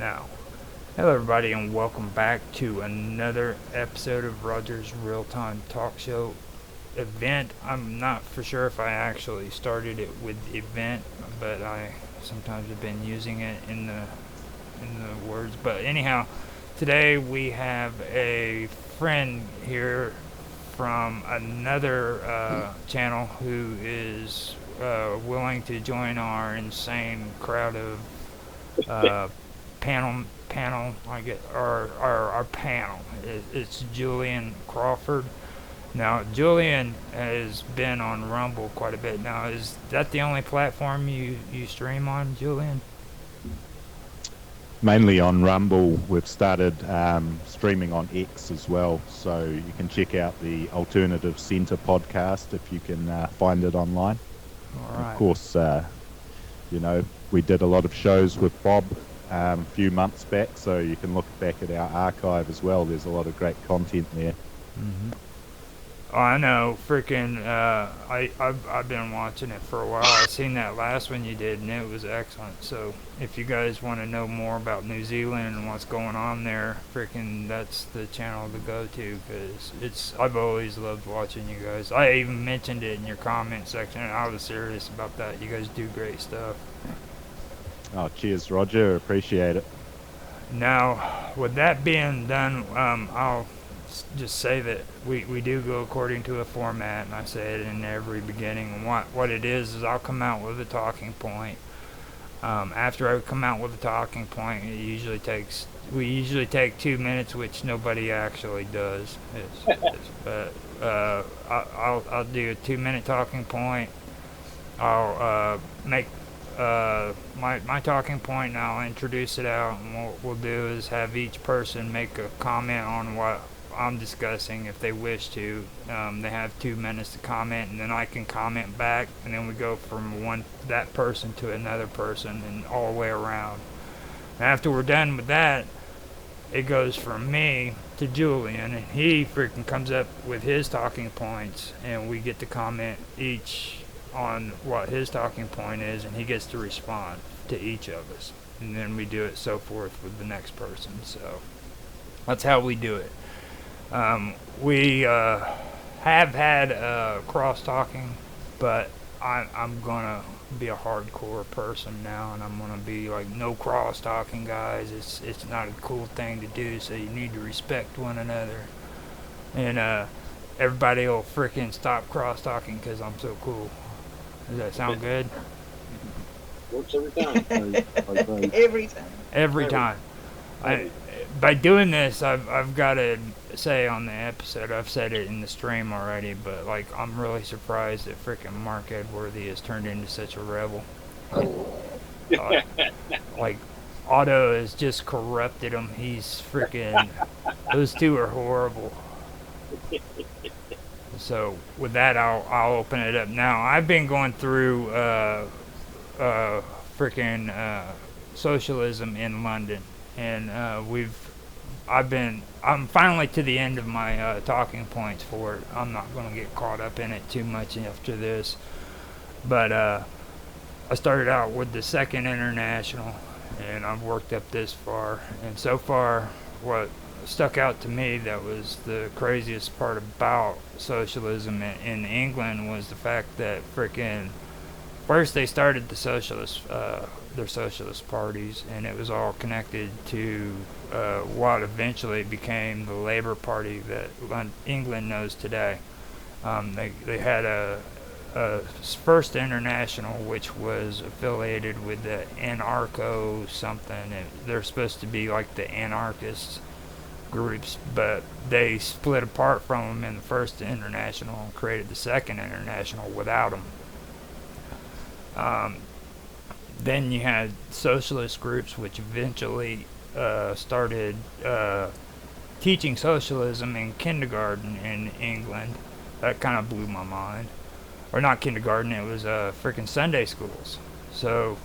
Now, hello everybody and welcome back to another episode of Roger's Realtime Talkshow event. I'm not for sure if I actually started it with event, but I sometimes have been using it in the words. But anyhow, today we have a friend here from another channel who is willing to join our insane crowd of uh, panel I get our panel. It's Julian Crawford. Now Julian has been on Rumble quite a bit. Now is that the only platform you stream on, Julian? Mainly on Rumble. We've started streaming on X as well, so you can check out the Alternative Centre podcast if you can find it online. All right. Of course, we did a lot of shows with Bob a few months back, so you can look back at our archive as well. There's a lot of great content there. Mm-hmm. Oh, I know, freaking. I've been watching it for a while. I seen that last one you did, and it was excellent. So if you guys want to know more about New Zealand and what's going on there, freaking, that's the channel to go to, because I've always loved watching you guys. I even mentioned it in your comment section, and I was serious about that. You guys do great stuff. Oh, cheers, Roger. Appreciate it. Now, with that being done, I'll just say that we do go according to a format, and I say it in every beginning. And what it is I'll come out with a talking point. After I come out with a talking point, we usually take 2 minutes, which nobody actually does. But I'll do a 2 minute talking point. I'll make my talking point, and I'll introduce it out, and what we'll do is have each person make a comment on what I'm discussing if they wish to. They have 2 minutes to comment, and then I can comment back, and then we go from that person to another person and all the way around. And after we're done with that, it goes from me to Julian, and he freaking comes up with his talking points, and we get to comment each on what his talking point is, and he gets to respond to each of us, and then we do it so forth with the next person. So that's how we do it. We have had cross-talking, but I'm gonna be a hardcore person now, and I'm gonna be like, no cross-talking, guys. It's not a cool thing to do, so you need to respect one another, and everybody will freaking stop cross-talking because I'm so cool. Does that sound good? Works every time. Every time. By doing this, I've got to say on the episode, I've said it in the stream already, but like, I'm really surprised that freaking Mark Edworthy has turned into such a rebel. Like, Otto has just corrupted him. He's freaking. Those two are horrible. So with that, I'll open it up now. I've been going through freaking Socialism in London, and I'm finally to the end of my talking points for it. I'm not going to get caught up in it too much after this, but I started out with the Second International, and I've worked up this far, and so far what stuck out to me that was the craziest part about socialism in England was the fact that freaking first they started the their socialist parties, and it was all connected to what eventually became the Labour Party that England knows today. They had a First International, which was affiliated with the anarcho something. They're supposed to be like the anarchists groups, but they split apart from them in the First International and created the Second International without them. Then you had socialist groups, which eventually started teaching socialism in kindergarten in England. That kind of blew my mind. Or not kindergarten, it was freaking Sunday schools. So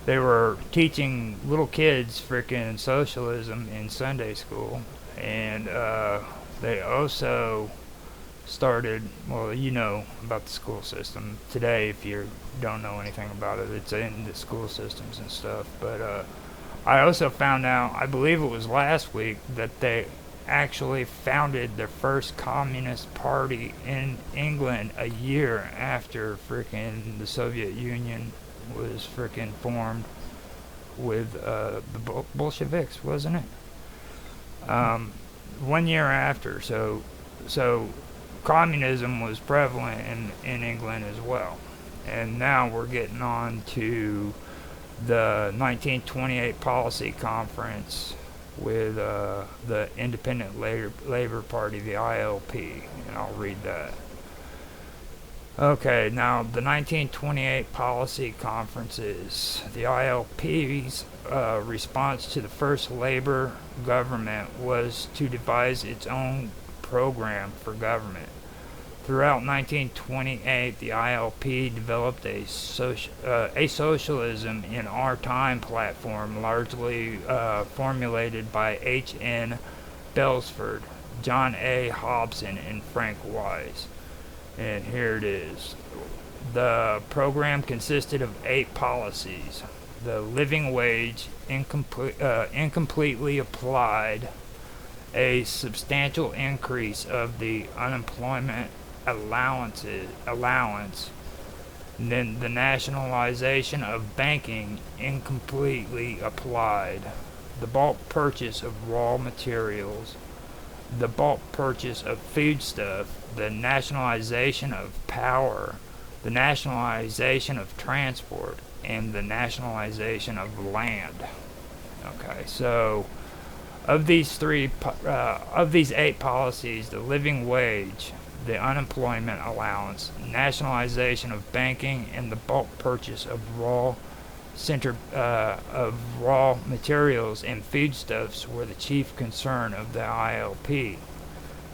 they were teaching little kids freaking socialism in Sunday school. And they also started, well, you know about the school system today. If you don't know anything about it, it's in the school systems and stuff. But I also found out, I believe it was last week, that they actually founded their first communist party in England a year after frickin' the Soviet Union was frickin' formed with the Bolsheviks, wasn't it? 1 year after, so communism was prevalent in England as well. And now we're getting on to the 1928 Policy Conference with the Independent Labor Party, the ILP, and I'll read that. Okay, now the 1928 Policy Conferences. The ILP's response to the first Labor government was to devise its own program for government. Throughout 1928, the ILP developed a socialism in our time platform, largely formulated by H.N. Brailsford, John A. Hobson, and Frank Wise. And here it is. The program consisted of 8 policies. The living wage, incompletely applied, a substantial increase of the unemployment allowance, and then the nationalization of banking, incompletely applied, the bulk purchase of raw materials, the bulk purchase of foodstuff, the nationalization of power, the nationalization of transport, and the nationalization of land. Okay, so of these 8 policies, the living wage, the unemployment allowance, nationalization of banking, and the bulk purchase of raw materials and foodstuffs were the chief concern of the ILP.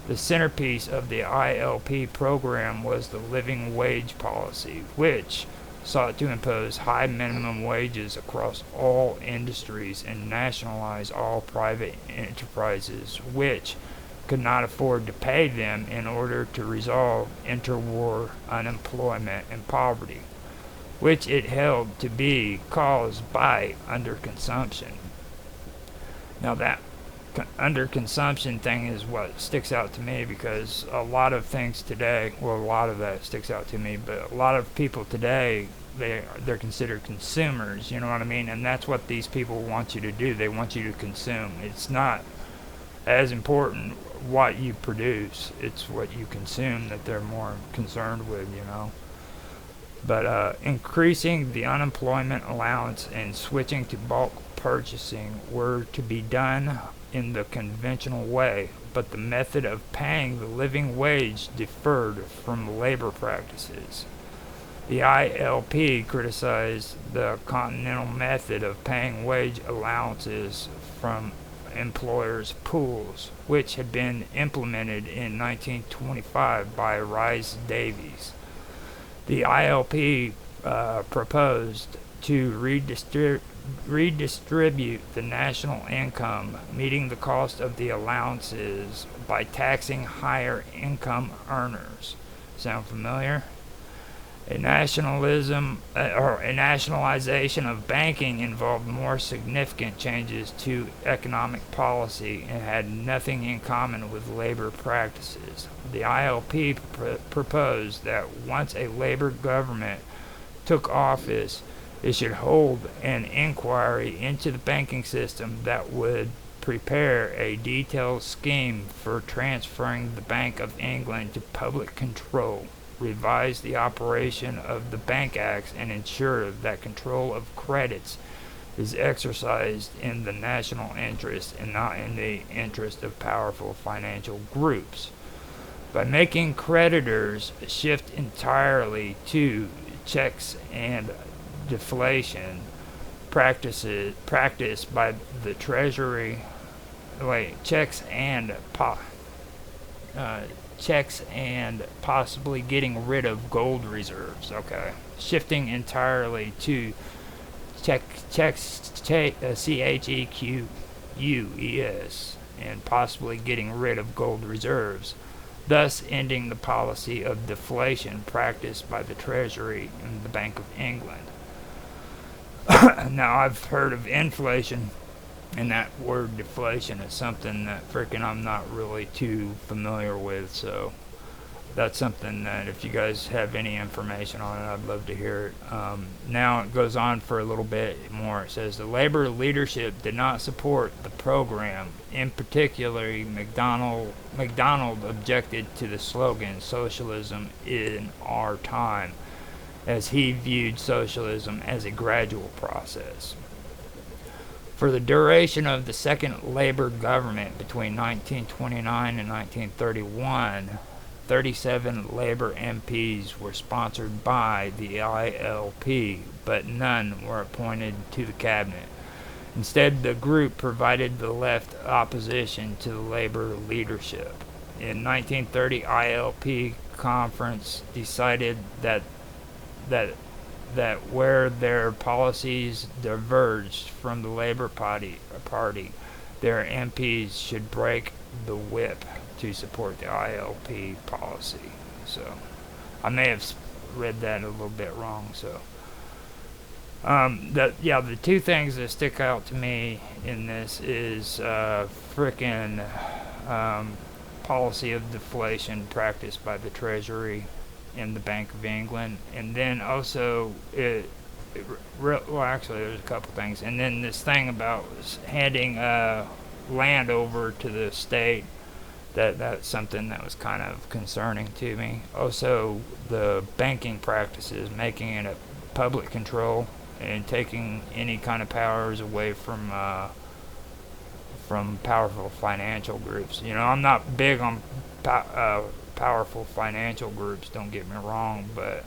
The centerpiece of the ILP program was the living wage policy, which sought to impose high minimum wages across all industries and nationalize all private enterprises which could not afford to pay them in order to resolve interwar unemployment and poverty, which it held to be caused by underconsumption. Now that underconsumption thing is what sticks out to me, because a lot of things today, well, a lot of that sticks out to me, but a lot of people today, they're considered consumers, you know what I mean? And that's what these people want you to do. They want you to consume. It's not as important what you produce, it's what you consume that they're more concerned with, you know. But increasing the unemployment allowance and switching to bulk purchasing were to be done in the conventional way, but the method of paying the living wage differed from labor practices. The ILP criticized the continental method of paying wage allowances from employers' pools, which had been implemented in 1925 by Rice Davies. The ILP proposed to redistribute the national income, meeting the cost of the allowances by taxing higher income earners. Sound familiar? A nationalization of banking involved more significant changes to economic policy and had nothing in common with labor practices. The ILP proposed that once a labor government took office, it should hold an inquiry into the banking system that would prepare a detailed scheme for transferring the Bank of England to public control, revise the operation of the Bank Acts, and ensure that control of credits is exercised in the national interest and not in the interest of powerful financial groups. By making creditors shift entirely to checks and deflation practiced by the Treasury, checks and possibly getting rid of gold reserves. Okay, shifting entirely to checks, CHEQUES, and possibly getting rid of gold reserves, thus ending the policy of deflation practiced by the Treasury and the Bank of England. Now, I've heard of inflation, and that word deflation is something that frickin' I'm not really too familiar with, so that's something that if you guys have any information on it, I'd love to hear it. Now it goes on for a little bit more. It says the labor leadership did not support the program. In particular, McDonald objected to the slogan "Socialism in our time," as he viewed socialism as a gradual process. For the duration of the second labor government between 1929 and 1931, 37 Labor MPs were sponsored by the ILP, but none were appointed to the cabinet. Instead, the group provided the left opposition to the Labor leadership. In 1930, ILP conference decided that where their policies diverged from the Labor Party, their MPs should break the whip to support the ILP policy. So I may have read that a little bit wrong. So the two things that stick out to me in this is frickin' policy of deflation practiced by the Treasury and the Bank of England, and then also actually there's a couple things, and then this thing about handing land over to the state. That's something that was kind of concerning to me. Also, the banking practices, making it a public control and taking any kind of powers away from powerful financial groups. You know, I'm not big on powerful financial groups, don't get me wrong, but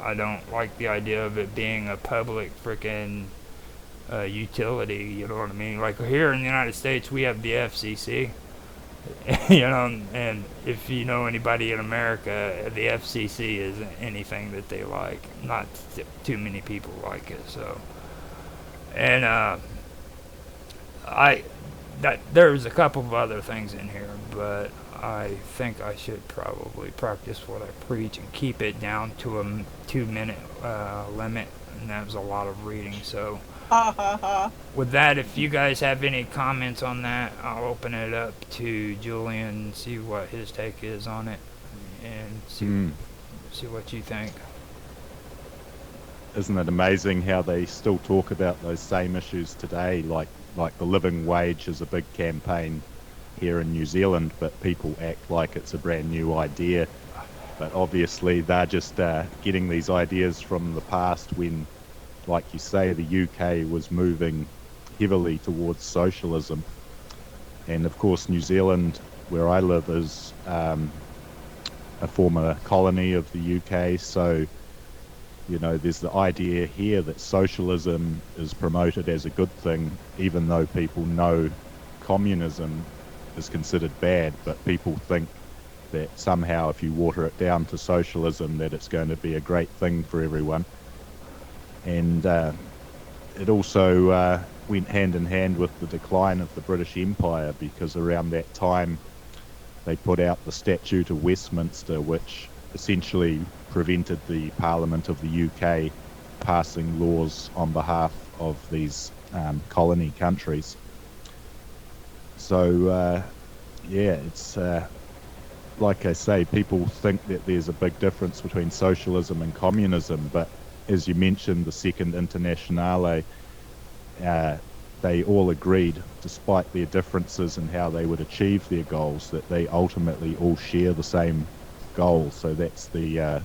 I don't like the idea of it being a public freaking utility, you know what I mean? Like here in the United States, we have the FCC. You know, and if you know anybody in America, the FCC isn't anything that they like. Not too many people like it. So, and there's a couple of other things in here, but I think I should probably practice what I preach and keep it down to a 2-minute limit, and that was a lot of reading. So. With that, if you guys have any comments on that, I'll open it up to Julian, see what his take is on it, and see what you think. Isn't it amazing how they still talk about those same issues today? Like the living wage is a big campaign here in New Zealand, but people act like it's a brand new idea. But obviously they're just getting these ideas from the past when, like you say, the UK was moving heavily towards socialism. And of course New Zealand, where I live, is a former colony of the UK, so you know there's the idea here that socialism is promoted as a good thing, even though people know communism is considered bad, but people think that somehow if you water it down to socialism that it's going to be a great thing for everyone. And it also went hand in hand with the decline of the British Empire, because around that time they put out the Statute of Westminster, which essentially prevented the Parliament of the UK passing laws on behalf of these colony countries. So, it's like I say, people think that there's a big difference between socialism and communism, but as you mentioned, the Second Internationale, they all agreed, despite their differences in how they would achieve their goals, that they ultimately all share the same goal. So that's the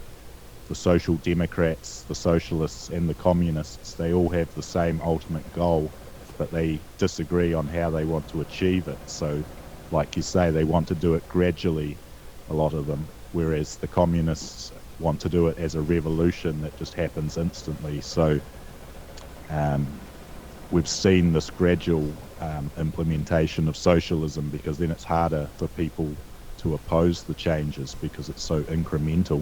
Social Democrats, the Socialists, and the Communists. They all have the same ultimate goal, but they disagree on how they want to achieve it. So, like you say, they want to do it gradually, a lot of them, whereas the Communists want to do it as a revolution that just happens instantly. So we've seen this gradual implementation of socialism, because then it's harder for people to oppose the changes because it's so incremental.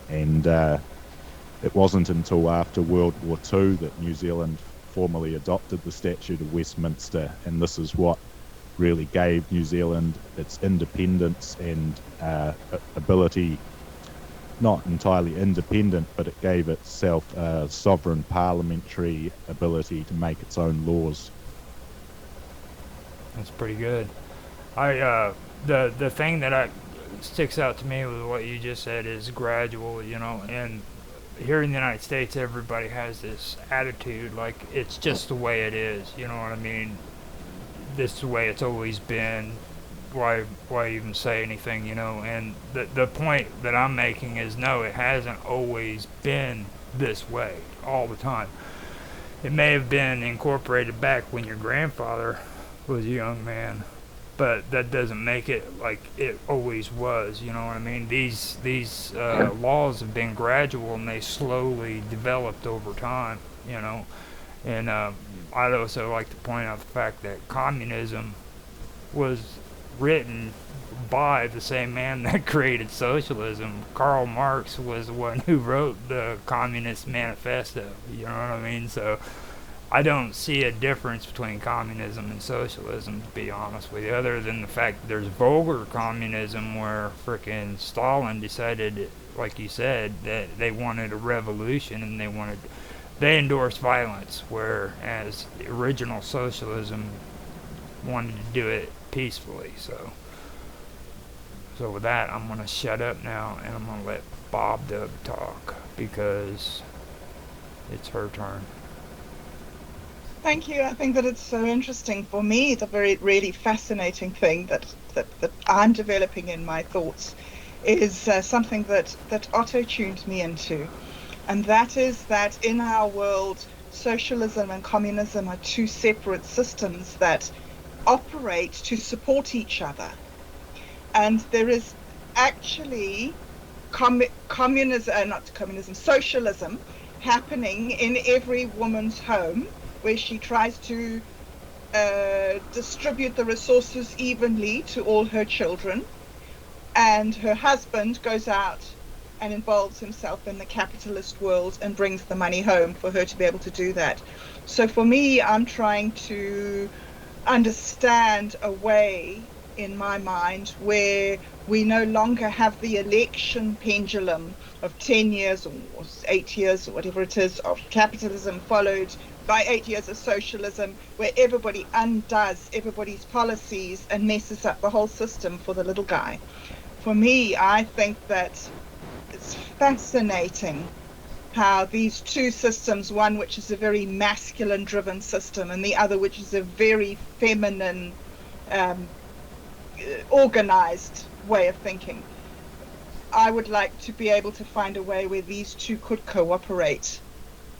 And it wasn't until after World War II that New Zealand formally adopted the Statute of Westminster, and this is what really gave New Zealand its independence and ability not entirely independent, but it gave itself a sovereign parliamentary ability to make its own laws. That's pretty good. The thing that sticks out to me with what you just said is gradual, and here in the United States, everybody has this attitude like it's just the way it is. You know what I mean? This is the way it's always been. Why even say anything? And the point that I'm making is no, it hasn't always been this way all the time. It may have been incorporated back when your grandfather was a young man, but that doesn't make it like it always was. You know what I mean? These laws have been gradual and they slowly developed over time. And I'd also like to point out the fact that communism was written by the same man that created socialism. Karl Marx was the one who wrote the Communist Manifesto. You know what I mean? So I don't see a difference between communism and socialism, to be honest with you, other than the fact that there's vulgar communism where frickin' Stalin decided, like you said, that they wanted a revolution and they endorsed violence, whereas the original socialism wanted to do it peacefully. So with that, I'm going to shut up now and I'm going to let Bob Dub talk because it's her turn. Thank you. I think that it's so interesting. For me, the really fascinating thing that I'm developing in my thoughts is something that Otto tuned me into. And that is that in our world, socialism and communism are two separate systems that operate to support each other. And there is actually socialism happening in every woman's home, where she tries to distribute the resources evenly to all her children, and her husband goes out and involves himself in the capitalist world and brings the money home for her to be able to do that. So for me, I'm trying to understand a way in my mind where we no longer have the election pendulum of 10 years or 8 years or whatever it is of capitalism followed by 8 years of socialism, where everybody undoes everybody's policies and messes up the whole system for the little guy. For me, I think that it's fascinating how these two systems, one which is a very masculine driven system and the other which is a very feminine organized way of thinking. I would like to be able to find a way where these two could cooperate,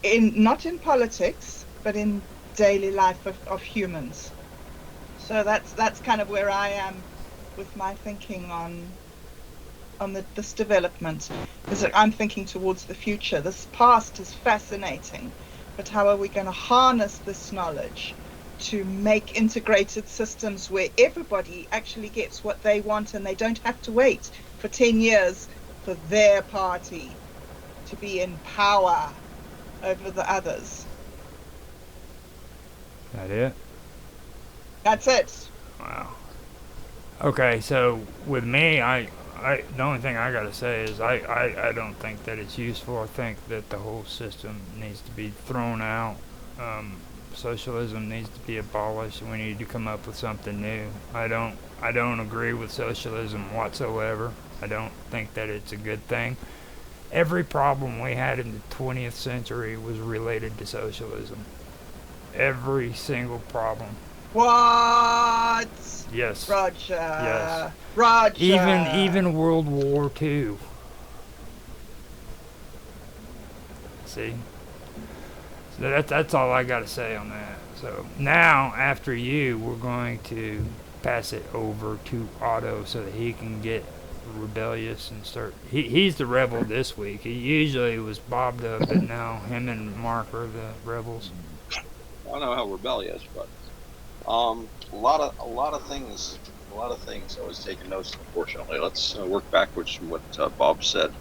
not in politics, but in daily life of humans. So that's kind of where I am with my thinking on this development. Is that I'm thinking towards the future. This past is fascinating, but how are we going to harness this knowledge to make integrated systems where everybody actually gets what they want and they don't have to wait for 10 years for their party to be in power over the others? That it? That's it. Wow. Okay, so with me, the only thing I gotta say is I don't think that it's useful. I think that the whole system needs to be thrown out. Socialism needs to be abolished, and we need to come up with something new. I don't agree with socialism whatsoever. I don't think that it's a good thing. Every problem we had in the 20th century was related to socialism. Every single problem. What? Yes. Roger. Yes. Roger. Even World War II. See? So that's all I got to say on that. So now, after you, we're going to pass it over to Otto so that he can get rebellious and start. He's the rebel this week. He usually was bobbed up, but now him and Mark are the rebels. I don't know how rebellious, but a lot of things I was taking notes. Unfortunately, let's work backwards from what Bob said.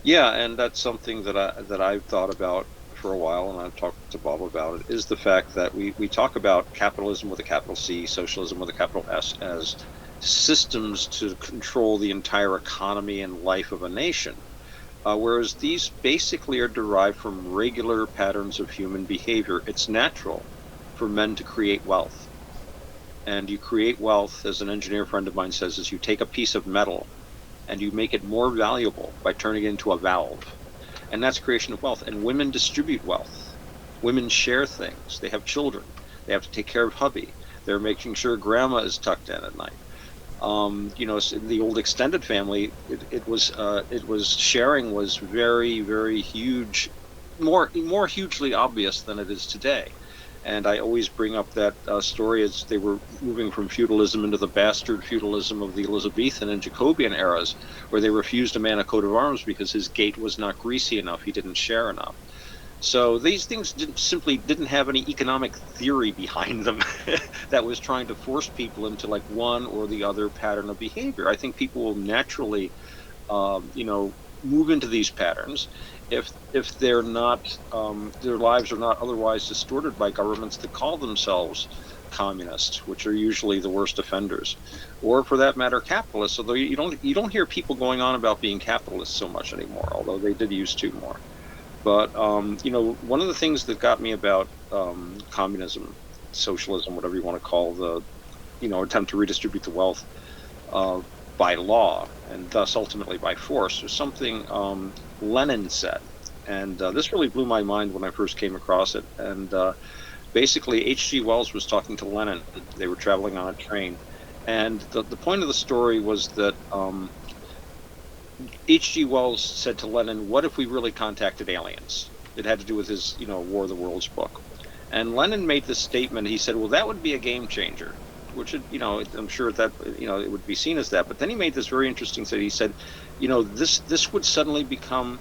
Yeah, and that's something that I've thought about for a while, and I've talked to Bob about it, is the fact that we talk about capitalism with a capital C, socialism with a capital S, as systems to control the entire economy and life of a nation. Whereas these basically are derived from regular patterns of human behavior. It's natural for men to create wealth. And you create wealth, as an engineer friend of mine says, is you take a piece of metal and you make it more valuable by turning it into a valve. And that's creation of wealth. And women distribute wealth. Women share things. They have children. They have to take care of hubby. They're making sure grandma is tucked in at night. You know, in the old extended family, it was sharing was very, very huge, more hugely obvious than it is today. And I always bring up that story as they were moving from feudalism into the bastard feudalism of the Elizabethan and Jacobean eras, where they refused a man a coat of arms because his gate was not greasy enough, he didn't share enough. So these things simply didn't have any economic theory behind them that was trying to force people into like one or the other pattern of behavior. I think people will naturally, you know, move into these patterns if they're not, their lives are not otherwise distorted by governments that call themselves communists, which are usually the worst offenders, or for that matter, capitalists. Although you don't hear people going on about being capitalists so much anymore, although they did used to more. But, you know, one of the things that got me about communism, socialism, whatever you want to call the, you know, attempt to redistribute the wealth by law and thus ultimately by force was something Lenin said. And this really blew my mind when I first came across it. And basically, H.G. Wells was talking to Lenin. They were traveling on a train. And the point of the story was that H.G. Wells said to Lenin, what if we really contacted aliens? It had to do with his, you know, War of the Worlds book. And Lenin made this statement. He said, well, that would be a game changer, which, you know, I'm sure that, you know, it would be seen as that. But then he made this very interesting statement. He said, you know, this would suddenly become,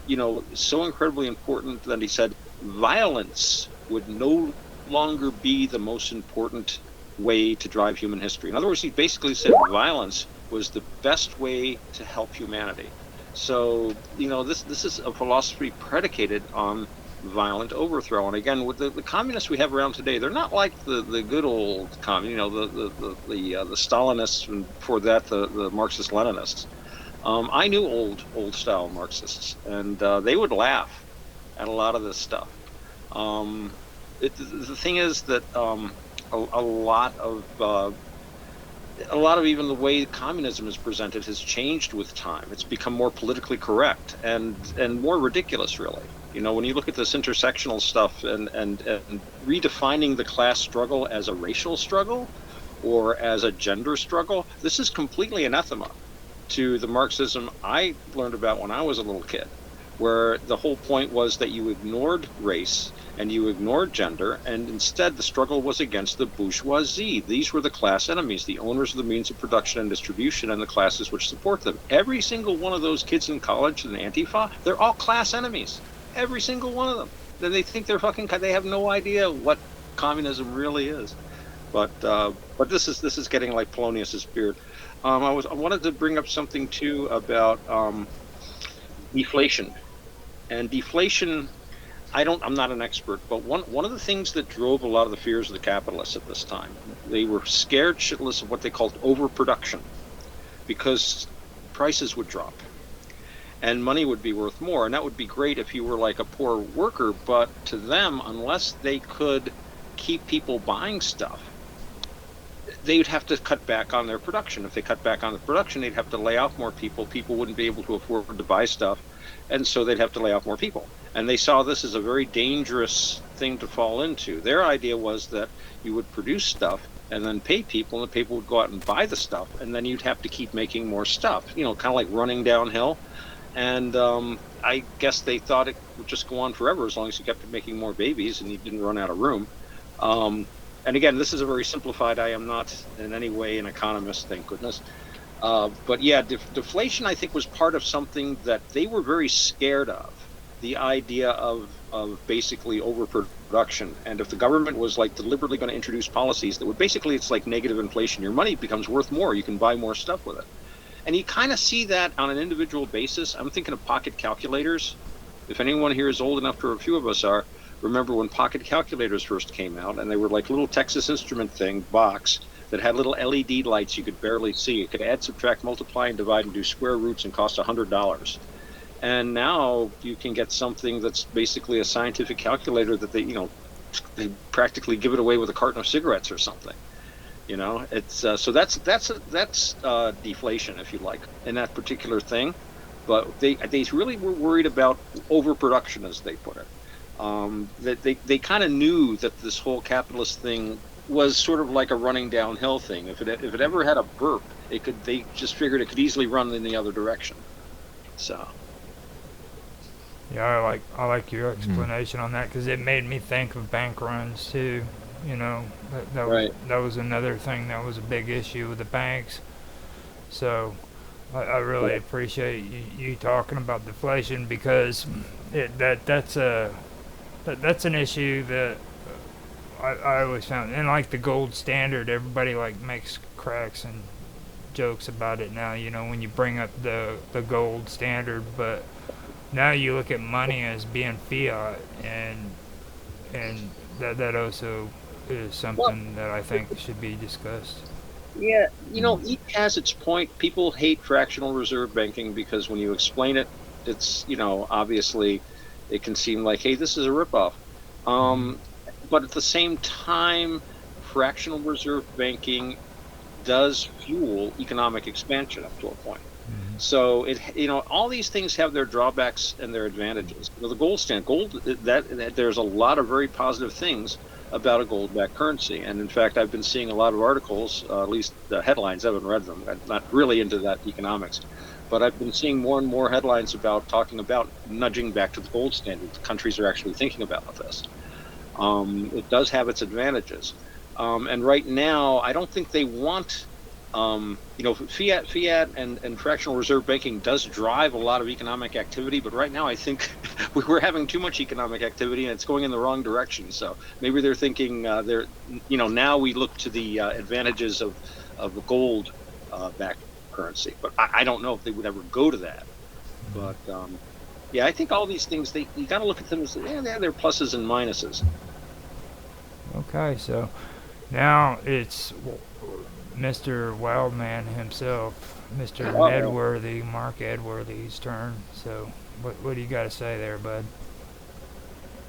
you know, so incredibly important that he said violence would no longer be the most important way to drive human history. In other words, he basically said violence was the best way to help humanity. So, you know, this is a philosophy predicated on violent overthrow. And again, with the communists we have around today, they're not like the good old you know, the Stalinists, and before that the Marxist-Leninists. I knew old style Marxists, and they would laugh at a lot of this stuff. The thing is that a lot of even the way communism is presented has changed with time. It's become more politically correct and more ridiculous, really. You know, when you look at this intersectional stuff and redefining the class struggle as a racial struggle or as a gender struggle, this is completely anathema to the Marxism I learned about when I was a little kid, where the whole point was that you ignored race and you ignored gender, and instead the struggle was against the bourgeoisie. These were the class enemies, the owners of the means of production and distribution, and the classes which support them. Every single one of those kids in college in Antifa, they're all class enemies. Every single one of them. Then they think they have no idea what communism really is. But this is getting like Polonius's beard. I wanted to bring up something too about deflation. And deflation, I'm not an expert, but one of the things that drove a lot of the fears of the capitalists at this time, they were scared shitless of what they called overproduction, because prices would drop and money would be worth more. And that would be great if you were like a poor worker, but to them, unless they could keep people buying stuff, they would have to cut back on their production. If they cut back on the production, they'd have to lay off more people. People wouldn't be able to afford to buy stuff, and so they'd have to lay off more people. And they saw this as a very dangerous thing to fall into. Their idea was that you would produce stuff and then pay people, and the people would go out and buy the stuff, and then you'd have to keep making more stuff, you know, kind of like running downhill. And I guess they thought it would just go on forever as long as you kept making more babies and you didn't run out of room. And again, this is a very simplified, I am not in any way an economist, thank goodness. But yeah, deflation, I think, was part of something that they were very scared of, the idea of basically overproduction. And if the government was like deliberately going to introduce policies that would basically, it's like negative inflation, your money becomes worth more, you can buy more stuff with it. And you kind of see that on an individual basis. I'm thinking of pocket calculators. If anyone here is old enough, or a few of us are, remember when pocket calculators first came out, and they were like little Texas Instrument box that had little LED lights you could barely see. It could add, subtract, multiply, and divide, and do square roots, and cost $100. And now you can get something that's basically a scientific calculator that they practically give it away with a carton of cigarettes or something. It's so that's deflation, if you like, in that particular thing. But they really were worried about overproduction, as they put it. That they kind of knew that this whole capitalist thing was sort of like a running downhill thing. If it ever had a burp, they just figured it could easily run in the other direction. So. Yeah, I like your explanation on that, because it made me think of bank runs too. That was another thing that was a big issue with the banks. So I really appreciate you talking about deflation, because that's an issue that I always found. And like the gold standard, everybody makes cracks and jokes about it now, when you bring up the gold standard, but now you look at money as being fiat, and that also is something that I think should be discussed. Yeah, each has its point. People hate fractional reserve banking because when you explain it, it's, obviously it can seem like, hey, this is a ripoff. But at the same time, fractional reserve banking does fuel economic expansion up to a point. So all these things have their drawbacks and their advantages. The gold standard, that there's a lot of very positive things about a gold-backed currency, and in fact, I've been seeing a lot of articles, at least the headlines. I haven't read them. I'm not really into that economics, but I've been seeing more and more headlines talking about nudging back to the gold standard. The countries are actually thinking about this. It does have its advantages, and right now, I don't think they want. Fiat and fractional reserve banking does drive a lot of economic activity, but right now I think we're having too much economic activity and it's going in the wrong direction. So maybe they're thinking now we look to the advantages of a gold backed currency, but I don't know if they would ever go to that. But I think all these things, you got to look at them as they're pluses and minuses. Okay, so now it's Mr. Wildman himself, Mr. Mark Edworthy's turn. So, what do you got to say there, bud?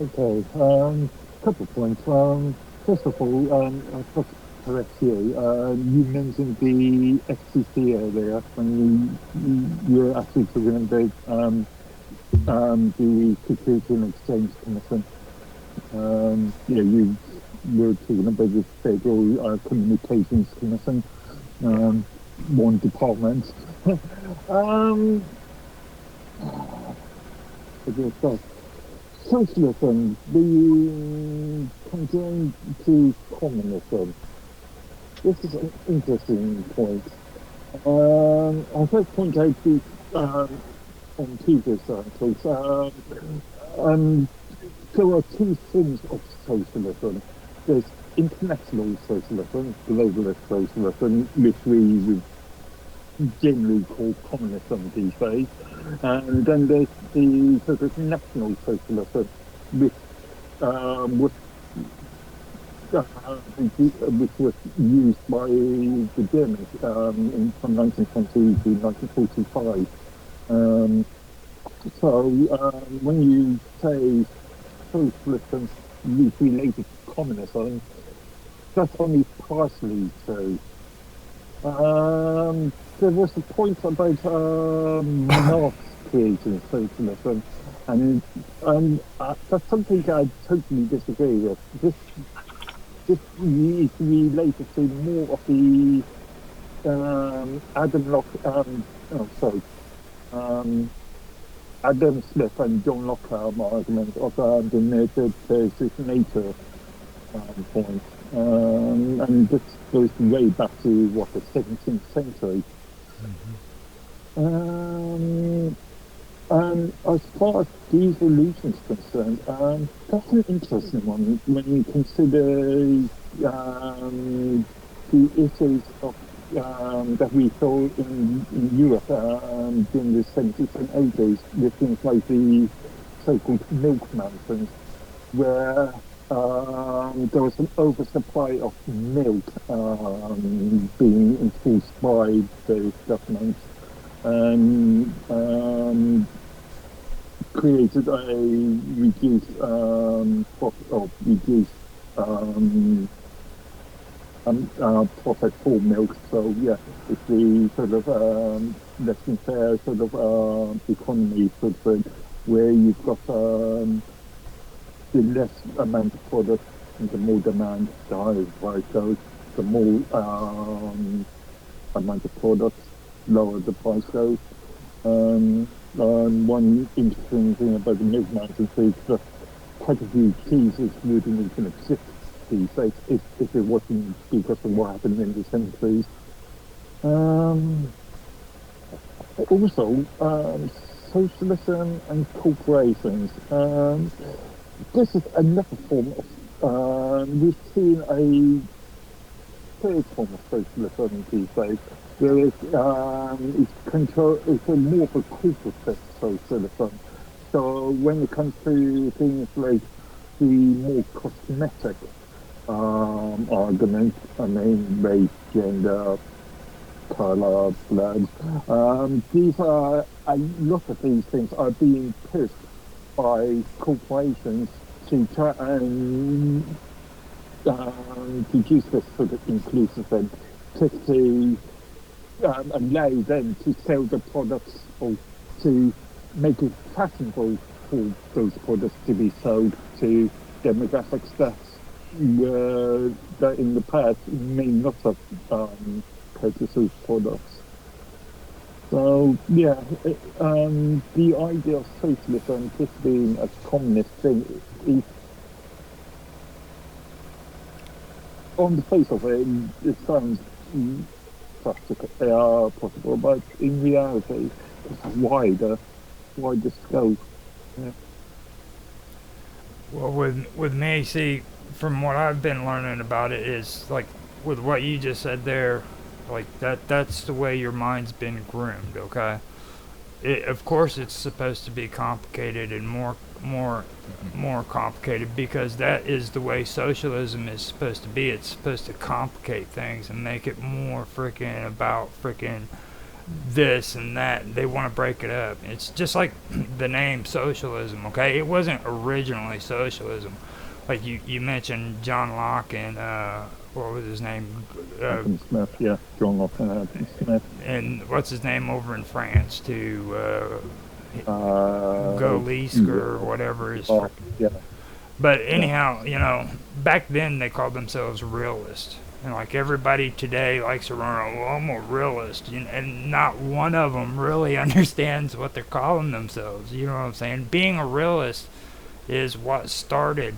Okay, couple of points. First of all, I've got to correct you. You mentioned the FCC earlier when you were actually talking about the Securities and Exchange Commission. You were talking about the Federal Communications Commission, one department. Socialism being compared to communism. This is an interesting point. I'll first point out the on previous articles. There are two forms of socialism. There's international socialism, globalist socialism, which we would generally call communism these days. And then there's the sort of national socialism, which was used by the Germans from 1920 to 1945. When you say socialism is related to communism, that's only partially so. There was a point about Marx creating socialism, and that's something I totally disagree with. This is related to more of the Adam Smith and John Locke argument of the nurture versus nature point. And this goes way back to, the 17th century. And as far as devolution is concerned, that's an interesting one when you consider the issues of that we saw in Europe during the 70s and 80s with things like the so-called milk mountains, where there was an oversupply of milk being enforced by the government, and created a reduced reduced profit for milk. So yeah, it's the sort of less than fair sort of economy footprint where you've got the less amount of product and the more demand, the higher the price goes. The more amount of products, lower the price goes. One interesting thing about the milk mountains is that quite a few cheeses wouldn't even exist these days if it wasn't because of what happened in the 70s. Also, socialism and corporations. This is another form of, we've seen a third form of socialism these days. There is, it's a more of a corporate socialism. So when it comes to things like the more cosmetic arguments, I mean, race, gender, color, blood, these are, a lot of these things are being pushed by corporations to try and to use this sort of inclusive thing to allow them to sell the products or to make it fashionable for those products to be sold to demographics that in the past may not have purchased those products. So yeah, the idea of socialism just being a communist thing is, on the face of it, it sounds possible, but in reality, it's a wider scope. Yeah. Well, with me, see, from what I've been learning about it is like with what you just said there, like that's the way your mind's been groomed, okay? Of course it's supposed to be complicated and more complicated because that is the way socialism is supposed to be. It's supposed to complicate things and make it more freaking about freaking this and that. They want to break it up. It's just like the name socialism, okay? It wasn't originally socialism. Like you mentioned John Locke and what was his name? Adam Smith, yeah, John Locke and Adam Smith. And what's his name over in France too? Gaulisk or whatever is. Yeah. But anyhow, you know, back then they called themselves realists. And like everybody today likes to run, well, I'm a realist, and not one of them really understands what they're calling themselves. You know what I'm saying? Being a realist is what started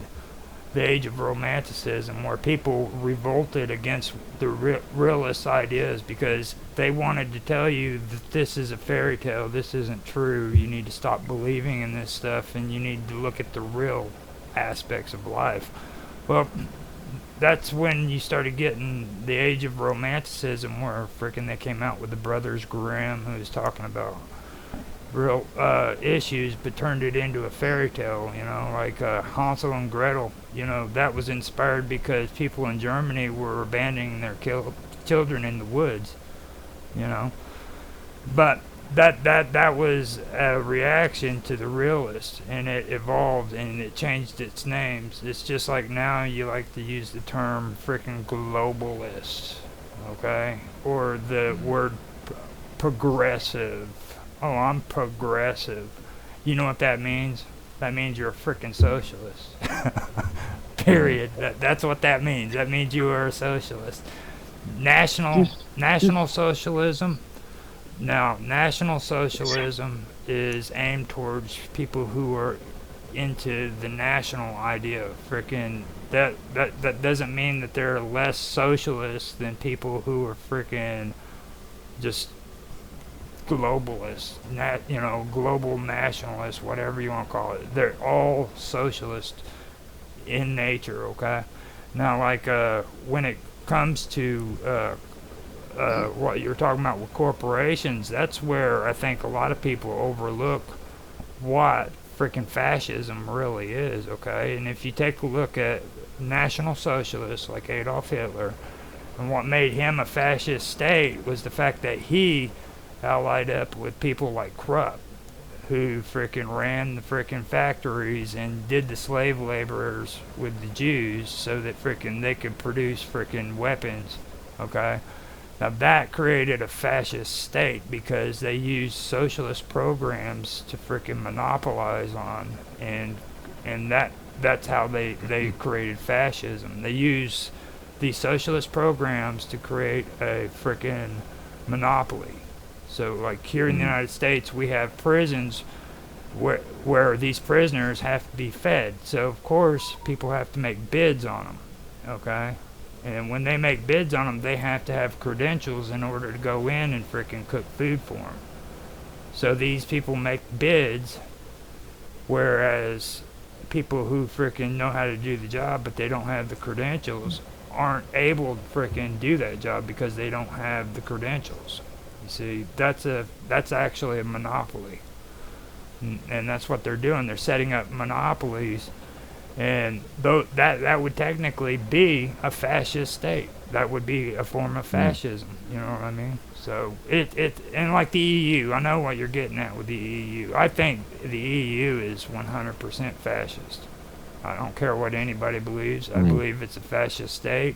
the age of romanticism, where people revolted against the realist ideas because they wanted to tell you that this is a fairy tale, this isn't true, you need to stop believing in this stuff, and you need to look at the real aspects of life. Well, that's when you started getting the age of romanticism, where frickin' they came out with the Brothers Grimm, who was talking about real issues, but turned it into a fairy tale, you know, like Hansel and Gretel. You know, that was inspired because people in Germany were abandoning their children in the woods, you know. But that was a reaction to the realist, and it evolved and it changed its names. It's just like now you like to use the term freaking globalist, okay, or the word progressive. Oh, I'm progressive. You know what that means? That means you're a freaking socialist. Period. That's what that means. That means you are a socialist. National socialism. Now, National Socialism is aimed towards people who are into the national idea. Frickin' that doesn't mean that they're less socialist than people who are frickin' just globalists, you know, global nationalists, whatever you want to call it. They're all socialist in nature, okay? Now, like, when it comes to what you're talking about with corporations, that's where I think a lot of people overlook what freaking fascism really is, okay? And if you take a look at National Socialists like Adolf Hitler, and what made him a fascist state was the fact that he allied up with people like Krupp, who frickin' ran the frickin' factories and did the slave laborers with the Jews so that frickin' they could produce frickin' weapons, okay? Now that created a fascist state because they used socialist programs to frickin' monopolize on, and that's how they created fascism. They used these socialist programs to create a frickin' monopoly. So, like here in the United States, we have prisons where these prisoners have to be fed. So, of course, people have to make bids on them, okay? And when they make bids on them, they have to have credentials in order to go in and frickin' cook food for them. So these people make bids, whereas people who frickin' know how to do the job but they don't have the credentials aren't able to frickin' do that job because they don't have the credentials. You see, that's actually a monopoly, and that's what they're doing. They're setting up monopolies, and that would technically be a fascist state. That would be a form of fascism. You know what I mean? So and like the EU, I know what you're getting at with the EU. I think the EU is 100% fascist. I don't care what anybody believes. I believe it's a fascist state,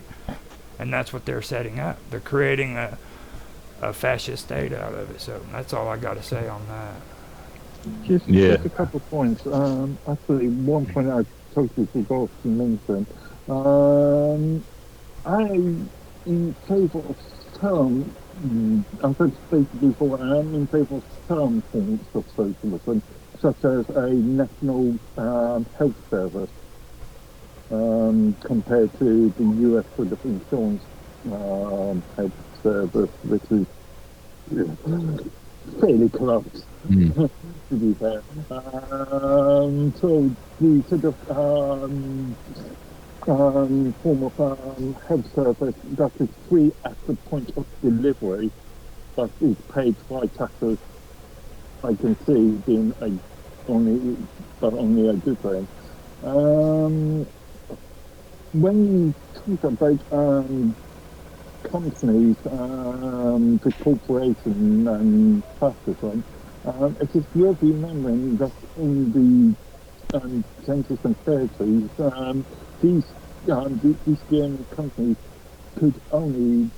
and that's what they're setting up. They're creating a fascist state out of it. So that's all I got to say on that. Just a couple of points. Actually, one point I totally forgot to mention. I'm in favour of some, I've stated before, I'm in favour of some forms of socialism, such as a national health service, compared to the US sort of insurance health service, which is fairly corrupt, to be fair. So the sort of form of health service that is free at the point of delivery, but is paid by taxes, I can see being only a good thing. When you talk about companies, the corporation and fascism, it is worth remembering that in the 20s and 30s, these German companies could only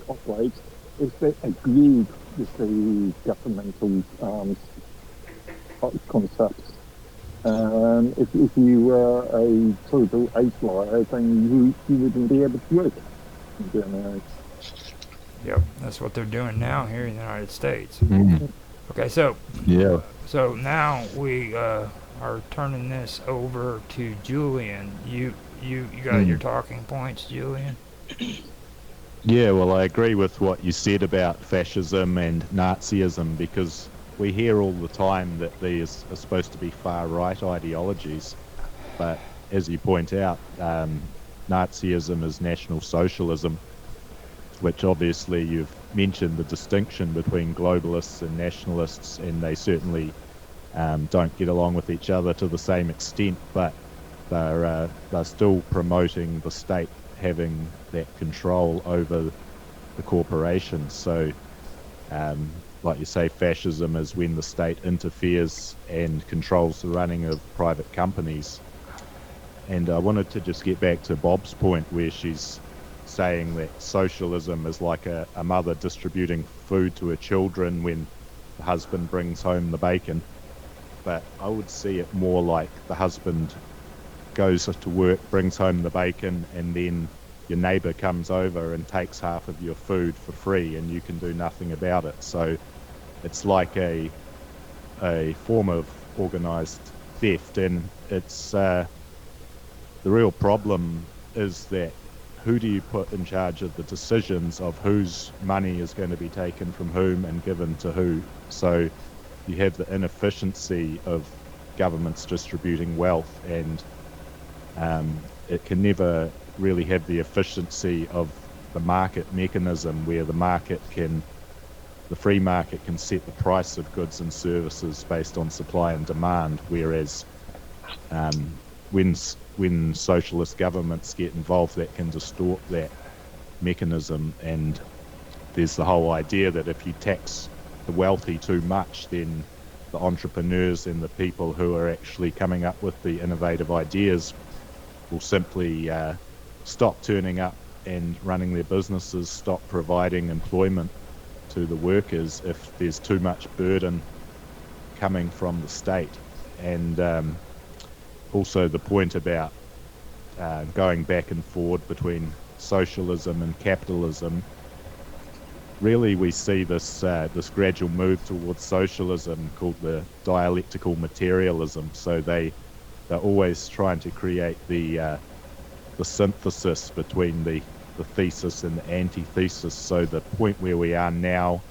operate if they agreed with the governmental concepts. If you were a total outlier, then you wouldn't be able to work in Germany. Yep, that's what they're doing now here in the United States. Okay, so now we are turning this over to Julian. You got your talking points, Julian? Yeah, well, I agree with what you said about fascism and Nazism, because we hear all the time that these are supposed to be far-right ideologies, but as you point out, Nazism is National Socialism, which obviously you've mentioned the distinction between globalists and nationalists, and they certainly don't get along with each other to the same extent, but they're still promoting the state having that control over the corporations. So, like you say, fascism is when the state interferes and controls the running of private companies. And I wanted to just get back to Bob's point where she's saying that socialism is like a mother distributing food to her children when the husband brings home the bacon. But I would see it more like the husband goes to work, brings home the bacon, and then your neighbour comes over and takes half of your food for free and you can do nothing about it. So it's like a form of organised theft, and it's the real problem is that who do you put in charge of the decisions of whose money is going to be taken from whom and given to who? So you have the inefficiency of governments distributing wealth, and it can never really have the efficiency of the market mechanism where the market can the free market can set the price of goods and services based on supply and demand, whereas when socialist governments get involved, that can distort that mechanism. And there's the whole idea that if you tax the wealthy too much, then the entrepreneurs and the people who are actually coming up with the innovative ideas will simply stop turning up and running their businesses, stop providing employment to the workers if there's too much burden coming from the state. And also the point about going back and forward between socialism and capitalism, really we see this this gradual move towards socialism called the dialectical materialism. So they're always trying to create the synthesis between the thesis and the antithesis. So the point where we are now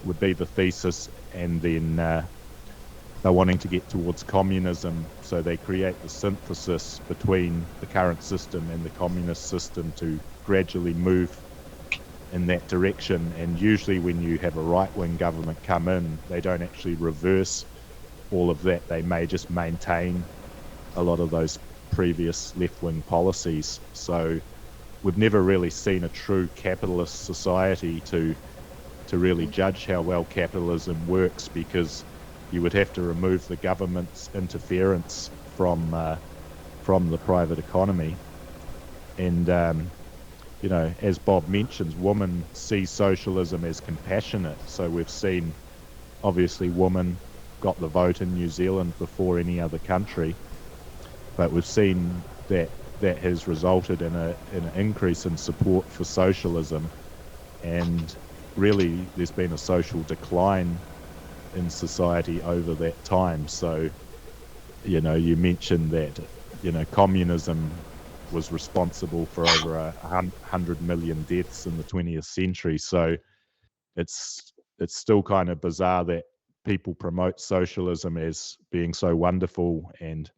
would be the thesis, and then they're wanting to get towards communism. So they create the synthesis between the current system and the communist system to gradually move in that direction. And usually when you have a right-wing government come in, they don't actually reverse all of that. They may just maintain a lot of those previous left-wing policies. So we've never really seen a true capitalist society to really judge how well capitalism works, because you would have to remove the government's interference from the private economy. And you know, as Bob mentions, women see socialism as compassionate. So we've seen, obviously, women got the vote in New Zealand before any other country, but we've seen that has resulted in an increase in support for socialism, and really there's been a social decline in society over that time. So, you know, you mentioned that, you know, communism was responsible for over 100 million deaths in the 20th century. So it's still kind of bizarre that people promote socialism as being so wonderful and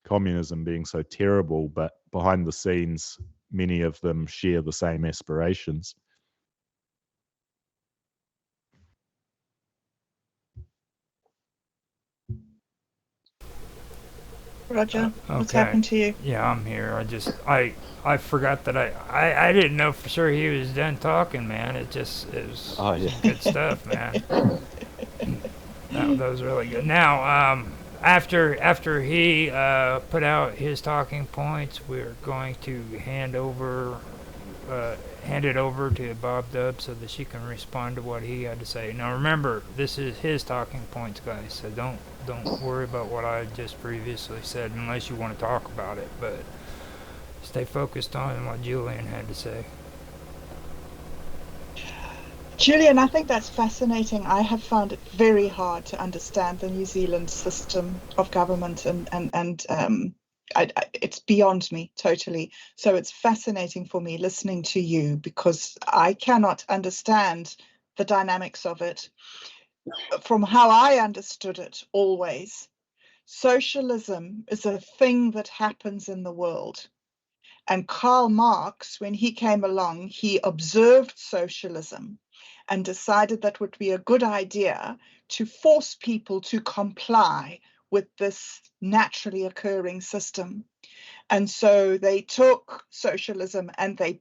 communism being so terrible, but behind the scenes, many of them share the same aspirations. Roger, what's Okay. happened to you? Yeah, I'm here. I forgot that I didn't know for sure he was done talking, man. It was Oh, yeah. good stuff, man. That was really good. Now, after he put out his talking points, we're going to hand it over to Bob Dub so that she can respond to what he had to say. Now remember, this is his talking points, guys, so don't worry about what I just previously said unless you want to talk about it, but stay focused on what Julian had to say. Julian, I think that's fascinating. I have found it very hard to understand the New Zealand system of government, and it's beyond me totally. So it's fascinating for me listening to you, because I cannot understand the dynamics of it. From how I understood it always, socialism is a thing that happens in the world. And Karl Marx, when he came along, he observed socialism and decided that would be a good idea to force people to comply with this naturally occurring system. And so they took socialism and they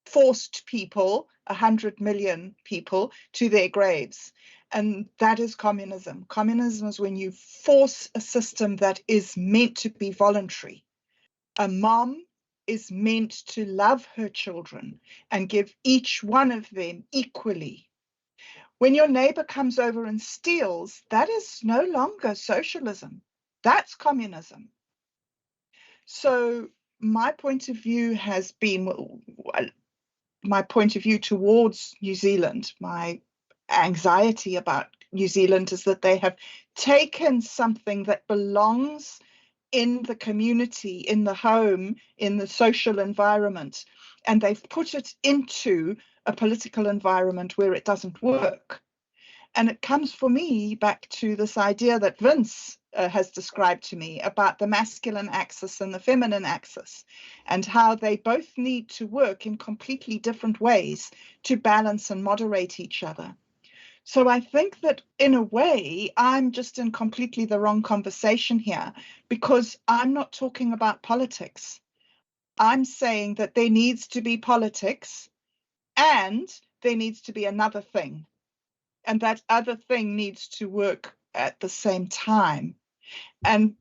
forced people, 100 million people, to their graves. And that is communism. Communism is when you force a system that is meant to be voluntary. A mom is meant to love her children and give each one of them equally. When your neighbor comes over and steals, that is no longer socialism. That's communism. So my point of view has been, my point of view towards New Zealand, my anxiety about New Zealand is that they have taken something that belongs in the community, in the home, in the social environment, and they've put it into a political environment where it doesn't work. And it comes for me back to this idea that Vince has described to me about the masculine axis and the feminine axis, and how they both need to work in completely different ways to balance and moderate each other. So I think that in a way, I'm just in completely the wrong conversation here, because I'm not talking about politics. I'm saying that there needs to be politics and there needs to be another thing. And that other thing needs to work at the same time. And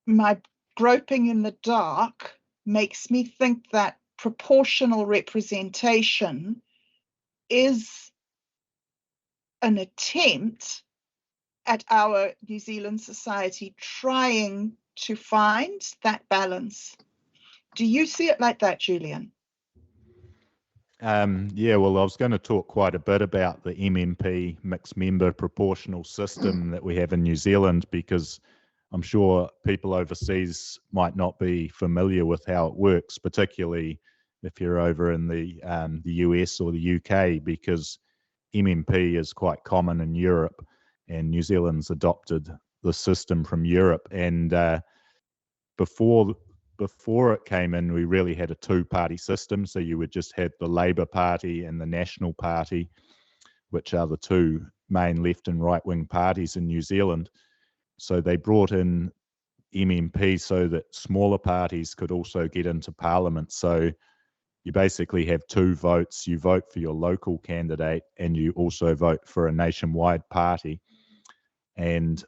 my groping in the dark makes me think that proportional representation is an attempt at our New Zealand society trying to find that balance. Do you see it like that, Julian? Yeah, well, I was going to talk quite a bit about the MMP mixed member proportional system that we have in New Zealand, because I'm sure people overseas might not be familiar with how it works, particularly if you're over in the US or the UK, because MMP is quite common in Europe, and New Zealand's adopted the system from Europe. And before it came in, we really had a two-party system. So you would just have the Labour Party and the National Party, which are the two main left and right-wing parties in New Zealand. So they brought in MMP so that smaller parties could also get into Parliament. So you basically have two votes. You vote for your local candidate and you also vote for a nationwide party. And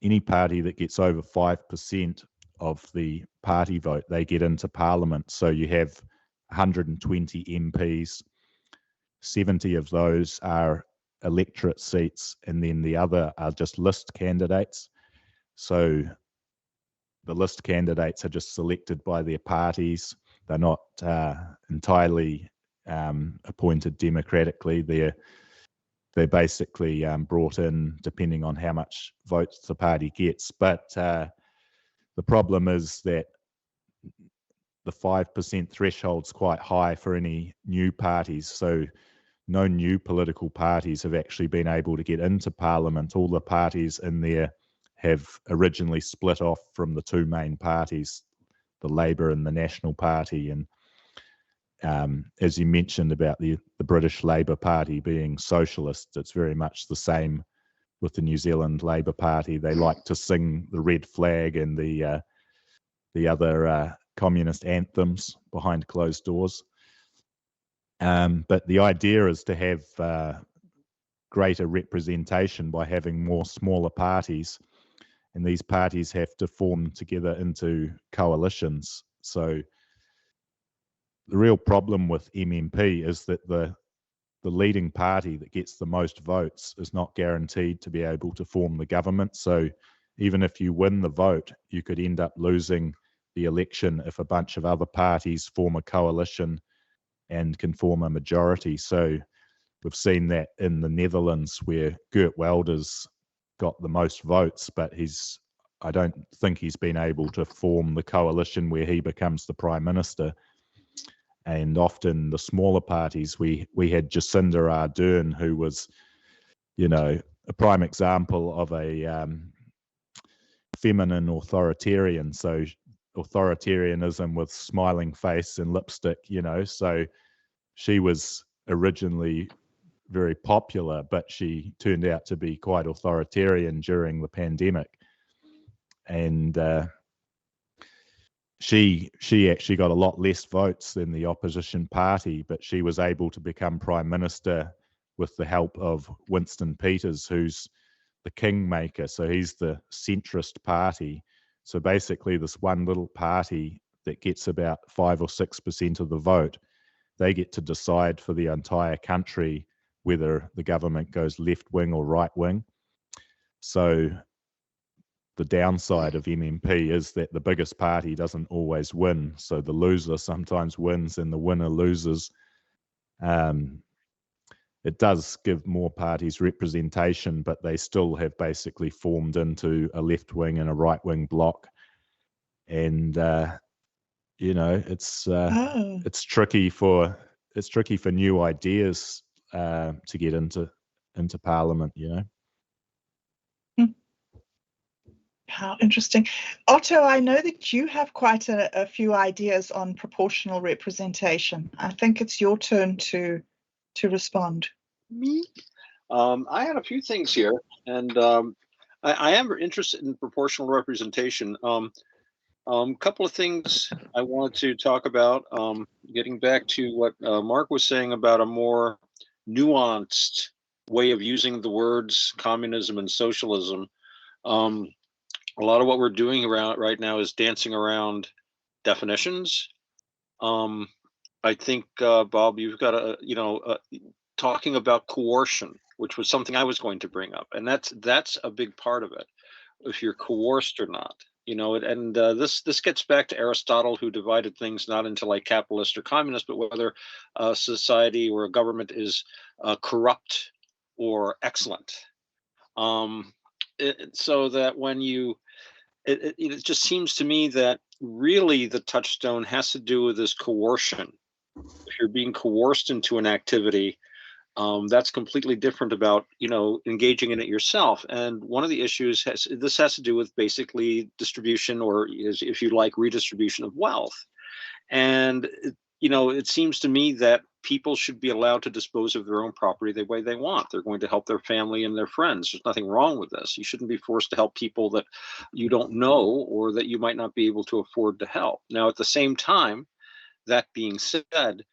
any party that gets over 5% of the party vote, they get into Parliament. So you have 120 MPs, 70 of those are electorate seats, and then the other are just list candidates. So the list candidates are just selected by their parties. They're not entirely appointed democratically. They're basically brought in depending on how much votes the party gets. But the problem is that the 5% threshold's quite high for any new parties. So no new political parties have actually been able to get into Parliament. All the parties in there have originally split off from the two main parties, the Labour and the National Party. And as you mentioned about the British Labour Party being socialist, it's very much the same with the New Zealand Labour Party. They like to sing the red flag and the other communist anthems behind closed doors. But the idea is to have greater representation by having more smaller parties, and these parties have to form together into coalitions. So the real problem with MMP is that the leading party that gets the most votes is not guaranteed to be able to form the government. So even if you win the vote, you could end up losing the election if a bunch of other parties form a coalition and can form a majority. So we've seen that in the Netherlands, where Geert Wilders got the most votes, but I don't think he's been able to form the coalition where he becomes the prime minister. And often the smaller parties, we had Jacinda Ardern, who was, a prime example of a feminine authoritarian. So authoritarianism with smiling face and lipstick, so she was originally very popular, but she turned out to be quite authoritarian during the pandemic. And she actually got a lot less votes than the opposition party, but she was able to become prime minister with the help of Winston Peters, who's the kingmaker. So he's the centrist party. So basically this one little party that gets about 5 or 6% of the vote, they get to decide for the entire country whether the government goes left wing or right wing. So the downside of MMP is that the biggest party doesn't always win. So the loser sometimes wins and the winner loses. It does give more parties representation, but they still have basically formed into a left wing and a right wing bloc. And it's tricky for new ideas to get into Parliament. How interesting. Otto, I know that you have quite a few ideas on proportional representation. I think it's your turn to respond. Me? I had a few things here, and I am interested in proportional representation. Couple of things I wanted to talk about. Getting back to what Mark was saying about a more nuanced way of using the words communism and socialism. A lot of what we're doing around right now is dancing around definitions. I think Bob, you've got talking about coercion, which was something I was going to bring up, and that's a big part of it. If you're coerced or not, and this gets back to Aristotle, who divided things not into like capitalist or communist, but whether a society or a government is corrupt or excellent. So that when it just seems to me that really the touchstone has to do with this coercion. If you're being coerced into an activity, that's completely different about engaging in it yourself. And one of the issues has to do with basically distribution, or if you like, redistribution of wealth. And it seems to me that people should be allowed to dispose of their own property the way they want. They're going to help their family and their friends. There's nothing wrong with this. You shouldn't be forced to help people that you don't know or that you might not be able to afford to help. Now, at the same time, that being said,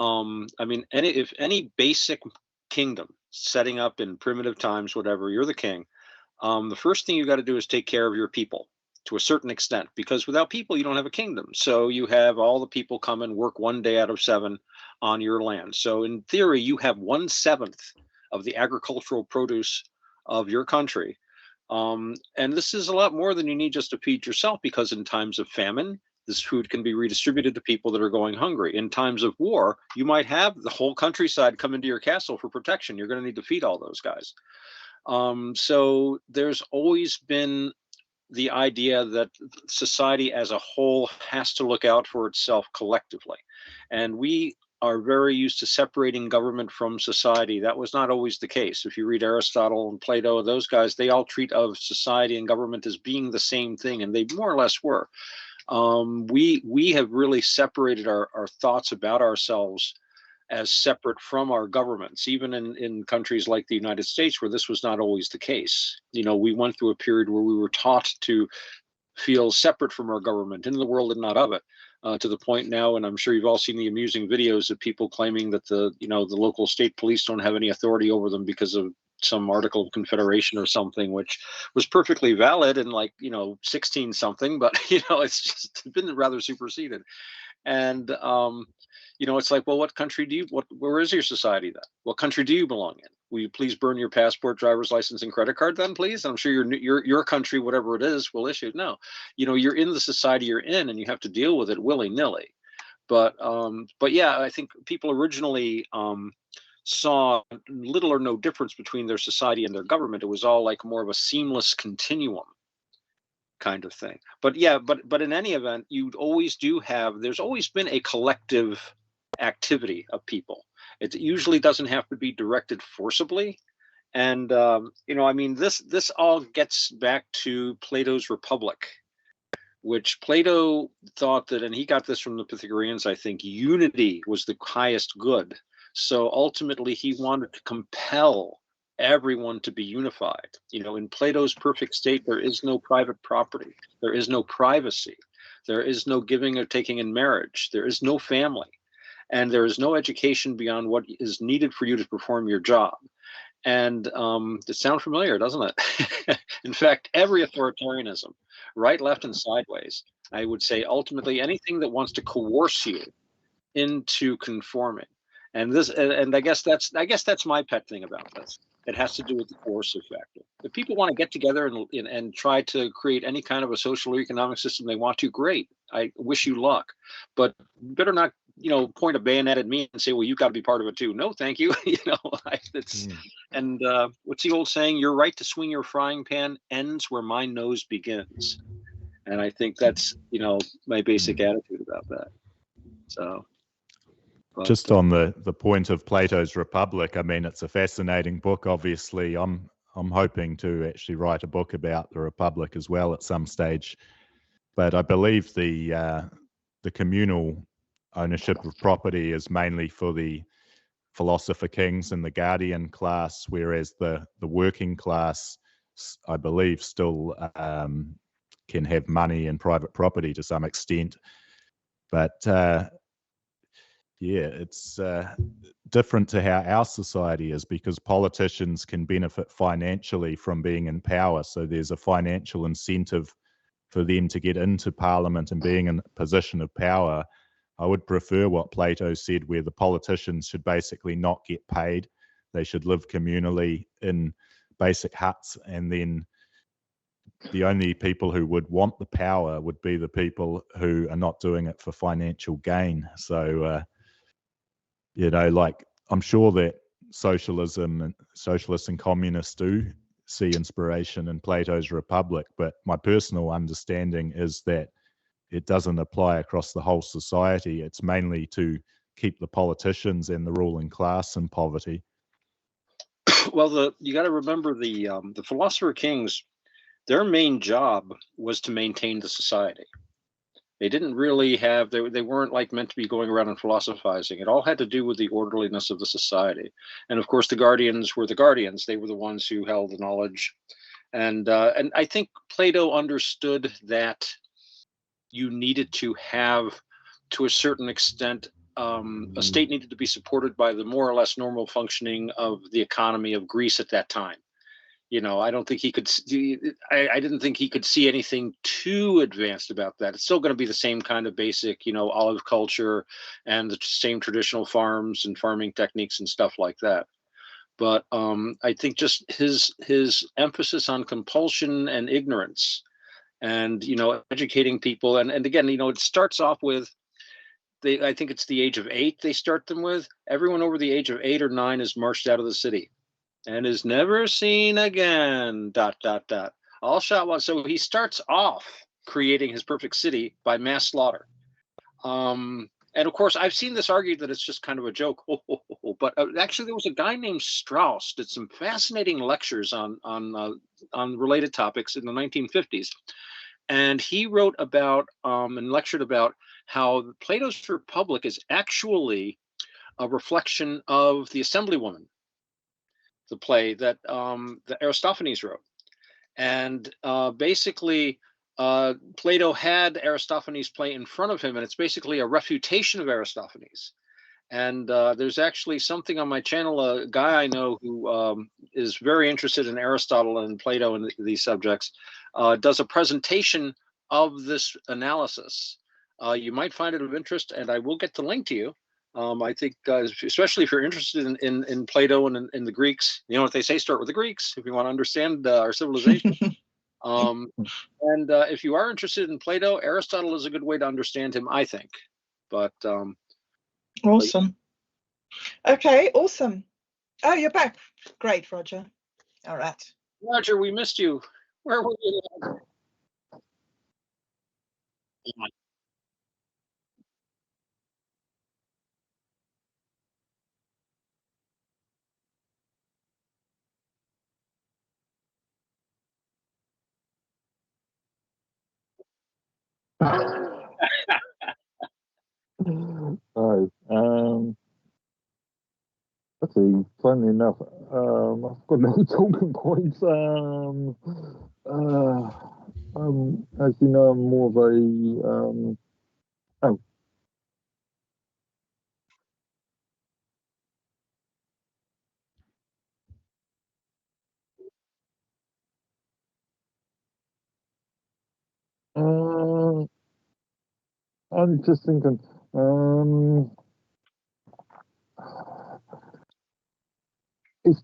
if any basic kingdom setting up in primitive times, whatever, you're the king, the first thing you got to do is take care of your people to a certain extent, because without people, you don't have a kingdom. So you have all the people come and work 1 day out of 7 on your land. So in theory, you have 1/7 of the agricultural produce of your country. And this is a lot more than you need just to feed yourself, because in times of famine, this food can be redistributed to people that are going hungry. In times of war, you might have the whole countryside come into your castle for protection. You're going to need to feed all those guys. So there's always been the idea that society as a whole has to look out for itself collectively. And we are very used to separating government from society. That was not always the case. If you read Aristotle and Plato, those guys, they all treat of society and government as being the same thing, and they more or less were. We have really separated our thoughts about ourselves as separate from our governments, even in countries like the United States, where this was not always the case. We went through a period where we were taught to feel separate from our government, in the world and not of it, to the point now, and I'm sure you've all seen the amusing videos of people claiming that the local state police don't have any authority over them because of some article of confederation or something, which was perfectly valid in 16 something, but it's just been rather superseded. And it's like, well, what country where is your society then? What country do you belong in? Will you please burn your passport, driver's license, and credit card then, please? I'm sure your country, whatever it is, will issue. No, you're in the society you're in, and you have to deal with it willy-nilly. But yeah, I think people originally saw little or no difference between their society and their government. It was all like more of a seamless continuum kind of thing. But yeah, but in any event, there's always been a collective activity of people. It usually doesn't have to be directed forcibly. And this all gets back to Plato's Republic, which Plato thought that, and he got this from the Pythagoreans, I think, unity was the highest good. So ultimately, he wanted to compel everyone to be unified. In Plato's perfect state, there is no private property. There is no privacy. There is no giving or taking in marriage. There is no family. And there is no education beyond what is needed for you to perform your job. And it sounds familiar, doesn't it? In fact, every authoritarianism, right, left, and sideways, I would say ultimately anything that wants to coerce you into conforming. And I guess that's my pet thing about this. It has to do with the coercive factor. If people want to get together and try to create any kind of a social or economic system they want to, great. I wish you luck. But better not, point a bayonet at me and say, well, you've got to be part of it too. No, thank you. And what's the old saying? Your right to swing your frying pan ends where my nose begins. And I think that's, my basic attitude about that. So. Just on the point of Plato's Republic, I mean, it's a fascinating book. Obviously, I'm hoping to actually write a book about the Republic as well at some stage. But I believe the communal ownership of property is mainly for the philosopher kings and the guardian class, whereas the working class, I believe, still can have money and private property to some extent. But yeah, it's different to how our society is, because politicians can benefit financially from being in power. So there's a financial incentive for them to get into parliament and being in a position of power. I would prefer what Plato said, where the politicians should basically not get paid. They should live communally in basic huts, and then the only people who would want the power would be the people who are not doing it for financial gain. So, like, I'm sure that socialists and communists do see inspiration in Plato's Republic, but my personal understanding is that it doesn't apply across the whole society. It's mainly to keep the politicians and the ruling class in poverty. Well, you got to remember the philosopher kings, their main job was to maintain the society. They didn't really have, they weren't like meant to be going around and philosophizing. It all had to do with the orderliness of the society. And of course, the guardians were the guardians. They were the ones who held the knowledge. And I think Plato understood that you needed to have, to a certain extent, a state needed to be supported by the more or less normal functioning of the economy of Greece at that time. I don't think he could. I didn't think he could see anything too advanced about that. It's still going to be the same kind of basic, olive culture and the same traditional farms and farming techniques and stuff like that. But I think just his emphasis on compulsion and ignorance, and educating people, and again, it starts off with. I think it's the age of 8 they start them with. Everyone over the age of 8 or 9 is marched out of the city and is never seen again, ... All shot one. So he starts off creating his perfect city by mass slaughter. And of course, I've seen this argued that it's just kind of a joke. But actually, there was a guy named Strauss did some fascinating lectures on related topics in the 1950s. And he wrote about and lectured about how Plato's Republic is actually a reflection of the Assemblywoman, the play that Aristophanes wrote. And basically, Plato had Aristophanes' play in front of him, and it's basically a refutation of Aristophanes. And there's actually something on my channel, a guy I know who is very interested in Aristotle and Plato and these subjects, does a presentation of this analysis. You might find it of interest, and I will get the link to you. I think, especially if you're interested in Plato and in the Greeks, you know what they say, start with the Greeks if you want to understand our civilization. And if you are interested in Plato, Aristotle is a good way to understand him, I think. But awesome. Okay, awesome. Oh, you're back. Great, Roger. All right. Roger, we missed you. Where were you? Oh, let's see. Funnily enough, I've got no talking points. As you know, I'm more of a I'm just thinking. It's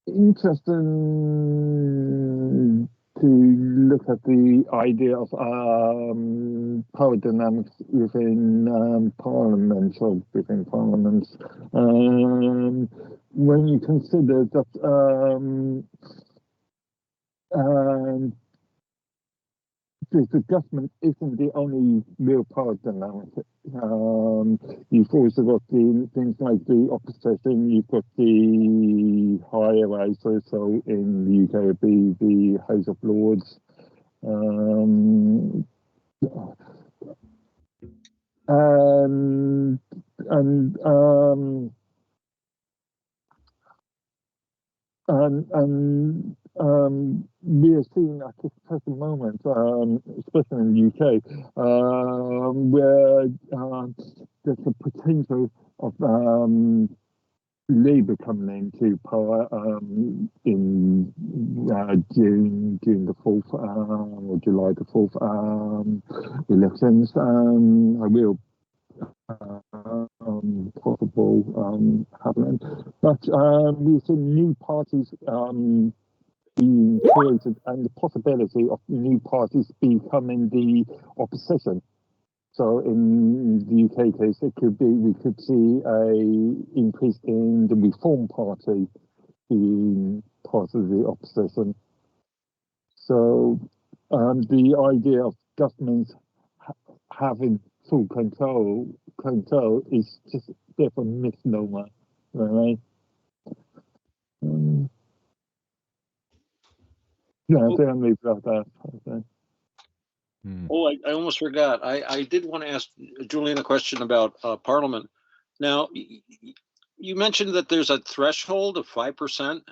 interesting to look at the idea of power dynamics within parliaments or within parliaments. When you consider that the government isn't the only real power dynamic. You've also got things like the opposition, you've got the higher houses, so in the UK it'd be the House of Lords. And we are seeing at this present moment, especially in the UK, where there's a potential of Labour coming into power in June the 4th or July the 4th elections. A real possible happening. But we see new parties being created and the possibility of new parties becoming the opposition. So in the UK case, we could see a increase in the Reform Party being part of the opposition. So the idea of governments having full control is just a bit of a misnomer, right? Don't leave it like that. Okay. Oh, I almost forgot. I did want to ask Julian a question about Parliament. Now, you mentioned that there's a threshold of 5%.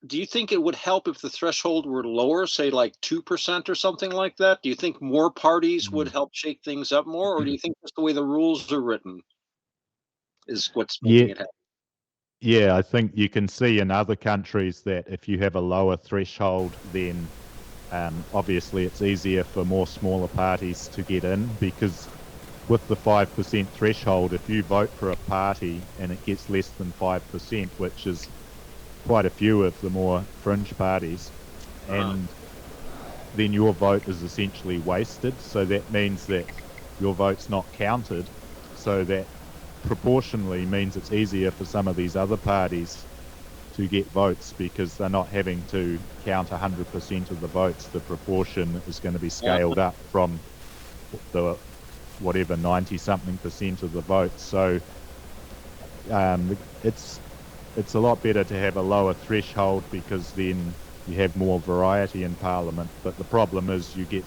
Do you think it would help if the threshold were lower, say like 2% or something like that? Do you think more parties would help shake things up more, or do you think just the way the rules are written is what's making it happen? Yeah, I think you can see in other countries that if you have a lower threshold, then obviously it's easier for more smaller parties to get in, because with the 5% threshold, if you vote for a party and it gets less than 5%, which is quite a few of the more fringe parties, and then your vote is essentially wasted. So that means that your vote's not counted. So that proportionally means it's easier for some of these other parties to get votes, because they're not having to count 100% of the votes. The proportion is going to be scaled up from the whatever 90-something% of the votes. So it's a lot better to have a lower threshold, because then you have more variety in Parliament. But the problem is you get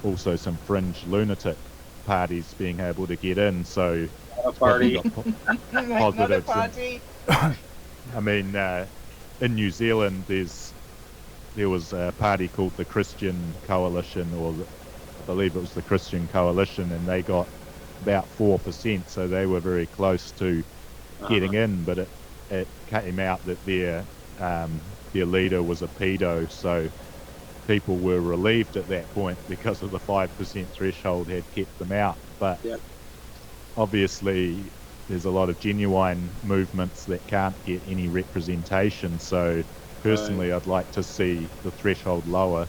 also some fringe lunatic parties being able to get in. So party. Another party. I mean, in New Zealand, there was a party called the Christian Coalition, or I believe it was the Christian Coalition, and they got about 4%. So they were very close to getting in, but it came out that their leader was a pedo. So people were relieved at that point, because of the 5% threshold had kept them out. But obviously there's a lot of genuine movements that can't get any representation. So personally, I'd like to see the threshold lower,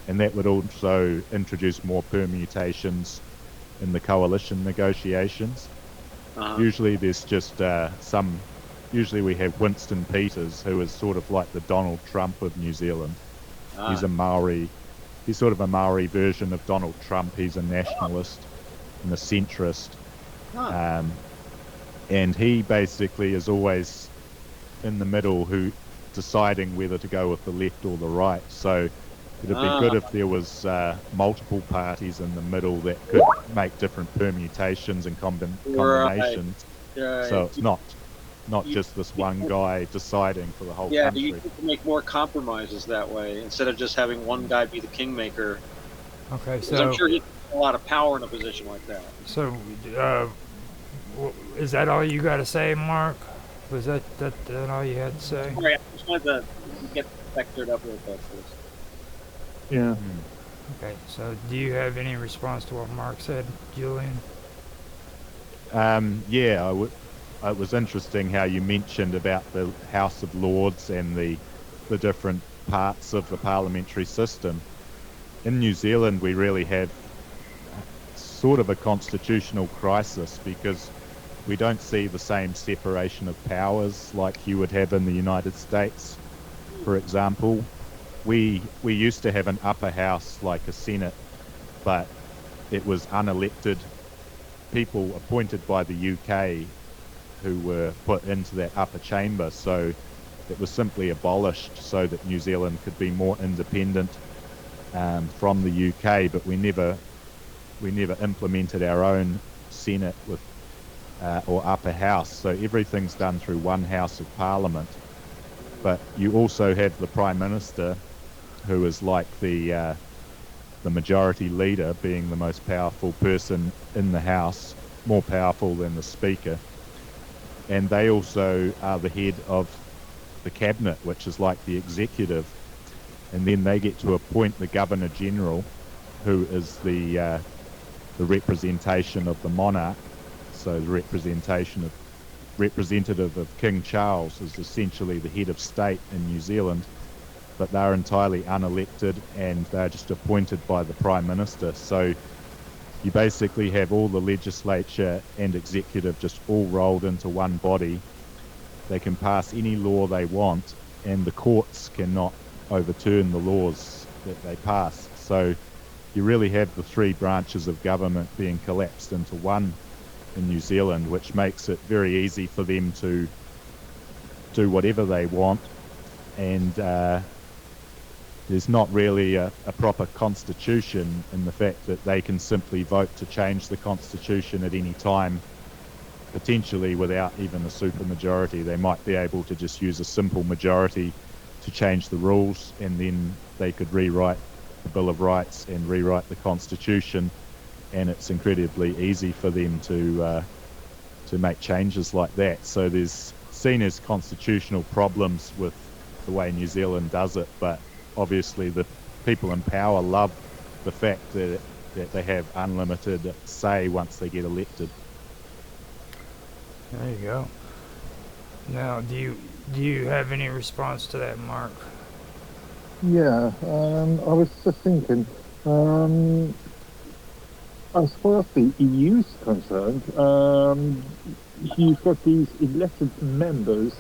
and that would also introduce more permutations in the coalition negotiations. Usually there's just usually we have Winston Peters, who is sort of like the Donald Trump of New Zealand. He's a Maori. He's sort of a Maori version of Donald Trump. He's a nationalist and a centrist. And he basically is always in the middle, who deciding whether to go with the left or the right. So it'd be good if there was multiple parties in the middle that could make different permutations and combinations. Right. So it's not just this one guy deciding for the whole country. You can make more compromises that way, instead of just having one guy be the kingmaker. Okay, so I'm sure he has a lot of power in a position like that. So, is that all you got to say, Mark? Was that all you had to say? Sorry, I just wanted to get that cleared up real quick. Yeah. Okay, so do you have any response to what Mark said, Julian? It was interesting how you mentioned about the House of Lords and the different parts of the parliamentary system. In New Zealand, we really have sort of a constitutional crisis, because we don't see the same separation of powers like you would have in the United States, for example. We used to have an upper house like a Senate, but it was unelected people appointed by the UK who were put into that upper chamber. So it was simply abolished so that New Zealand could be more independent from the UK. But we never implemented our own Senate with or upper house. So everything's done through one house of parliament. But you also have the prime minister, who is like the majority leader, being the most powerful person in the house, more powerful than the speaker. And they also are the head of the cabinet, which is like the executive. And then they get to appoint the governor general, who is the representation of the monarch. So the representative of King Charles is essentially the head of state in New Zealand, but they're entirely unelected and they're just appointed by the prime minister. So you basically have all the legislature and executive just all rolled into one body. They can pass any law they want, and the courts cannot overturn the laws that they pass. So you really have the three branches of government being collapsed into one in New Zealand, which makes it very easy for them to do whatever they want. And there's not really a proper constitution, in the fact that they can simply vote to change the constitution at any time, potentially without even a supermajority. They might be able to just use a simple majority to change the rules, and then they could rewrite the Bill of Rights and rewrite the Constitution, and it's incredibly easy for them to make changes like that. So there's seen as constitutional problems with the way New Zealand does it, but obviously the people in power love the fact that they have unlimited say once they get elected. There you go. Now, do you have any response to that, Mark? Yeah, I was just thinking, as far as the EU's concerned, you've got these elected members,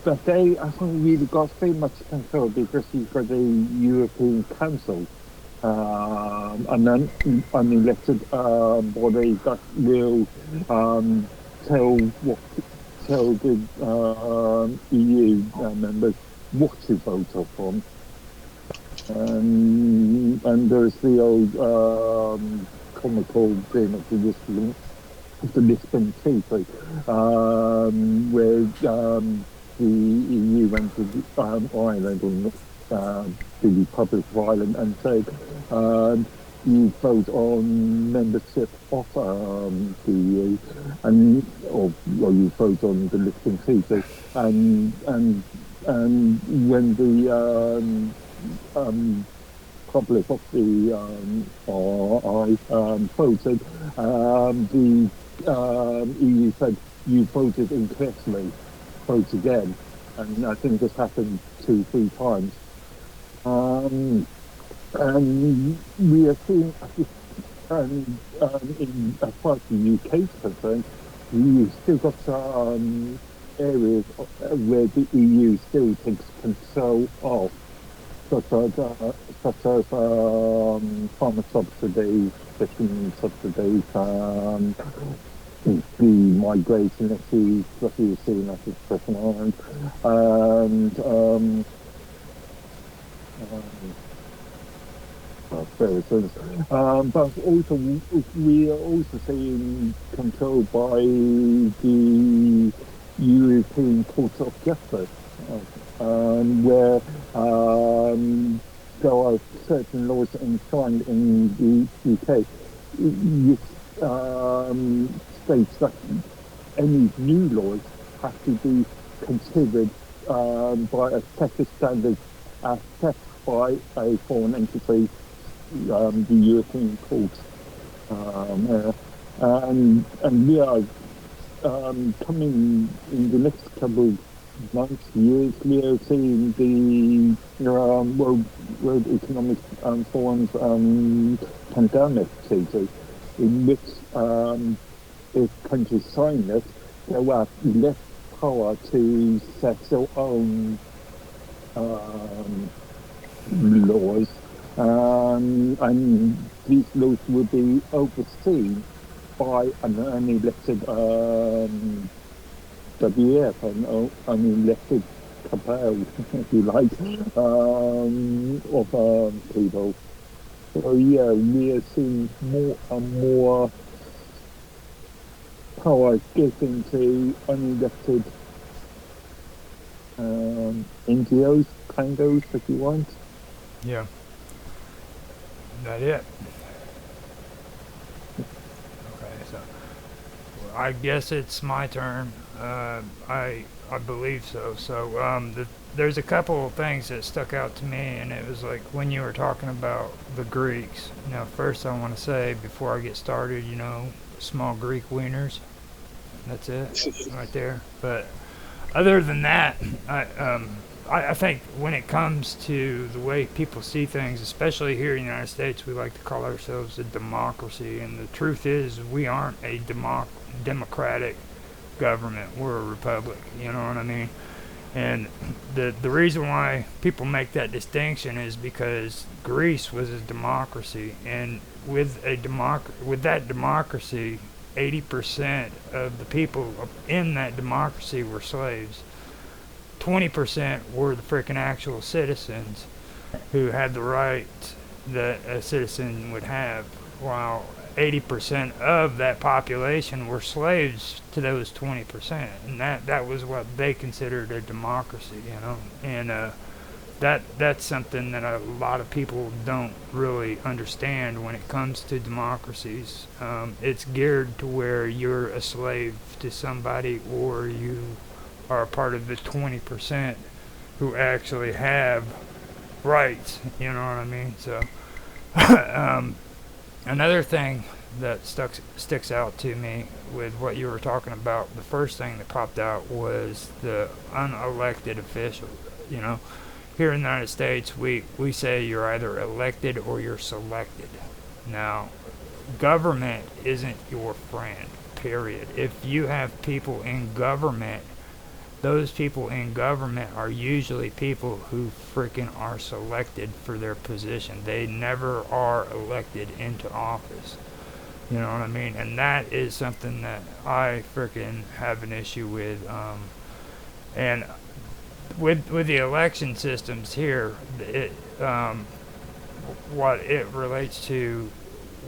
but they haven't really got very much control because you've got the European Council, and then an elected body that will tell the EU members what to vote upon. And there's the old comical thing of the Lisbon Treaty, where the EU went to Ireland, or the Republic of Ireland, and said you vote on membership of the EU, or you vote on the Lisbon Treaty, and when the public of the voted, the EU said you voted incorrectly, vote again, and I think this happened 2-3 times. And we are seeing, in as far as the UK is concerned, you've still got areas where the EU still takes control of, such as farmer subsidies, fishing subsidies, the migration issues that you're seeing at this present moment, and but also we are also seeing control by the European Court of Justice, where there are certain laws enshrined in the UK which states that any new laws have to be considered by a set of standards as set by a foreign entity, the European Court. And we are coming in the next couple of months, years, we are seeing the World Economic Forum's pandemic treaty, in which if countries sign it, they will have less power to set their own laws, and these laws will be overseen by an unelected WF, an elected cabal, if you like, of people. So yeah, we are seeing more and more power given to unelected NGOs, kind of, if you want. Yeah. That it. Okay, so I guess it's my turn. I believe so. So there's a couple of things that stuck out to me, and it was like when you were talking about the Greeks. Now, first I want to say before I get started, small Greek wieners. That's it, right there. But other than that, I think when it comes to the way people see things, especially here in the United States, we like to call ourselves a democracy, and the truth is we aren't a democratic government. We're a republic, you know what I mean? And the reason why people make that distinction is because Greece was a democracy, and with that democracy, 80% of the people in that democracy were slaves. 20% were the freaking actual citizens who had the rights that a citizen would have, while 80% of that population were slaves to those 20%, and that was what they considered a democracy, and that's something that a lot of people don't really understand when it comes to democracies. It's geared to where you're a slave to somebody, or you are a part of the 20% who actually have rights, you know what I mean? So another thing that sticks out to me with what you were talking about, the first thing that popped out was the unelected officials. Here in the United States, we say you're either elected or you're selected. Now, government isn't your friend, period. If you have people in government, those people in government are usually people who freaking are selected for their position. They never are elected into office. You know what I mean? And that is something that I freaking have an issue with. And with the election systems here, what it relates to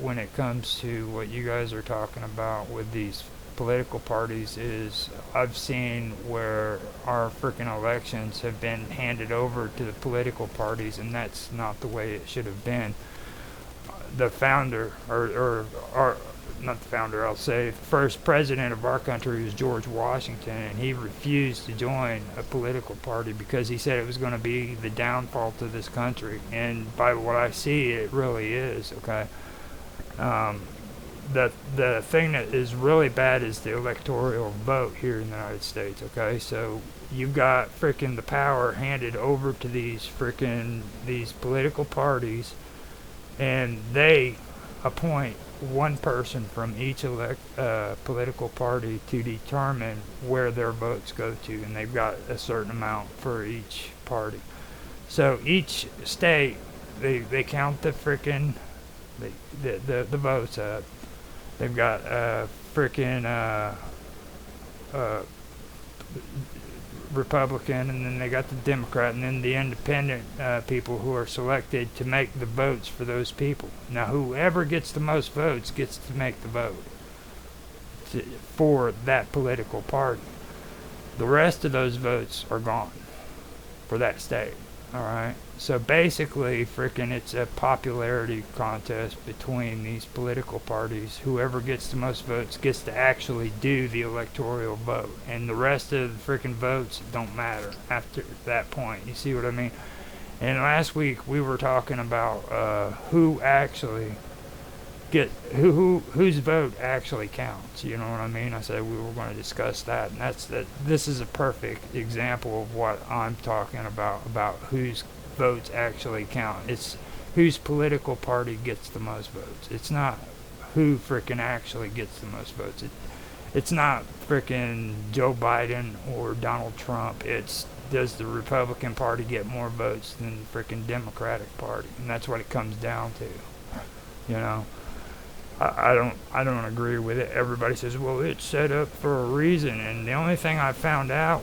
when it comes to what you guys are talking about with these political parties is I've seen where our freaking elections have been handed over to the political parties, and that's not the way it should have been. The founder, or not the founder, I'll say, the first president of our country was George Washington, and he refused to join a political party because he said it was going to be the downfall to this country. And by what I see, it really is, okay? The thing that is really bad is the electoral vote here in the United States, okay? So you've got freaking the power handed over to these political parties, and they appoint one person from each political party to determine where their votes go to, and they've got a certain amount for each party. So each state, they count the freaking the votes up. They've got Republican, and then they got the Democrat, and then the independent people who are selected to make the votes for those people. Now, whoever gets the most votes gets to make the vote for that political party. The rest of those votes are gone for that state. All right. So basically, it's a popularity contest between these political parties. Whoever gets the most votes gets to actually do the electoral vote, and the rest of the votes don't matter after that point. You see what I mean? And last week we were talking about who actually whose vote actually counts. You know what I mean? I said we were going to discuss that, and this is a perfect example of what I'm talking about whose votes actually count. It's whose political party gets the most votes. It's not who freaking actually gets the most votes. It's not freaking Joe Biden or Donald Trump. It's does the Republican Party get more votes than the freaking Democratic Party? And that's what it comes down to, I don't agree with it. Everybody says, well, it's set up for a reason, and the only thing I found out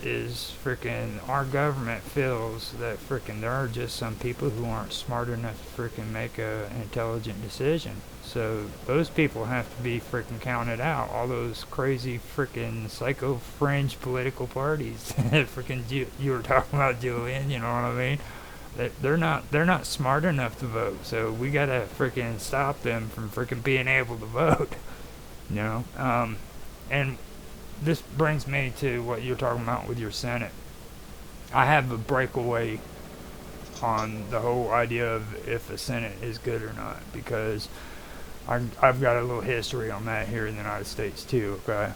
is freaking our government feels that freaking there are just some people who aren't smart enough to freaking make an intelligent decision. So those people have to be freaking counted out. All those crazy freaking psycho fringe political parties. Freaking you were talking about, Julian. You know what I mean? They're not smart enough to vote, so we gotta freaking stop them from freaking being able to vote. You know, and this brings me to what you're talking about with your Senate. I have a breakaway on the whole idea of if the Senate is good or not, because I've got a little history on that here in the United States too. Okay.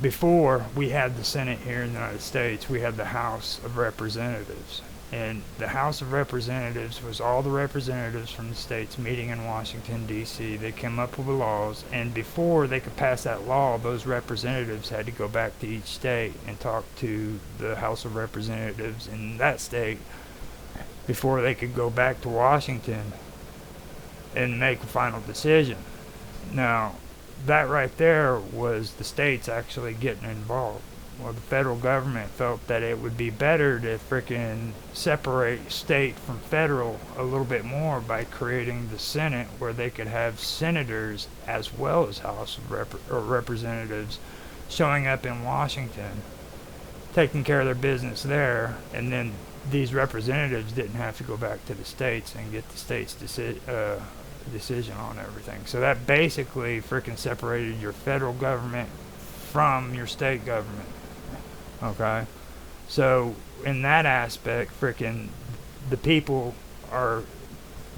Before we had the Senate here in the United States, we had the House of Representatives. And the House of Representatives was all the representatives from the states meeting in Washington, D.C. They came up with the laws, and before they could pass that law, those representatives had to go back to each state and talk to the House of Representatives in that state before they could go back to Washington and make a final decision. Now, that right there was the states actually getting involved. Well, the federal government felt that it would be better to frickin' separate state from federal a little bit more by creating the Senate, where they could have senators as well as House of Representatives showing up in Washington, taking care of their business there, and then these representatives didn't have to go back to the states and get the states' decision on everything. So that basically frickin' separated your federal government from your state government. Okay, so in that aspect, frickin' the people are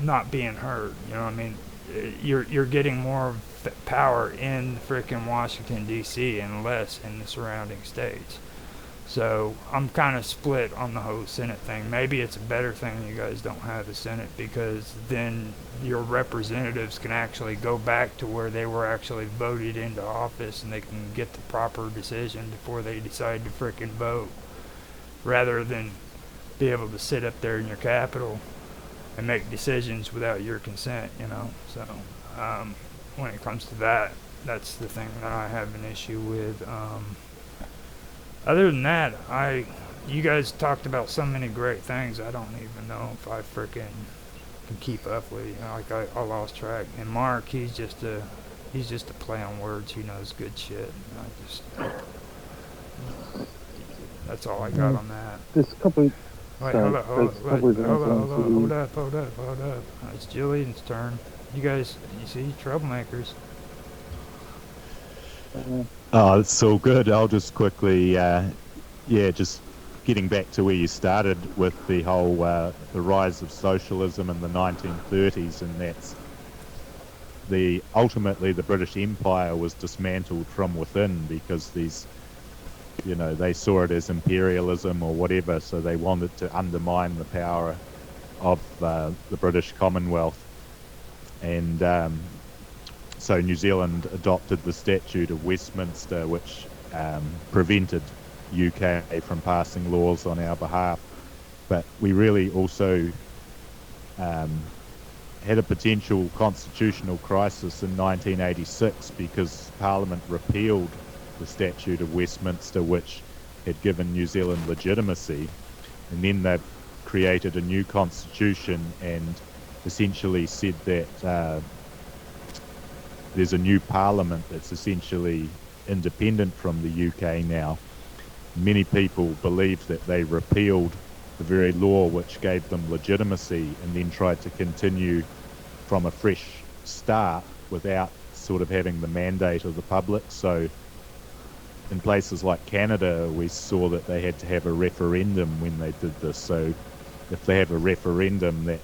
not being heard. You know what I mean? You're getting more power in frickin' Washington D.C. and less in the surrounding states. So I'm kind of split on the whole Senate thing. Maybe it's a better thing you guys don't have the Senate, because then your representatives can actually go back to where they were actually voted into office, and they can get the proper decision before they decide to frickin' vote, rather than be able to sit up there in your Capitol and make decisions without your consent, you know. So when it comes to that, that's the thing that I have an issue with. Other than that, you guys talked about so many great things. I don't even know if I frickin' can keep up with you. You know, like I lost track. And Mark, he's just a play on words. He knows good shit. That's all I got on that. There's a couple. Wait, hold up. It's Julian's turn. You guys, you see, troublemakers. Oh, it's all good. I'll just quickly, just getting back to where you started with the whole, the rise of socialism in the 1930s, and that's ultimately the British Empire was dismantled from within, because these, they saw it as imperialism or whatever, so they wanted to undermine the power of the British Commonwealth. And so New Zealand adopted the Statute of Westminster, which prevented UK from passing laws on our behalf. But we really also had a potential constitutional crisis in 1986, because Parliament repealed the Statute of Westminster, which had given New Zealand legitimacy, and then they created a new constitution and essentially said that there's a new parliament that's essentially independent from the UK now. Many people believe that they repealed the very law which gave them legitimacy, and then tried to continue from a fresh start without sort of having the mandate of the public. So in places like Canada, we saw that they had to have a referendum when they did this. So if they have a referendum, that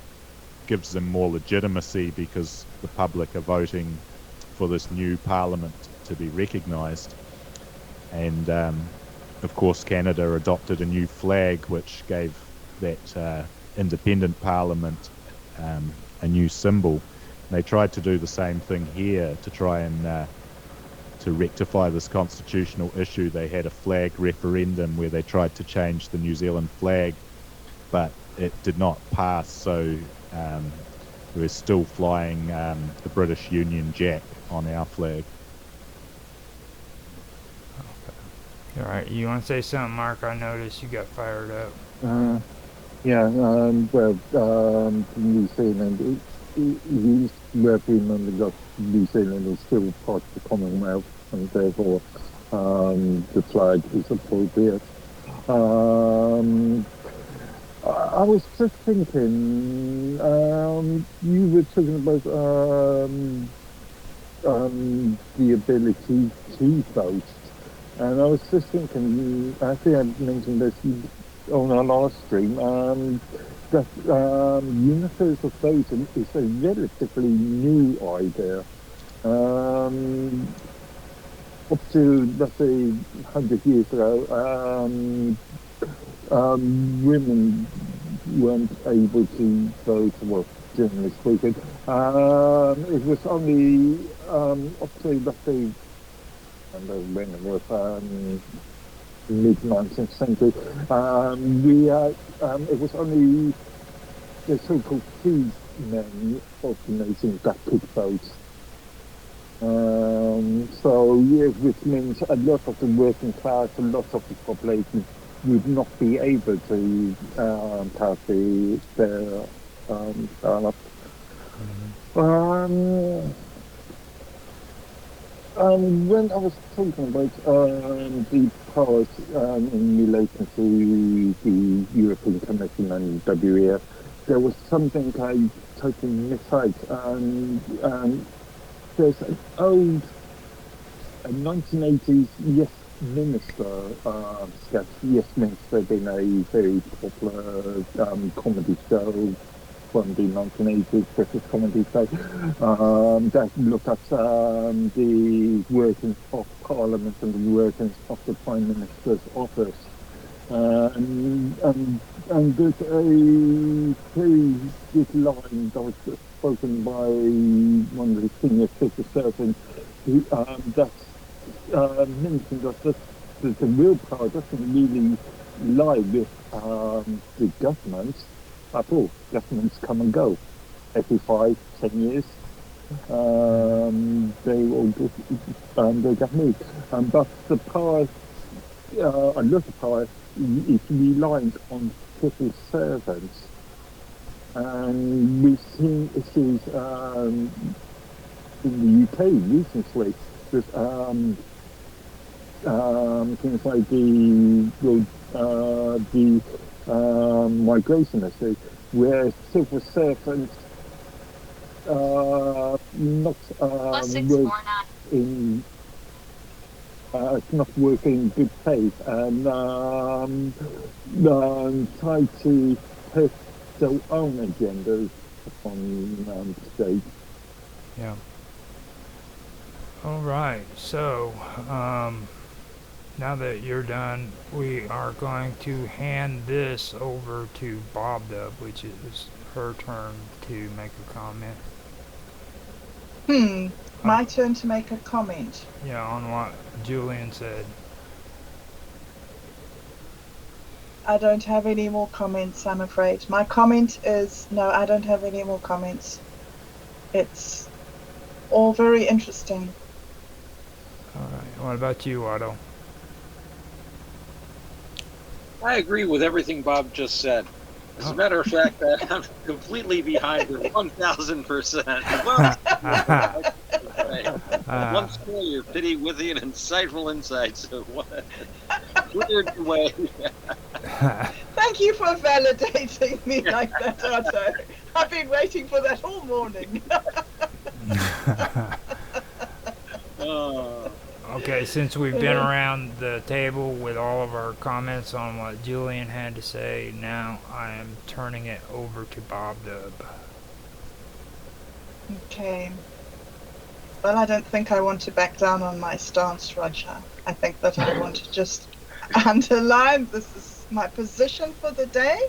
gives them more legitimacy, because the public are voting for this new parliament to be recognised. And of course Canada adopted a new flag which gave that independent parliament a new symbol. And they tried to do the same thing here to try and to rectify this constitutional issue. They had a flag referendum where they tried to change the New Zealand flag, but it did not pass. So we're still flying the British Union Jack on our flag. All right, you want to say something, Mark? I noticed you got fired up. Yeah, well, New Zealand, you have to remember that New Zealand is still part of the Commonwealth, and therefore the flag is appropriate. I was just thinking, you were talking about the ability to vote, and I was just thinking, I think I mentioned this on our last stream, that universal voting is a relatively new idea. Up to, let's say, 100 years ago, women weren't able to vote, well, generally speaking. It was only up to, let's say, I don't know when it was, mid-19th century, it was only the so-called free men of the nation that could vote. So, yeah, which means a lot of the working class, a lot of the population would not be able to pass their ballot. When I was talking about the powers in relation to the European Commission and WEF, there was something I totally missed out. There's an old 1980s Yes Minister sketch. Yes Minister being a very popular comedy show from the 1980s British comedy show that looked at the workings of Parliament and the workings of the Prime Minister's office. And there's a very good line that was spoken by one of the senior civil servants who mentioned that the real power doesn't really lie with the government at all. Governments come and go every 5-10 years. They all they get moved. But the power, a lot of power, is reliant on civil servants. And we've seen issues in the UK recently with things like the migration issue, where civil servants not not working in good faith and try to push their own agendas on the state. Yeah. All right. So, now that you're done, we are going to hand this over to Bob Dub, which is her turn to make a comment. My turn to make a comment. Yeah, on what Julian said. I don't have any more comments, I'm afraid. My comment is, no, I don't have any more comments. It's all very interesting. All right. What about you, Otto? I agree with everything Bob just said. As a matter of fact, I'm completely behind her 1,000%. One story, your pity, witty, and insightful insights. What a weird way. Thank you for validating me like that, Otto. I've been waiting for that all morning. Okay, since we've been around the table with all of our comments on what Julian had to say, now I am turning it over to Bob Dub. Okay. Well, I don't think I want to back down on my stance, Roger. I think that I want to just underline this is my position for the day,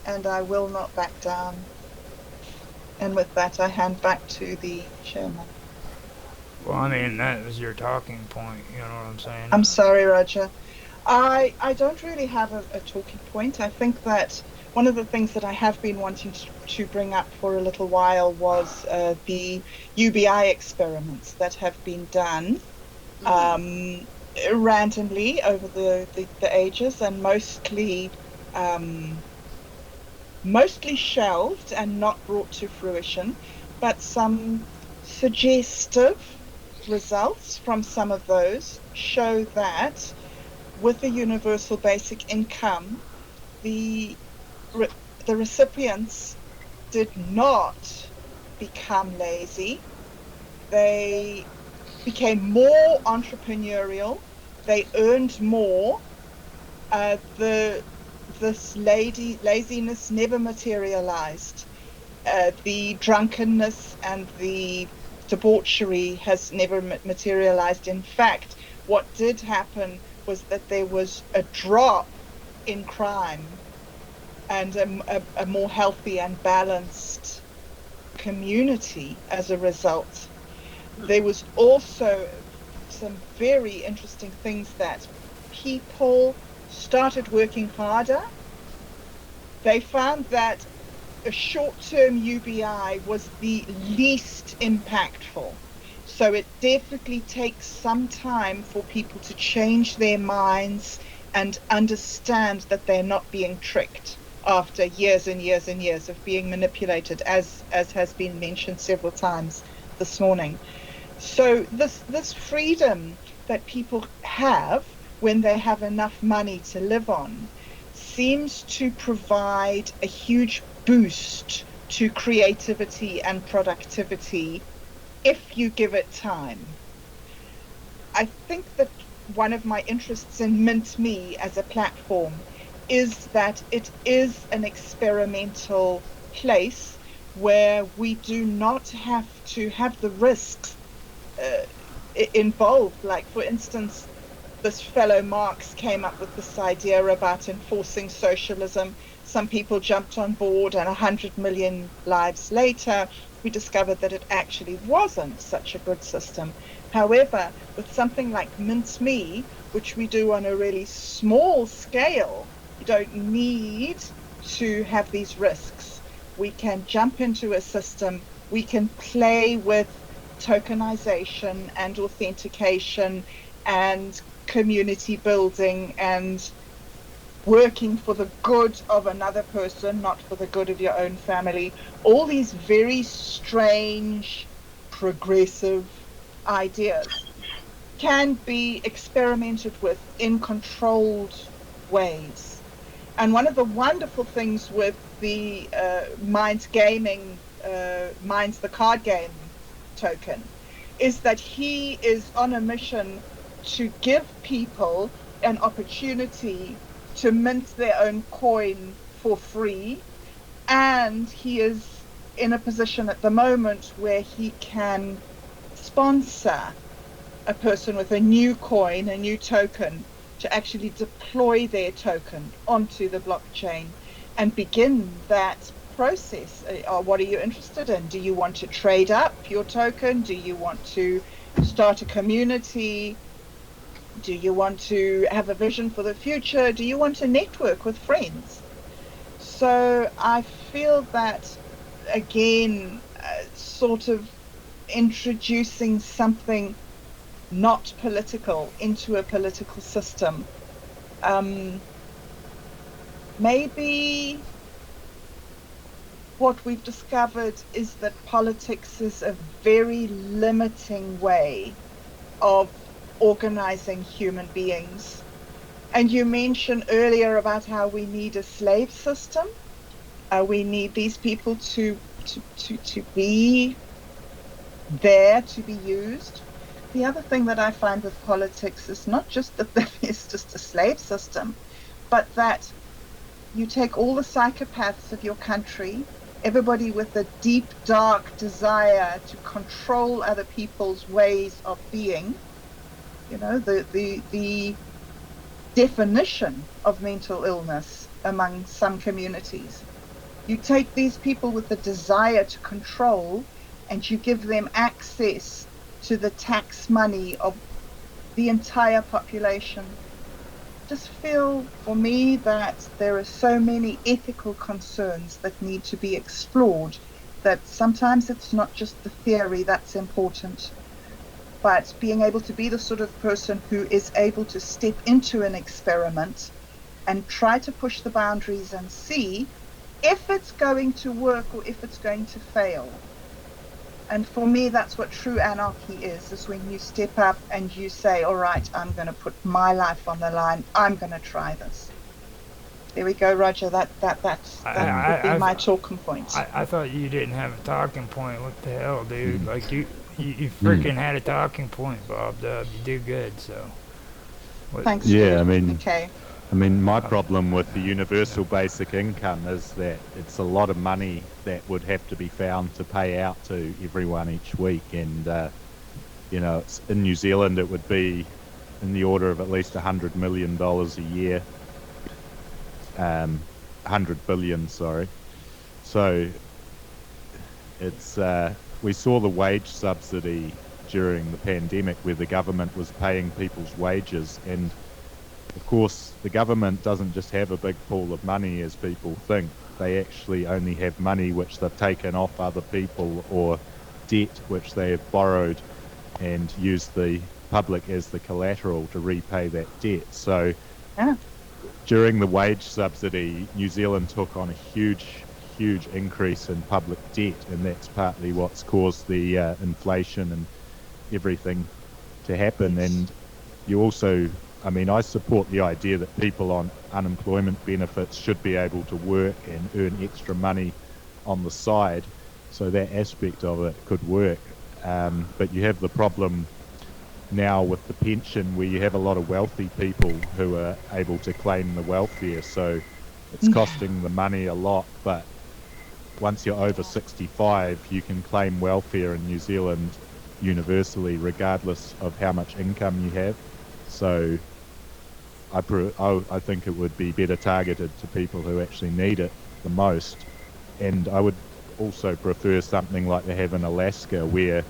and I will not back down. And with that, I hand back to the chairman. Well, I mean, that was your talking point, you know what I'm saying? I'm sorry, Roger. I don't really have a talking point. I think that one of the things that I have been wanting to bring up for a little while was the UBI experiments that have been done randomly over the ages, and mostly shelved and not brought to fruition, but some suggestive results from some of those show that with a universal basic income, the the recipients did not become lazy. They became more entrepreneurial. They earned more. This laziness never materialized. The drunkenness and the debauchery has never materialized. In fact, what did happen was that there was a drop in crime and a more healthy and balanced community as a result. There was also some very interesting things that people started working harder. They found that a short-term UBI was the least impactful. So it definitely takes some time for people to change their minds and understand that they're not being tricked after years and years and years of being manipulated, as has been mentioned several times this morning. So this freedom that people have when they have enough money to live on seems to provide a huge boost to creativity and productivity if you give it time. I think that one of my interests in Mint Me as a platform is that it is an experimental place where we do not have to have the risks involved. Like, for instance, this fellow Marx came up with this idea about enforcing socialism. Some people jumped on board, and 100 million lives later, we discovered that it actually wasn't such a good system. However, with something like Mint Me, which we do on a really small scale, you don't need to have these risks. We can jump into a system, we can play with tokenization and authentication and community building and working for the good of another person, not for the good of your own family. All these very strange, progressive ideas can be experimented with in controlled ways. And one of the wonderful things with the Minds the card game token, is that he is on a mission to give people an opportunity to mint their own coin for free, and he is in a position at the moment where he can sponsor a person with a new coin, a new token, to actually deploy their token onto the blockchain and begin that process. What are you interested in? Do you want to trade up your token? Do you want to start a community? Do you want to have a vision for the future? Do you want to network with friends? So I feel that, again, sort of introducing something not political into a political system. Maybe what we've discovered is that politics is a very limiting way of organizing human beings. And you mentioned earlier about how we need a slave system. We need these people to be there to be used. The other thing that I find with politics is not just that there is just a slave system, but that you take all the psychopaths of your country, everybody with a deep, dark desire to control other people's ways of being. You know, the definition of mental illness among some communities. You take these people with the desire to control and you give them access to the tax money of the entire population. just feel for me that there are so many ethical concerns that need to be explored, that sometimes it's not just the theory that's important, but being able to be the sort of person who is able to step into an experiment and try to push the boundaries and see if it's going to work or if it's going to fail. And for me, that's what true anarchy is when you step up and you say, all right, I'm going to put my life on the line. I'm going to try this. There we go, Roger. That would be my talking point. I thought you didn't have a talking point. What the hell, dude? Mhm. Like you freaking had a talking point, Bob Dub. You do good. So. Thanks. Yeah, Dude. Okay. I mean, my problem with the universal basic income is that it's a lot of money that would have to be found to pay out to everyone each week. And, it's, in New Zealand, it would be in the order of at least $100 million a year. 100 billion, sorry. So it's, we saw the wage subsidy during the pandemic where the government was paying people's wages, and of course, the government doesn't just have a big pool of money as people think. They actually only have money which they've taken off other people, or debt which they have borrowed, and use the public as the collateral to repay that debt. So during the wage subsidy, New Zealand took on a huge increase in public debt, and that's partly what's caused the inflation and everything to happen. And you also, I mean, I support the idea that people on unemployment benefits should be able to work and earn extra money on the side, so that aspect of it could work. But you have the problem now with the pension, where you have a lot of wealthy people who are able to claim the welfare, so it's costing the money a lot. But once you're over 65, you can claim welfare in New Zealand universally, regardless of how much income you have. So I think it would be better targeted to people who actually need it the most. And I would also prefer something like they have in Alaska, where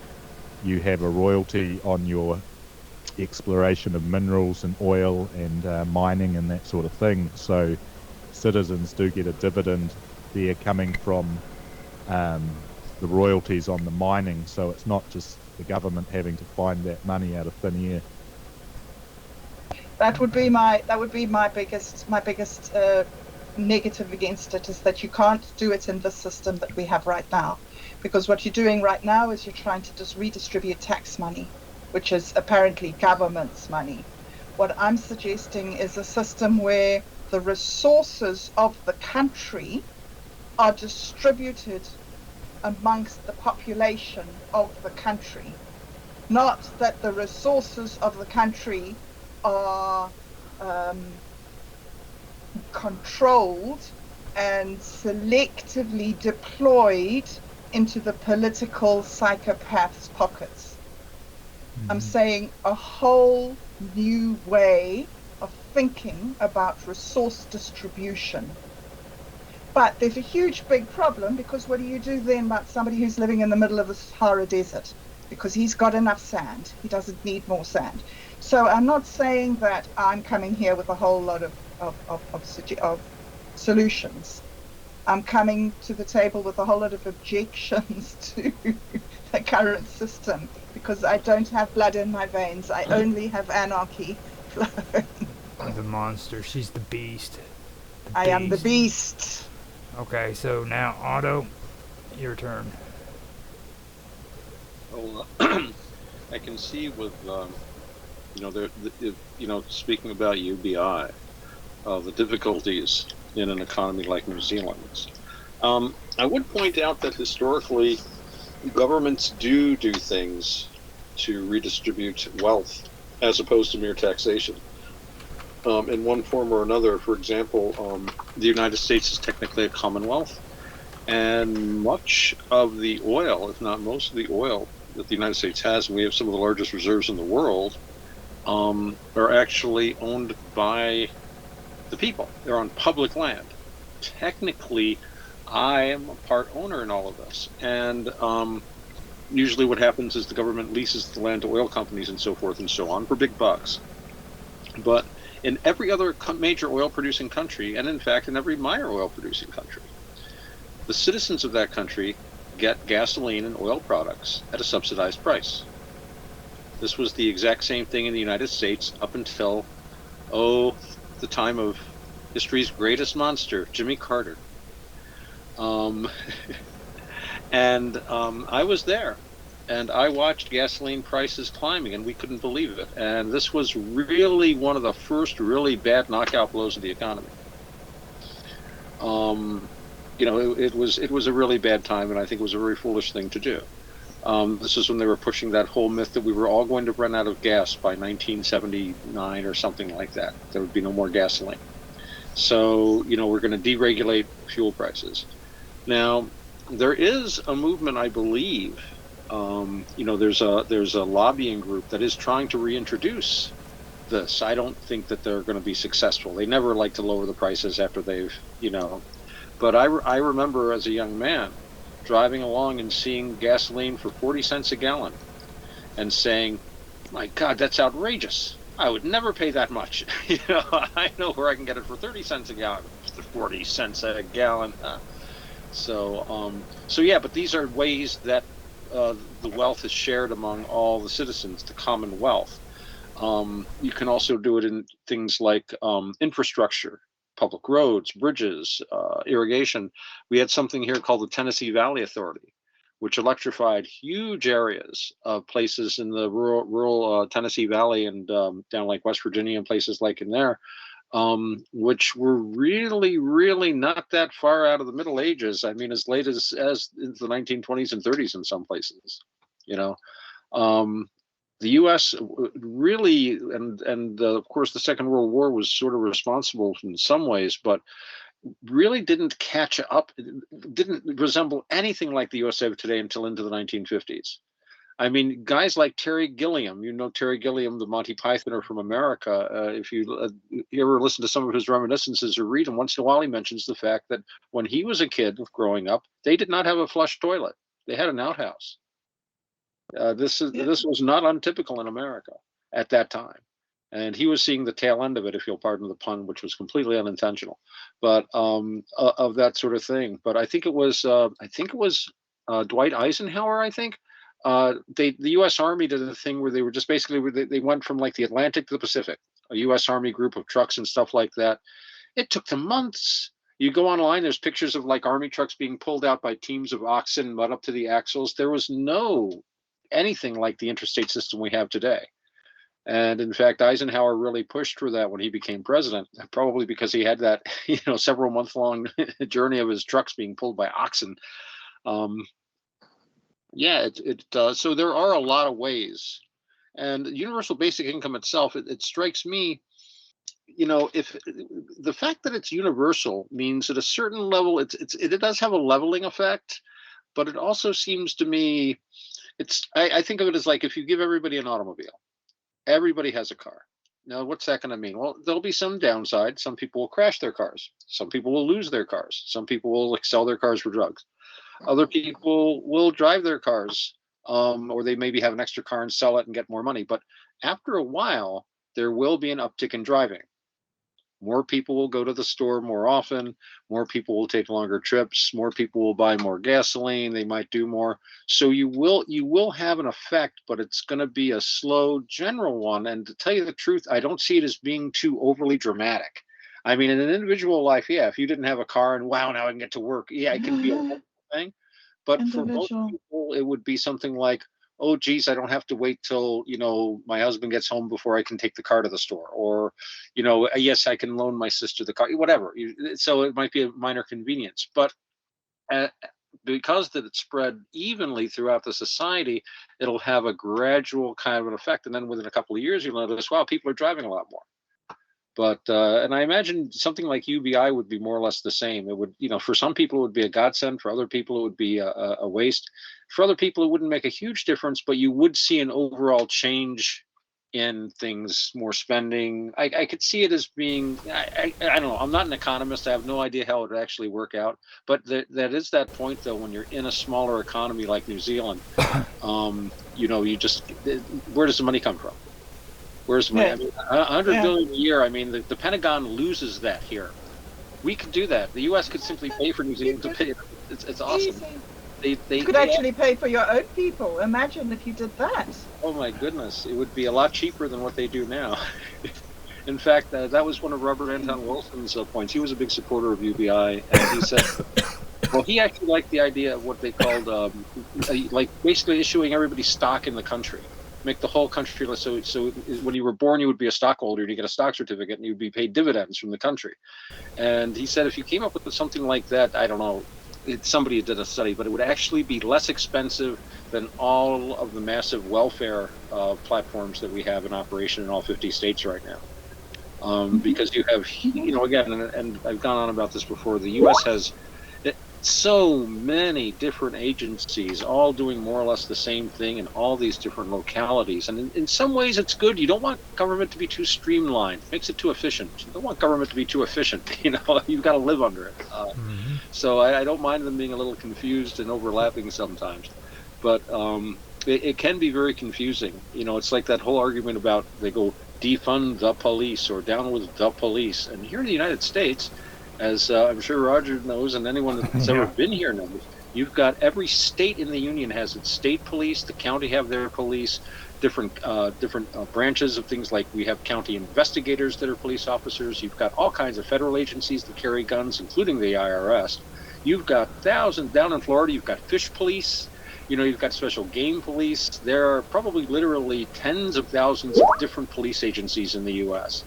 you have a royalty on your exploration of minerals and oil and mining and that sort of thing. So citizens do get a dividend there coming from the royalties on the mining. So it's not just the government having to find that money out of thin air. That would be my biggest negative against it, is that you can't do it in the system that we have right now, because what you're doing right now is you're trying to just redistribute tax money, which is apparently government's money. What I'm suggesting is a system where the resources of the country are distributed amongst the population of the country, not that the resources of the country are controlled and selectively deployed into the political psychopaths' pockets. I'm saying a whole new way of thinking about resource distribution. But there's a huge big problem, because what do you do then about somebody who's living in the middle of the Sahara Desert? Because he's got enough sand. He doesn't need more sand. So I'm not saying that I'm coming here with a whole lot of solutions. I'm coming to the table with a whole lot of objections to the current system, because I don't have blood in my veins. I only have anarchy flowing. The monster. She's the beast. I am the beast. Okay, so now Otto, your turn. Well, I can see with speaking about UBI, the difficulties in an economy like New Zealand's. I would point out that historically, governments do things to redistribute wealth as opposed to mere taxation. In one form or another. For example, the United States is technically a commonwealth, and much of the oil, if not most of the oil that the United States has, and we have some of the largest reserves in the world, are actually owned by the people. They're on public land. Technically, I am a part owner in all of this, and usually what happens is the government leases the land to oil companies and so forth and so on for big bucks. But in every other major oil-producing country, and in fact in every minor oil-producing country. The citizens of that country get gasoline and oil products at a subsidized price. This was the exact same thing in the United States up until, the time of history's greatest monster, Jimmy Carter. I was there, and I watched gasoline prices climbing, and we couldn't believe it. And this was really one of the first really bad knockout blows of the economy. It was a really bad time, and I think it was a very foolish thing to do. This is when they were pushing that whole myth that we were all going to run out of gas by 1979 or something like that. There would be no more gasoline. So, we're going to deregulate fuel prices. Now, there is a movement, I believe. There's a lobbying group that is trying to reintroduce this. I don't think that they're going to be successful. They never like to lower the prices after they've, But I remember as a young man driving along and seeing gasoline for 40 cents a gallon and saying, my God, that's outrageous. I would never pay that much. I know where I can get it for 30 cents a gallon, 40 cents a gallon. But these are ways that the wealth is shared among all the citizens, the common wealth. You can also do it in things like infrastructure, public roads, bridges, irrigation. We had something here called the Tennessee Valley Authority, which electrified huge areas of places in the rural Tennessee Valley and down like West Virginia and places like in there, which were really, really not that far out of the Middle Ages. I mean, as late as into the 1920s and 30s in some places, The U.S. really, and of course, the Second World War was sort of responsible in some ways, but really didn't catch up, didn't resemble anything like the USA of today until into the 1950s. I mean, guys like Terry Gilliam, Terry Gilliam, the Monty Pythoner from America. If you ever listen to some of his reminiscences or read him, once in a while he mentions the fact that when he was a kid growing up, they did not have a flush toilet. They had an outhouse. This was not untypical in America at that time, and he was seeing the tail end of it, if you'll pardon the pun, which was completely unintentional, but of that sort of thing. But I think it was Dwight Eisenhower. I think the U.S. Army did a thing where they were just basically they went from like the Atlantic to the Pacific, a U.S. Army group of trucks and stuff like that. It took them months. You go online, there's pictures of like Army trucks being pulled out by teams of oxen, mud up to the axles. There was no anything like the interstate system we have today. And in fact, Eisenhower really pushed for that when he became president, probably because he had that, several month long journey of his trucks being pulled by oxen. It does. So there are a lot of ways. And universal basic income itself, it strikes me, if the fact that it's universal means at a certain level, it does have a leveling effect, but it also seems to me, I think of it as like if you give everybody an automobile, everybody has a car. Now, what's that going to mean? Well, there'll be some downside. Some people will crash their cars. Some people will lose their cars. Some people will sell their cars for drugs. Other people will drive their cars, or they maybe have an extra car and sell it and get more money. But after a while, there will be an uptick in driving. More people will go to the store more often. More people will take longer trips. More people will buy more gasoline. They might do more. So you will have an effect, but it's going to be a slow general one. And to tell you the truth, I don't see it as being too overly dramatic. I mean, in an individual life, if you didn't have a car and wow, now I can get to work. Yeah, it can be a thing. But for most people, it would be something like, oh, geez, I don't have to wait till, my husband gets home before I can take the car to the store. Or, yes, I can loan my sister the car, whatever. So it might be a minor convenience. But because that it's spread evenly throughout the society, it'll have a gradual kind of an effect. And then within a couple of years, you'll notice, wow, people are driving a lot more. But, and I imagine something like UBI would be more or less the same. It would, for some people, it would be a godsend. For other people, it would be a waste. For other people, it wouldn't make a huge difference, but you would see an overall change in things, more spending. I could see it as being, I don't know, I'm not an economist. I have no idea how it would actually work out. But that is that point, though, when you're in a smaller economy like New Zealand, you just, where does the money come from? Where's my? I mean, 100 Yeah. billion a year. I mean, the Pentagon loses that here. We could do that. The U.S. could simply pay for New Zealand to pay. It's awesome. Easy. You could actually pay for your own people. Imagine if you did that. Oh my goodness, it would be a lot cheaper than what they do now. In fact, that was one of Robert Anton Wilson's points. He was a big supporter of UBI, and he said, well, he actually liked the idea of what they called, like basically issuing everybody stock in the country, make the whole country. So when you were born, you would be a stockholder, and you get a stock certificate, and you'd be paid dividends from the country. And he said, if you came up with something like that, I don't know, somebody did a study, but it would actually be less expensive than all of the massive welfare platforms that we have in operation in all 50 states right now. Because you have, again, and I've gone on about this before, the U.S. has so many different agencies all doing more or less the same thing in all these different localities. And in some ways it's good. You don't want government to be too streamlined. It makes it too efficient. You don't want government to be too efficient. You've got to live under it. So I don't mind them being a little confused and overlapping sometimes. But it can be very confusing. It's like that whole argument about they go defund the police or down with the police. And here in the United States, as I'm sure Roger knows, and anyone that's ever been here knows, you've got every state in the union has its state police. The county have their police. Different branches of things, like we have county investigators that are police officers. You've got all kinds of federal agencies that carry guns, including the IRS. You've got thousands down in Florida. You've got fish police. You've got special game police. There are probably literally tens of thousands of different police agencies in the U.S.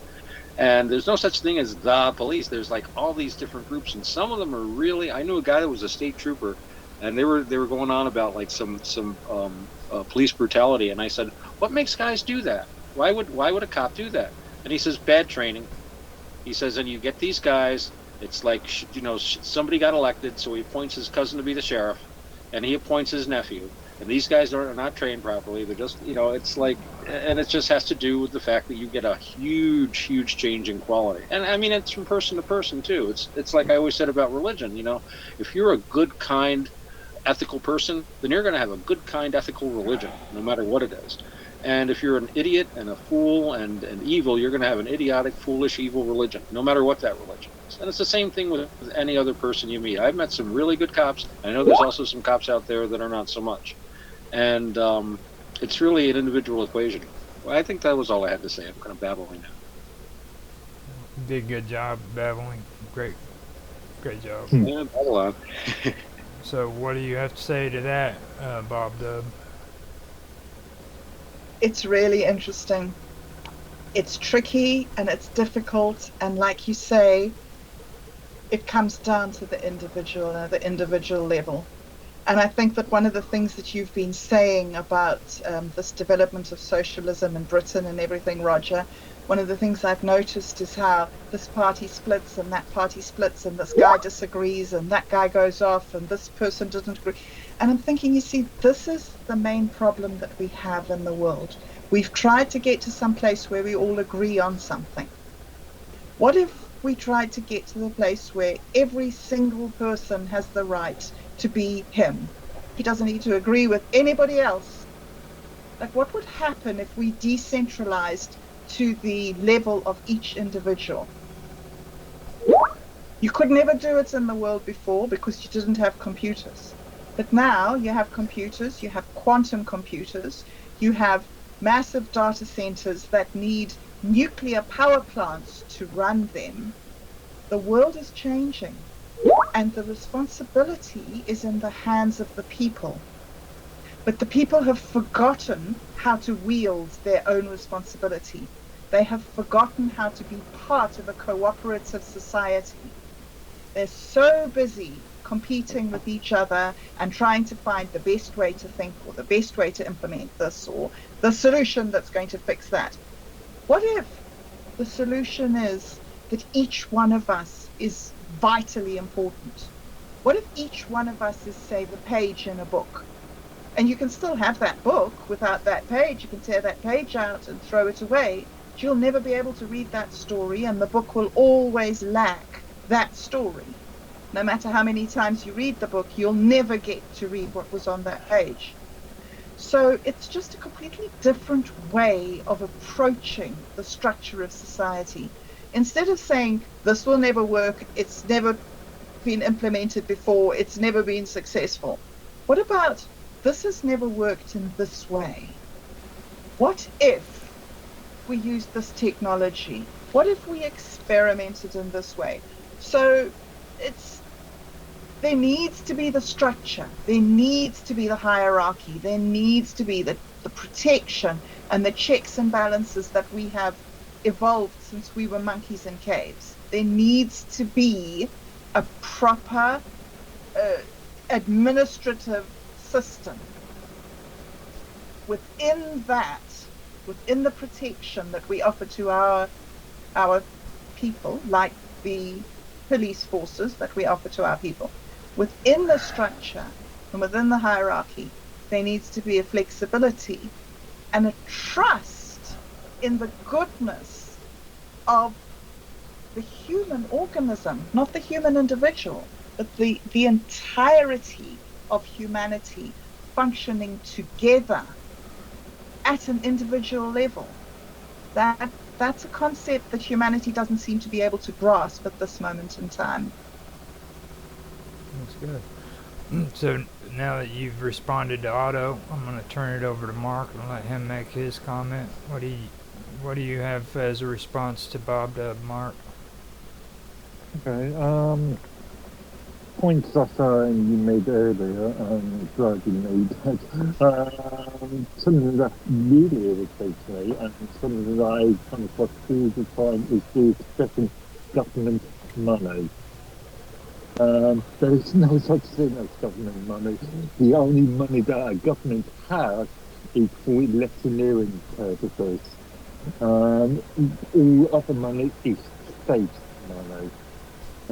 And there's no such thing as the police. There's like all these different groups, and some of them are really. I knew a guy that was a state trooper, and they were going on about like some police brutality. And I said, "What makes guys do that? Why would a cop do that?" And he says, "Bad training." He says, and you get these guys. It's like somebody got elected, so he appoints his cousin to be the sheriff, and he appoints his nephew. And these guys are not trained properly. They're just, it's like, and it just has to do with the fact that you get a huge, huge change in quality. And I mean, it's from person to person too. It's like I always said about religion. If you're a good, kind, ethical person, then you're going to have a good, kind, ethical religion, no matter what it is. And if you're an idiot and a fool and evil, you're going to have an idiotic, foolish, evil religion, no matter what that religion is. And it's the same thing with any other person you meet. I've met some really good cops. I know there's also some cops out there that are not so much. And it's really an individual equation. Well, I think that was all I had to say. I'm kind of babbling now. Did a good job babbling. Great job. Yeah, babble on. So what do you have to say to that, Bob Dub? It's really interesting. It's tricky and it's difficult, and like you say, it comes down to the individual and at the individual level. And I think that one of the things that you've been saying about this development of socialism in Britain and everything, Roger, one of the things I've noticed is how this party splits and that party splits, and this guy disagrees and that guy goes off and this person doesn't agree. And I'm thinking, you see, this is the main problem that we have in the world. We've tried to get to some place where we all agree on something. What if we tried to get to the place where every single person has the right to be him? He doesn't need to agree with anybody else. Like, what would happen if we decentralized to the level of each individual? You could never do it in the world before because you didn't have computers. But now you have computers, you have quantum computers, you have massive data centers that need nuclear power plants to run them. The world is changing, and the responsibility is in the hands of the people. But the people have forgotten how to wield their own responsibility. They have forgotten how to be part of a cooperative society. They're so busy competing with each other and trying to find the best way to think, or the best way to implement this, or the solution that's going to fix that. What if the solution is that each one of us is vitally important? What if each one of us is, say, the page in a book? And you can still have that book without that page. You can tear that page out and throw it away. But you'll never be able to read that story, and the book will always lack that story. No matter how many times you read the book, you'll never get to read what was on that page. So it's just a completely different way of approaching the structure of society. Instead of saying, this will never work, it's never been implemented before, it's never been successful. What about, this has never worked in this way? What if we used this technology? What if we experimented in this way? So there needs to be the structure, there needs to be the hierarchy, there needs to be the protection and the checks and balances that we have evolved since we were monkeys in caves. There needs to be a proper administrative system. Within that, within the protection that we offer to our people, like the police forces that we offer to our people, within the structure and within the hierarchy, there needs to be a flexibility and a trust in the goodness of the human organism, not the human individual, but the entirety of humanity functioning together at an individual level. That's a concept that humanity doesn't seem to be able to grasp at this moment in time. That's good. So now that you've responded to Otto, I'm going to turn it over to Mark and let him make his comment. What do you have as a response to Bob Dub, Mark? Okay. Points that you made earlier, glad you made that. Something that really irritates me, and something that I come across all the time, is the expression government money. There is no such thing as government money. The only money that a government has is for electioneering purposes. All other money is state money. I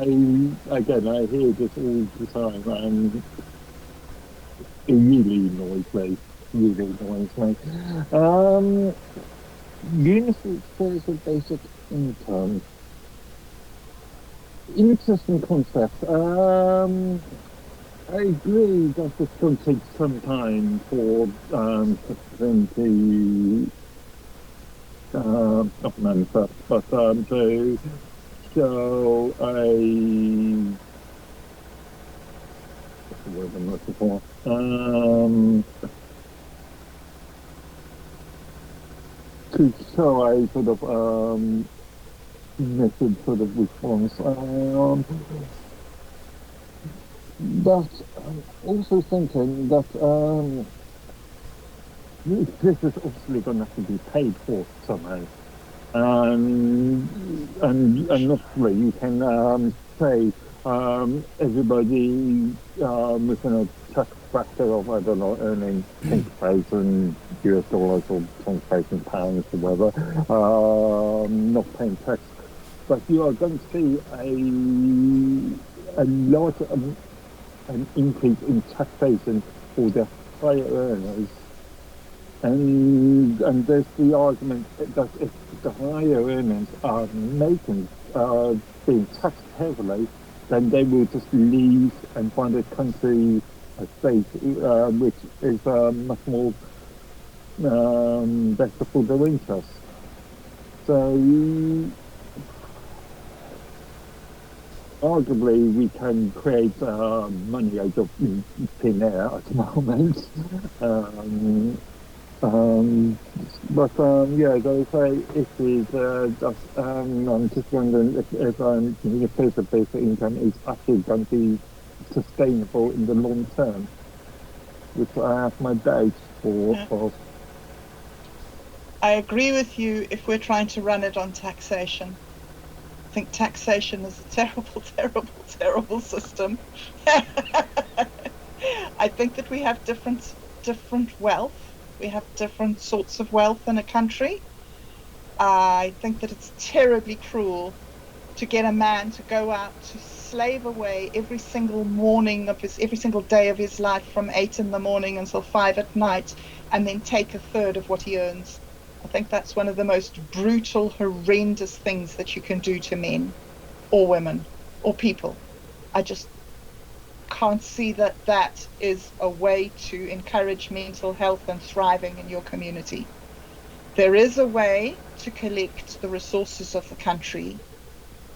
hear this all the time, and it really annoys me. Universal basic income. Interesting concept. I agree that this will take some time for them to not manifest, but to show what's the word I'm looking for? To show a sort of method sort of response. But I'm also thinking that this is obviously going to have to be paid for somehow. And obviously you can say everybody within a tax bracket of, I don't know, earning 10,000 US dollars or 10,000 pounds or whatever, not paying tax. But you are going to see a large an increase in taxation for the higher earners. And there's the argument that if the higher earners are being taxed heavily, then they will just leave and find a country, a state, which is much more better for their interests. So arguably, we can create money out of thin air at the moment. Yeah, those are issues. I'm just wondering if the case of basic income is actually going to be sustainable in the long term, which I have my doubts for. Yeah. I agree with you if we're trying to run it on taxation. I think taxation is a terrible, terrible, terrible system. I think that we have different wealth. We have different sorts of wealth in a country. I think that it's terribly cruel to get a man to go out to slave away every single day of his life from 8 in the morning until 5 at night, and then take a third of what he earns. I think that's one of the most brutal, horrendous things that you can do to men or women or people. I can't see that that is a way to encourage mental health and thriving in your community. There is a way to collect the resources of the country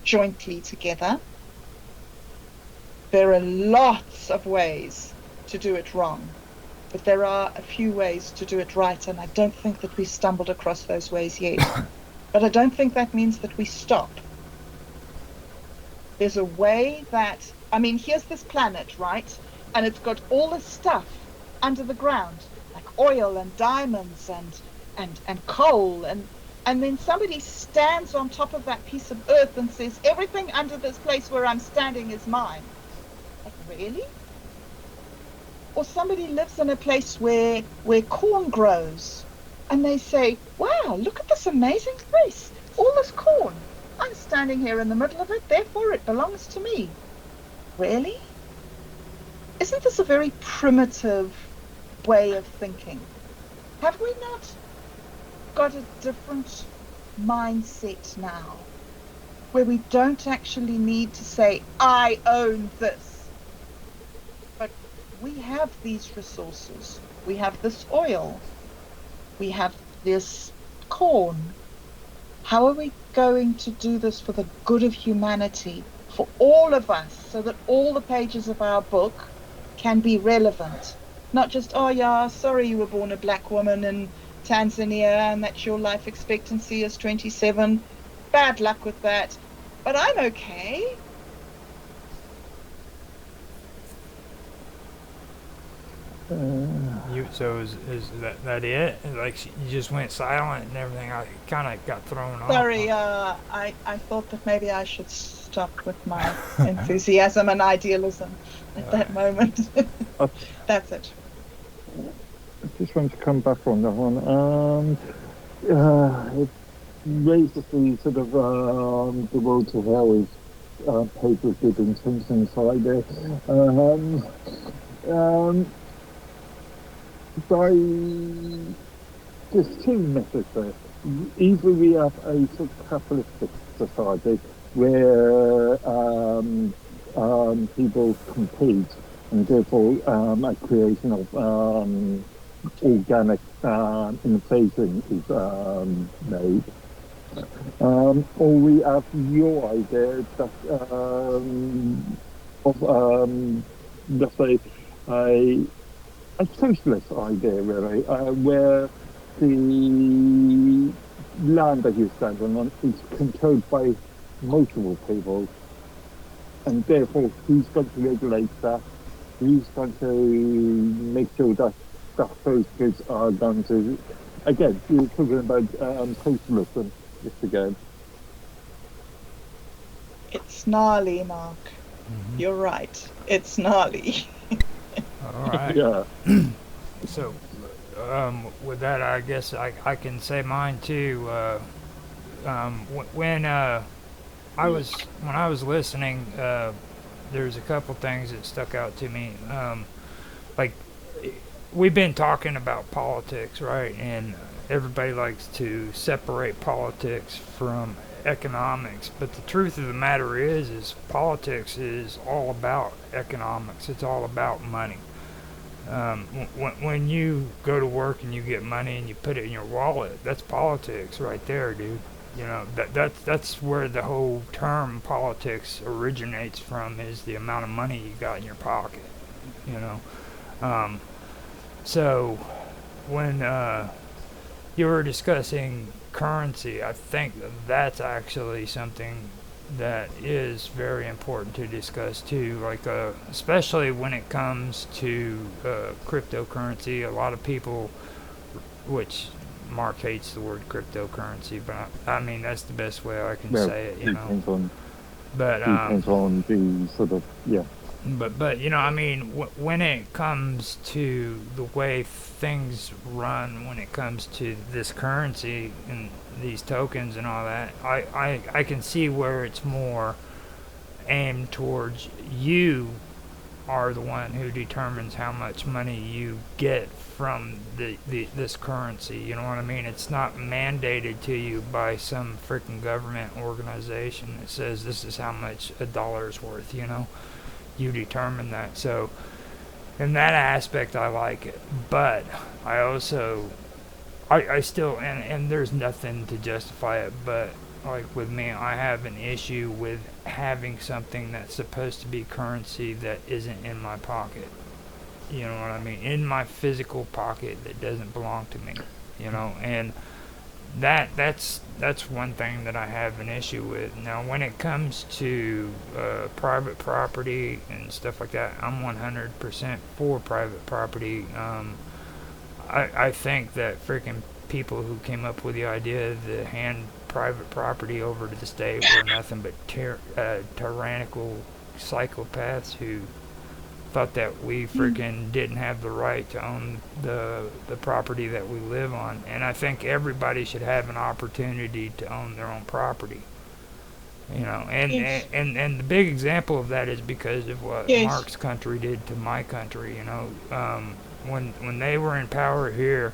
jointly together. There are lots of ways to do it wrong, but there are a few ways to do it right, and I don't think that we've stumbled across those ways yet. But I don't think that means that we stop. There's a way that, I mean, here's this planet, right? And it's got all this stuff under the ground, like oil and diamonds and coal, and then somebody stands on top of that piece of earth and says, everything under this place where I'm standing is mine. Like, really? Or somebody lives in a place where corn grows, and they say, wow, look at this amazing place, all this corn. I'm standing here in the middle of it, therefore it belongs to me. Really? Isn't this a very primitive way of thinking? Have we not got a different mindset now, where we don't actually need to say, I own this? But we have these resources. We have this oil. We have this corn. How are we going to do this for the good of humanity, for all of us, so that all the pages of our book can be relevant? Not just, oh yeah, sorry you were born a black woman in Tanzania and that your life expectancy is 27. Bad luck with that. But I'm okay. So is that it? Like you just went silent and everything. I kind of got thrown off. Sorry, I thought that maybe I should stop with my enthusiasm and idealism at that moment. That's it. I just want to come back on that one. It raises the sort of the road to hell is paved with good intentions side there. There's two methods there. Either we have a sort of capitalistic society where people compete, and therefore a creation of organic innovation is made. Or we have your idea that of let's say a socialist idea, really, where the land that you're standing on is controlled by multiple people, and therefore who's going to regulate that? Who's going to make sure that those goods are done to? Again, we were talking about socialism just again. It's gnarly, Mark. Mm-hmm. You're right. It's gnarly. All right. Yeah. So, with that, I guess I can say mine too. When I was listening, there's a couple things that stuck out to me. Like we've been talking about politics, right? And everybody likes to separate politics from economics, but the truth of the matter is politics is all about economics. It's all about money. When you go to work and you get money and you put it in your wallet, that's politics right there, dude. You know, that's where the whole term politics originates from, is the amount of money you got in your pocket, you know. So when you were discussing currency, I think that's actually something that is very important to discuss too, like especially when it comes to cryptocurrency. A lot of people, which Mark hates the word cryptocurrency, but I mean that's the best way I can say it, you know. But depends on the sort of But you know, I mean, when it comes to the way things run, when it comes to this currency and these tokens and all that, I can see where it's more aimed towards you are the one who determines how much money you get from this currency. You know what I mean? It's not mandated to you by some freaking government organization that says this is how much a dollar is worth, you know? you determine that. So in that aspect, I like it. But I also, I still, and there's nothing to justify it, but like with me, I have an issue with having something that's supposed to be currency that isn't in my pocket. You know what I mean? In my physical pocket that doesn't belong to me. You know, and that's one thing that I have an issue with. Now, when it comes to private property and stuff like that, I'm 100% for private property. I think that freaking people who came up with the idea to hand private property over to the state were nothing but tyrannical psychopaths who thought that we freaking didn't have the right to own the property that we live on. And I think everybody should have an opportunity to own their own property. You know, and the big example of that is because of what Mark's country did to my country. You know, when they were in power here,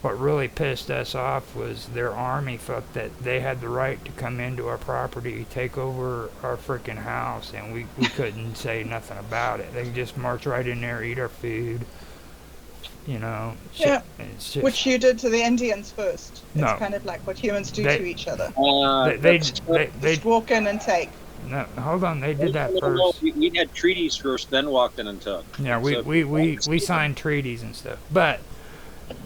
what really pissed us off was their army thought that they had the right to come into our property, take over our freaking house, and we couldn't say nothing about it. They could just march right in there, eat our food, you know. Which you did to the Indians first. It's No. kind of like what humans do to each other. They Just walk in and take. No, hold on, they did that No, first. we had treaties first, then walked in and took. Yeah, we signed treaties and stuff, but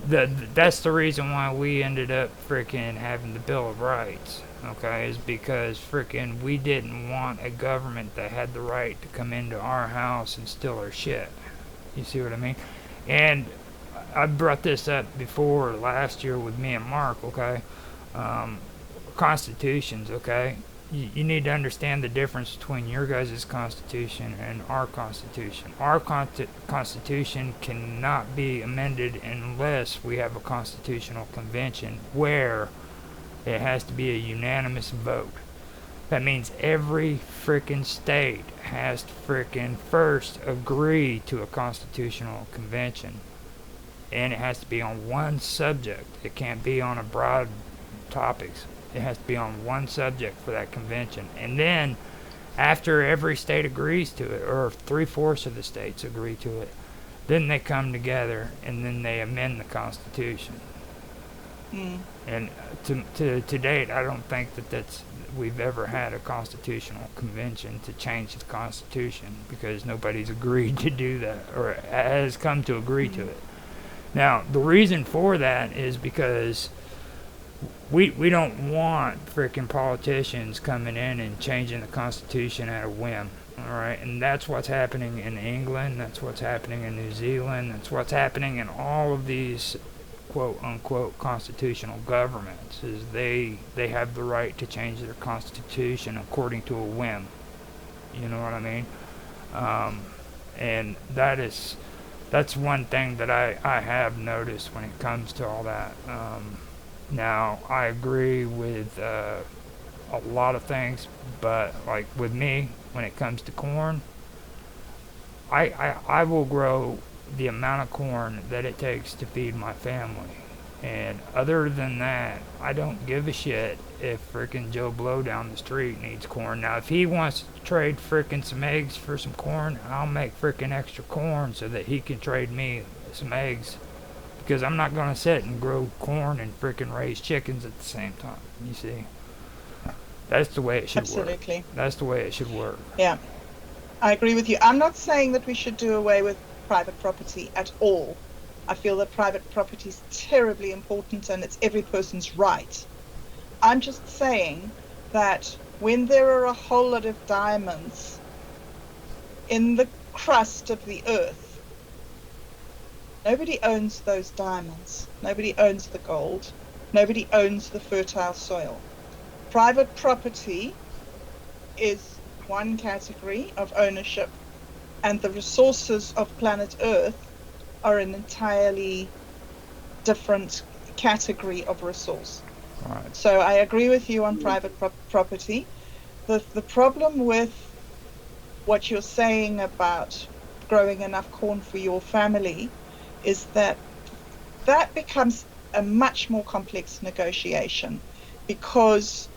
that's the reason why we ended up freaking having the Bill of Rights, okay, is because freaking we didn't want a government that had the right to come into our house and steal our shit. You see what I mean? And I brought this up before last year with me and Mark, okay? Constitutions, okay? You need to understand the difference between your guys' constitution and our constitution. Our constitution cannot be amended unless we have a constitutional convention where it has to be a unanimous vote. That means every frickin' state has to frickin' first agree to a constitutional convention. And it has to be on one subject. It can't be on a broad topics. It has to be on one subject for that convention. And then, after every state agrees to it, or 3/4 of the states agree to it, then they come together and then they amend the Constitution. And to date, I don't think that we've ever had a constitutional convention to change the Constitution because nobody's agreed to do that or has come to agree to it. Now, the reason for that is because we don't want freaking politicians coming in and changing the Constitution at a whim, all right? And that's what's happening in England, that's what's happening in New Zealand, that's what's happening in all of these quote-unquote constitutional governments, is they have the right to change their Constitution according to a whim. You know what I mean? And that's one thing that I have noticed when it comes to all that. Now, I agree with a lot of things, but like with me, when it comes to corn, I will grow the amount of corn that it takes to feed my family. And other than that, I don't give a shit if frickin' Joe Blow down the street needs corn. Now, if he wants to trade frickin' some eggs for some corn, I'll make frickin' extra corn so that he can trade me some eggs. Because I'm not going to sit and grow corn and frickin' raise chickens at the same time. You see? That's the way it should work. Absolutely. That's the way it should work. Yeah. I agree with you. I'm not saying that we should do away with private property at all. I feel that private property is terribly important and it's every person's right. I'm just saying that when there are a whole lot of diamonds in the crust of the earth, nobody owns those diamonds. Nobody owns the gold. Nobody owns the fertile soil. Private property is one category of ownership, and the resources of planet Earth are an entirely different category of resource. Right. So I agree with you on private property. The problem with what you're saying about growing enough corn for your family is that becomes a much more complex negotiation because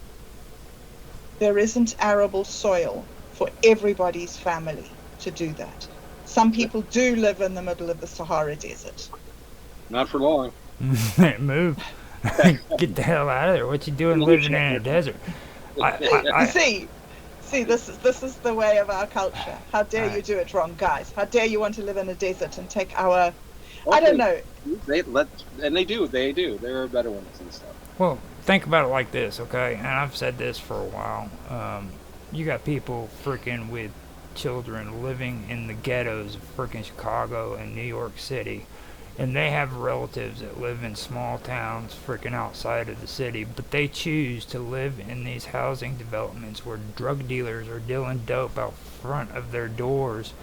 there isn't arable soil for everybody's family. to do that. Some people do live in the middle of the Sahara Desert. Not for long. Move. Get the hell out of there. What you doing living in a desert? See, this is the way of our culture. How dare you do it wrong, guys? How dare you want to live in a desert and take our... I don't know. They do. There are better ones and stuff. Well, think about it like this, okay? And I've said this for a while. You got people freaking with children living in the ghettos of freaking Chicago and New York City, and they have relatives that live in small towns freaking outside of the city, but they choose to live in these housing developments where drug dealers are dealing dope out front of their doors.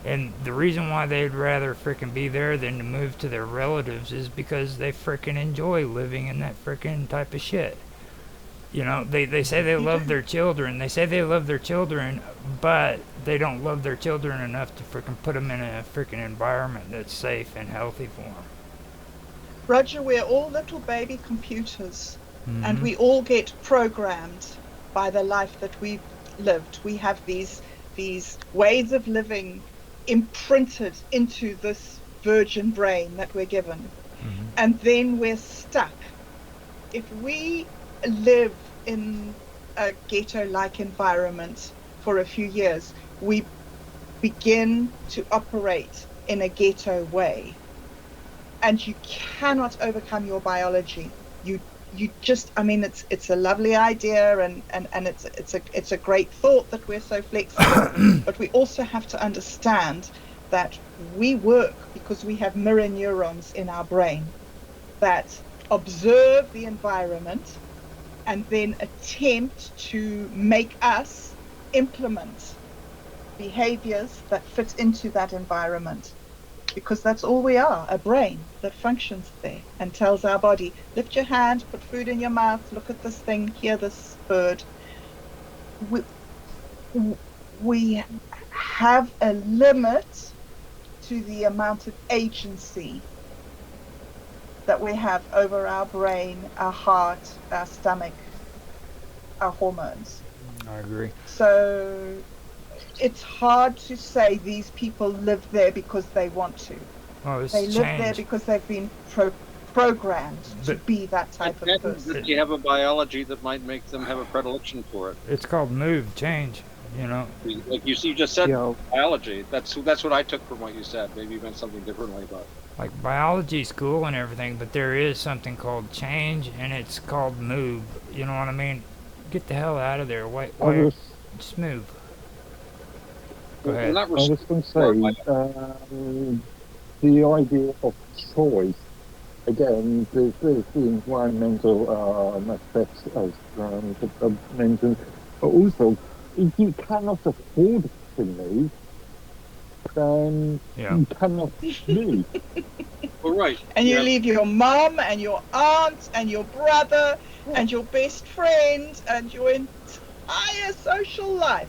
And the reason why they'd rather freaking be there than to move to their relatives is because they freaking enjoy living in that freaking type of shit. You know, they say they love their children. They say they love their children, but they don't love their children enough to freaking put them in a freaking environment that's safe and healthy for them. Roger, we're all little baby computers, and we all get programmed by the life that we've lived. We have these ways of living imprinted into this virgin brain that we're given, and then we're stuck. If we live in a ghetto-like environment for a few years, we begin to operate in a ghetto way, and you cannot overcome your biology. You just, I mean, it's a lovely idea, and it's a great thought that we're so flexible, but we also have to understand that we work because we have mirror neurons in our brain that observe the environment and then attempt to make us implement behaviors that fit into that environment. Because that's all we are, a brain that functions there and tells our body, lift your hand, put food in your mouth, look at this thing, hear this bird. We have a limit to the amount of agency that we have over our brain, our heart, our stomach, our hormones. I agree. So it's hard to say these people live there because they want to. Oh, they live there because they've been programmed to be that type of person. You have a biology that might make them have a predilection for it. It's called move, change, you know. Like you just said, biology. That's what I took from what you said. Maybe you meant something differently about it. Like biology's cool and everything, but there is something called change, and it's called move. You know what I mean? Get the hell out of there. Why just move. Go ahead. I was going to say, the idea of choice, again, there's the environmental aspects as I've mentioned, but also, if you cannot afford to move, then you cannot move. Well, right. And you leave your mum and your aunt and your brother and your best friend and your entire social life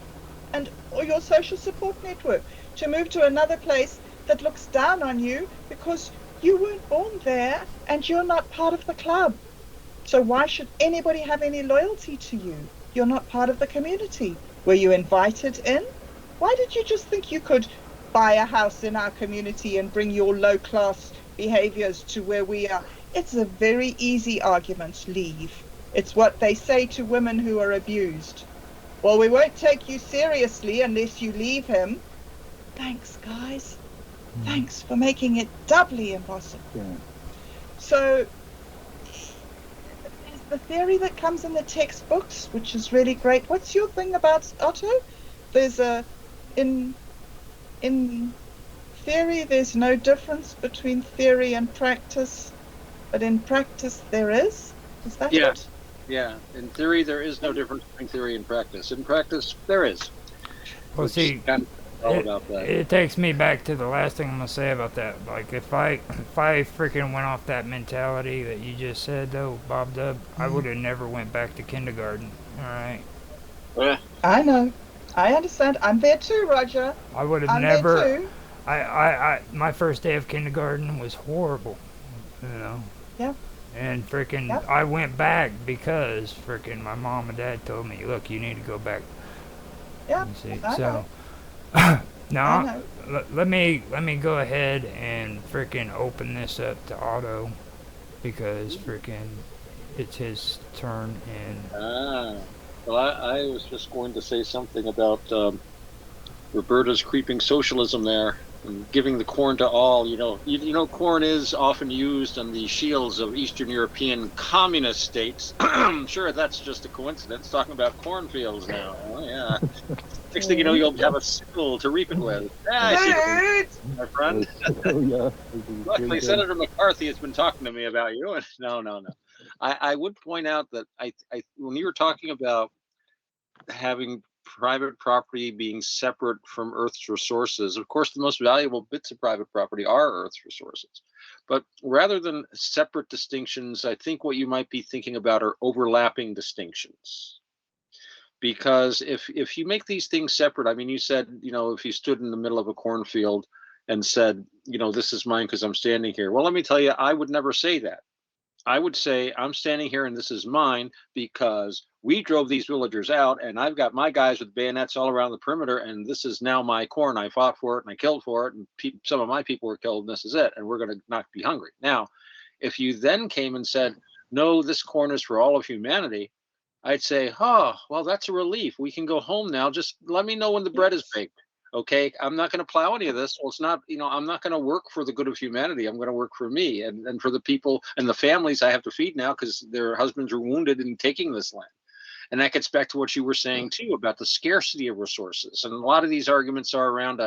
or your social support network to move to another place that looks down on you because you weren't born there and you're not part of the club. So why should anybody have any loyalty to you? You're not part of the community. Were you invited in? Why did you just think you could buy a house in our community and bring your low-class behaviors to where we are? It's a very easy argument, leave. It's what they say to women who are abused. Well, we won't take you seriously unless you leave him. Thanks, guys. Thanks for making it doubly impossible. Yeah. So there's the theory that comes in the textbooks, which is really great. What's your thing about Otto? There's in theory, there's no difference between theory and practice, but in practice there is. Is that it? Yeah. In theory, there is no difference between theory and practice. In practice, there is. Well, see, it takes me back to the last thing I'm gonna say about that. Like, if I freaking went off that mentality that you just said, though, Bob Dub, I would have never went back to kindergarten. All right. Yeah. I know. I understand. I'm there too, Roger. I would have never. There too. I my first day of kindergarten was horrible. You know. Yeah. And freaking, I went back because freaking my mom and dad told me, look, you need to go back. Yeah. You see, I so. I Now, know. let me go ahead and freaking open this up to Otto because freaking it's his turn and Ah, well, I was just going to say something about Roberta's creeping socialism there and giving the corn to all. Corn is often used on the shields of Eastern European communist states. I'm sure that's just a coincidence. Talking about cornfields now. Oh yeah. Next thing you know, you'll have a sickle to reap it with. Yeah, I see, Food. my friend. Oh, yeah. Luckily, Senator McCarthy has been talking to me about you. And no, no, no. I would point out that when you were talking about having private property being separate from Earth's resources, of course, the most valuable bits of private property are Earth's resources. But rather than separate distinctions, I think what you might be thinking about are overlapping distinctions. Because if you make these things separate, I mean, you said, if you stood in the middle of a cornfield and said, this is mine because I'm standing here. Well, let me tell you, I would never say that. I would say I'm standing here and this is mine because we drove these villagers out and I've got my guys with bayonets all around the perimeter and this is now my corn. I fought for it and I killed for it and some of my people were killed and this is it and we're going to not be hungry. Now, if you then came and said, no, this corn is for all of humanity, I'd say, oh, well, that's a relief. We can go home now. Just let me know when the bread is baked. Okay. I'm not going to plow any of this. Well, it's not, I'm not going to work for the good of humanity. I'm going to work for me and for the people and the families I have to feed now because their husbands are wounded in taking this land. And that gets back to what you were saying too about the scarcity of resources. And a lot of these arguments are around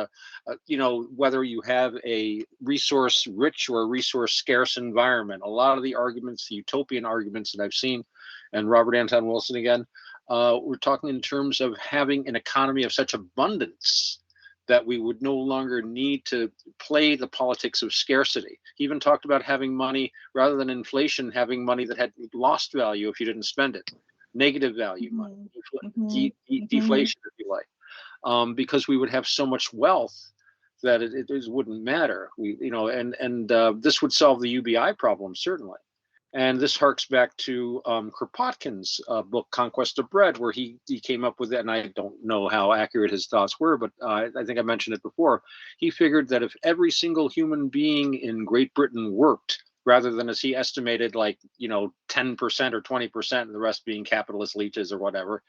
whether you have a resource rich or a resource scarce environment. A lot of the arguments, the utopian arguments that I've seen, and Robert Anton Wilson again, we're talking in terms of having an economy of such abundance that we would no longer need to play the politics of scarcity. He even talked about having money rather than inflation, having money that had lost value if you didn't spend it, negative value money, deflation, if you like, because we would have so much wealth that it wouldn't matter. This would solve the UBI problem certainly. And this harks back to Kropotkin's book, Conquest of Bread, where he came up with it. And I don't know how accurate his thoughts were, but I think I mentioned it before. He figured that if every single human being in Great Britain worked, rather than, as he estimated, 10% or 20%, and the rest being capitalist leeches or whatever,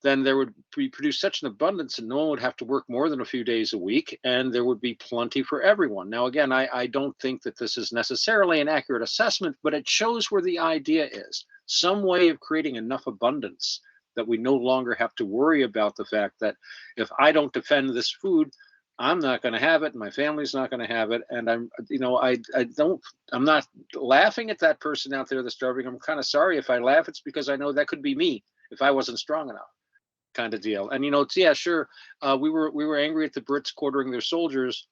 then there would be produced such an abundance that no one would have to work more than a few days a week, and there would be plenty for everyone. Now, again, I don't think that this is necessarily an accurate assessment, but it shows where the idea is. Some way of creating enough abundance that we no longer have to worry about the fact that if I don't defend this food, I'm not going to have it, and my family's not going to have it. And I'm not laughing at that person out there that's starving. I'm kind of sorry if I laugh. It's because I know that could be me if I wasn't strong enough. Kind of deal. And sure, we were angry at the Brits quartering their soldiers,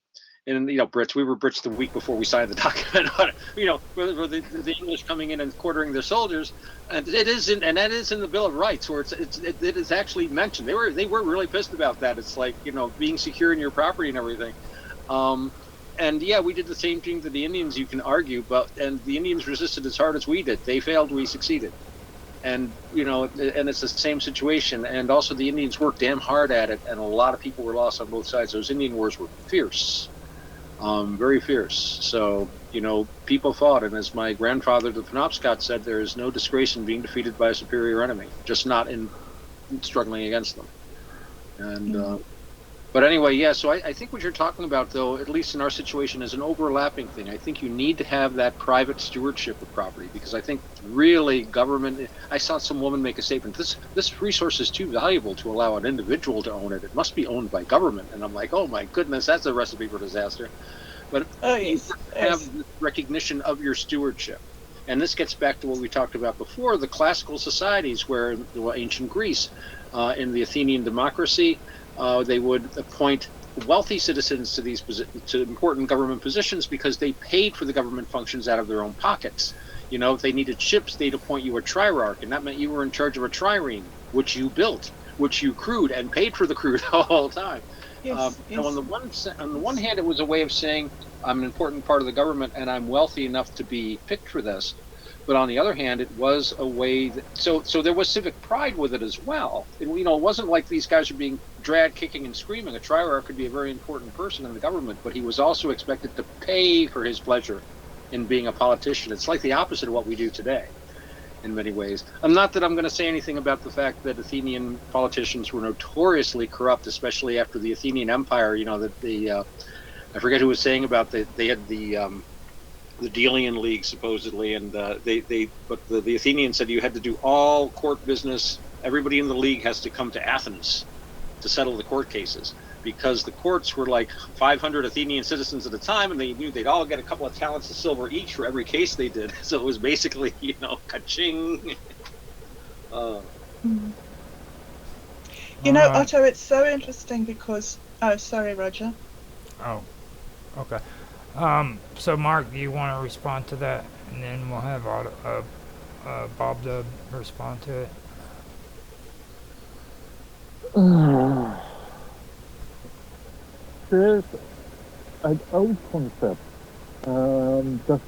and we were Brits the week before we signed the document. The English coming in and quartering their soldiers, and that is in the Bill of Rights, where it is actually mentioned. They were really pissed about that. It's like being secure in your property and everything. And yeah, we did the same thing to the Indians. You can argue, and the Indians resisted as hard as we did. They failed, we succeeded. And and it's the same situation. And also the Indians worked damn hard at it, and a lot of people were lost on both sides. Those Indian wars were fierce, very fierce. So people fought, and as my grandfather, the Penobscot, said, there is no disgrace in being defeated by a superior enemy, just not in struggling against them. And but anyway, yeah, so I think what you're talking about, though, at least in our situation, is an overlapping thing. I think you need to have that private stewardship of property, because I think really government, I saw some woman make a statement, this resource is too valuable to allow an individual to own it. It must be owned by government. And I'm like, oh my goodness, that's a recipe for disaster. But you have the recognition of your stewardship. And this gets back to what we talked about before, the classical societies where ancient Greece, in the Athenian democracy, they would appoint wealthy citizens to important government positions because they paid for the government functions out of their own pockets. If they needed ships, they'd appoint you a trirarch, and that meant you were in charge of a trireme, which you built, which you crewed and paid for the crew the whole time. Yes. On the one hand, it was a way of saying I'm an important part of the government and I'm wealthy enough to be picked for this. But on the other hand, it was a way that, so there was civic pride with it as well. And, it wasn't like these guys are being dragged kicking and screaming. A trier could be a very important person in the government, but he was also expected to pay for his pleasure in being a politician. It's like the opposite of what we do today in many ways. Not that I'm going to say anything about the fact that Athenian politicians were notoriously corrupt, especially after the Athenian Empire. That I forget who was saying about they had the Delian League supposedly, and but the Athenians said you had to do all court business. Everybody in the league has to come to Athens to settle the court cases, because the courts were like 500 Athenian citizens at a time, and they knew they'd all get a couple of talents of silver each for every case they did. So it was basically, ka-ching. Otto, it's so interesting because... Oh, sorry, Roger. Oh, okay. So Mark, do you want to respond to that, and then we'll have Bob Dub respond to it. There's an old concept that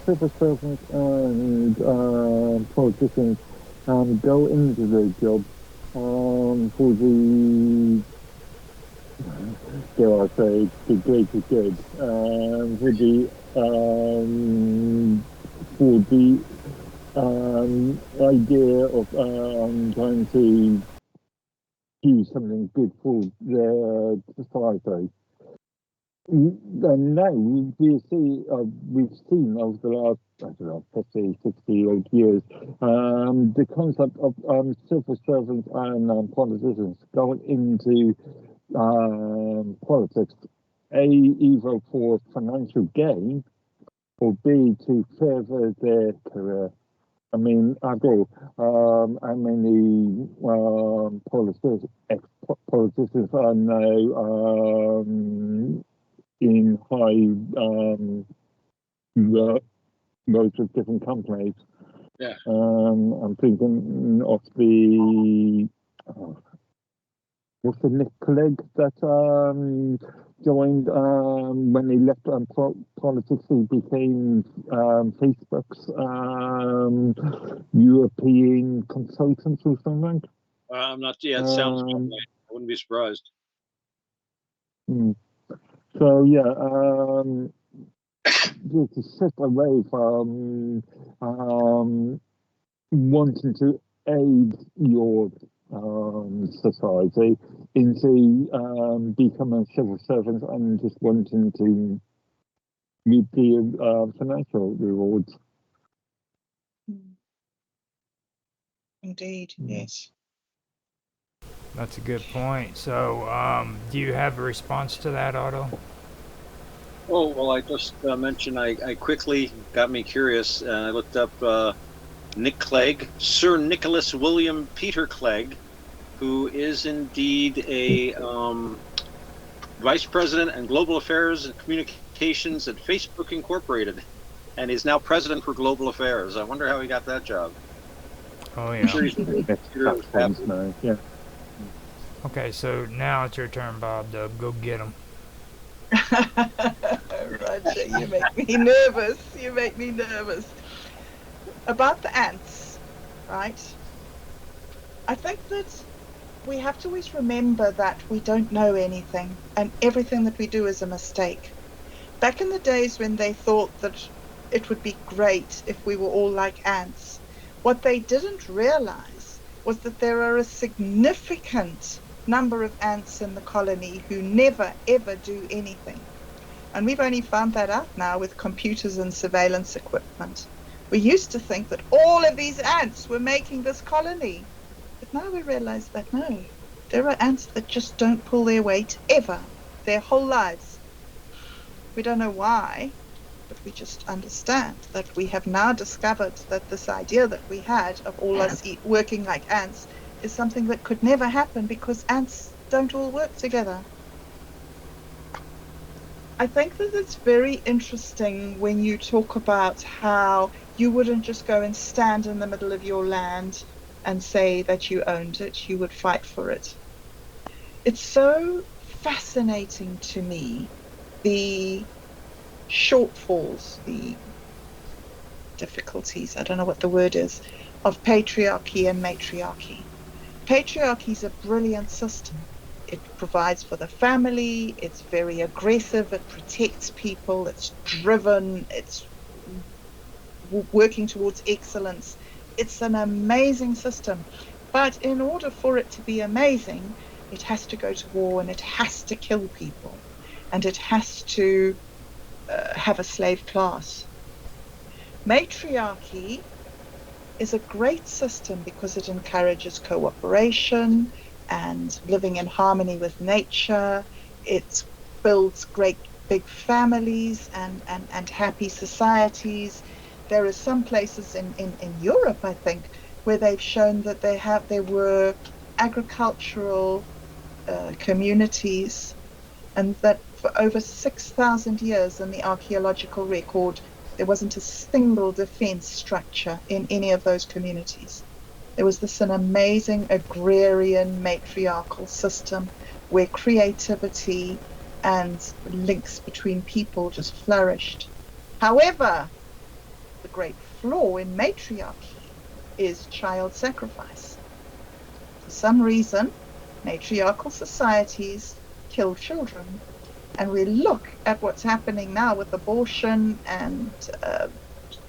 civil servants and politicians go into their job for the, dare I say, the greater good, for the idea of trying to do something good for their society. And now we've seen over the last, 50, 60 odd years, the concept of civil servants and politicians going into politics, either for financial gain or B, to further their career. I mean, after all, how many ex-politicians I know in high roles of different companies? Yeah. I'm thinking of the what's the Nick Clegg that joined when he left politics. He became Facebook's European consultant or something. I'm not. Yeah, it sounds right. I wouldn't be surprised. So yeah, to shift away from wanting to aid your society into becoming civil servants and just wanting to reap the financial rewards. Indeed, yes. That's a good point. So, do you have a response to that, Otto? Oh, well, I just mentioned I quickly got me curious, and I looked up Nick Clegg, Sir Nicholas William Peter Clegg, who is indeed a vice president and global affairs and communications at Facebook Incorporated, and is now president for global affairs. I wonder how he got that job. Oh, yeah. I'm sure he's Yeah. Okay, so now it's your turn, Bob Dub. Go get him. Roger, you make me nervous. You make me nervous. About the ants, right? I think that we have to always remember that we don't know anything, and everything that we do is a mistake. Back in the days when they thought that it would be great if we were all like ants, what they didn't realize was that there are a significant number of ants in the colony who never ever do anything. And we've only found that out now with computers and surveillance equipment. We used to think that all of these ants were making this colony. But now we realize that no, there are ants that just don't pull their weight ever, their whole lives. We don't know why, but we just understand that we have now discovered that this idea that we had of all us working like ants is something that could never happen because ants don't all work together. I think that it's very interesting when you talk about how you wouldn't just go and stand in the middle of your land and say that you owned it, you would fight for it. It's so fascinating to me, the shortfalls, difficulties, I don't know what the word is, of patriarchy and matriarchy. Patriarchy is a brilliant system. It provides for the family, it's very aggressive, it protects people, it's driven, it's working towards excellence. It's an amazing system. But in order for it to be amazing, it has to go to war and it has to kill people and it has to have a slave class. Matriarchy is a great system because it encourages cooperation and living in harmony with nature. It builds great big families and happy societies. There are some places in Europe, I think, where they've shown that there were agricultural communities, and that for over 6,000 years in the archaeological record, there wasn't a single defense structure in any of those communities. There was an amazing agrarian matriarchal system where creativity and links between people just flourished. However, the great flaw in matriarchy is child sacrifice. For some reason, matriarchal societies kill children. And we look at what's happening now with abortion and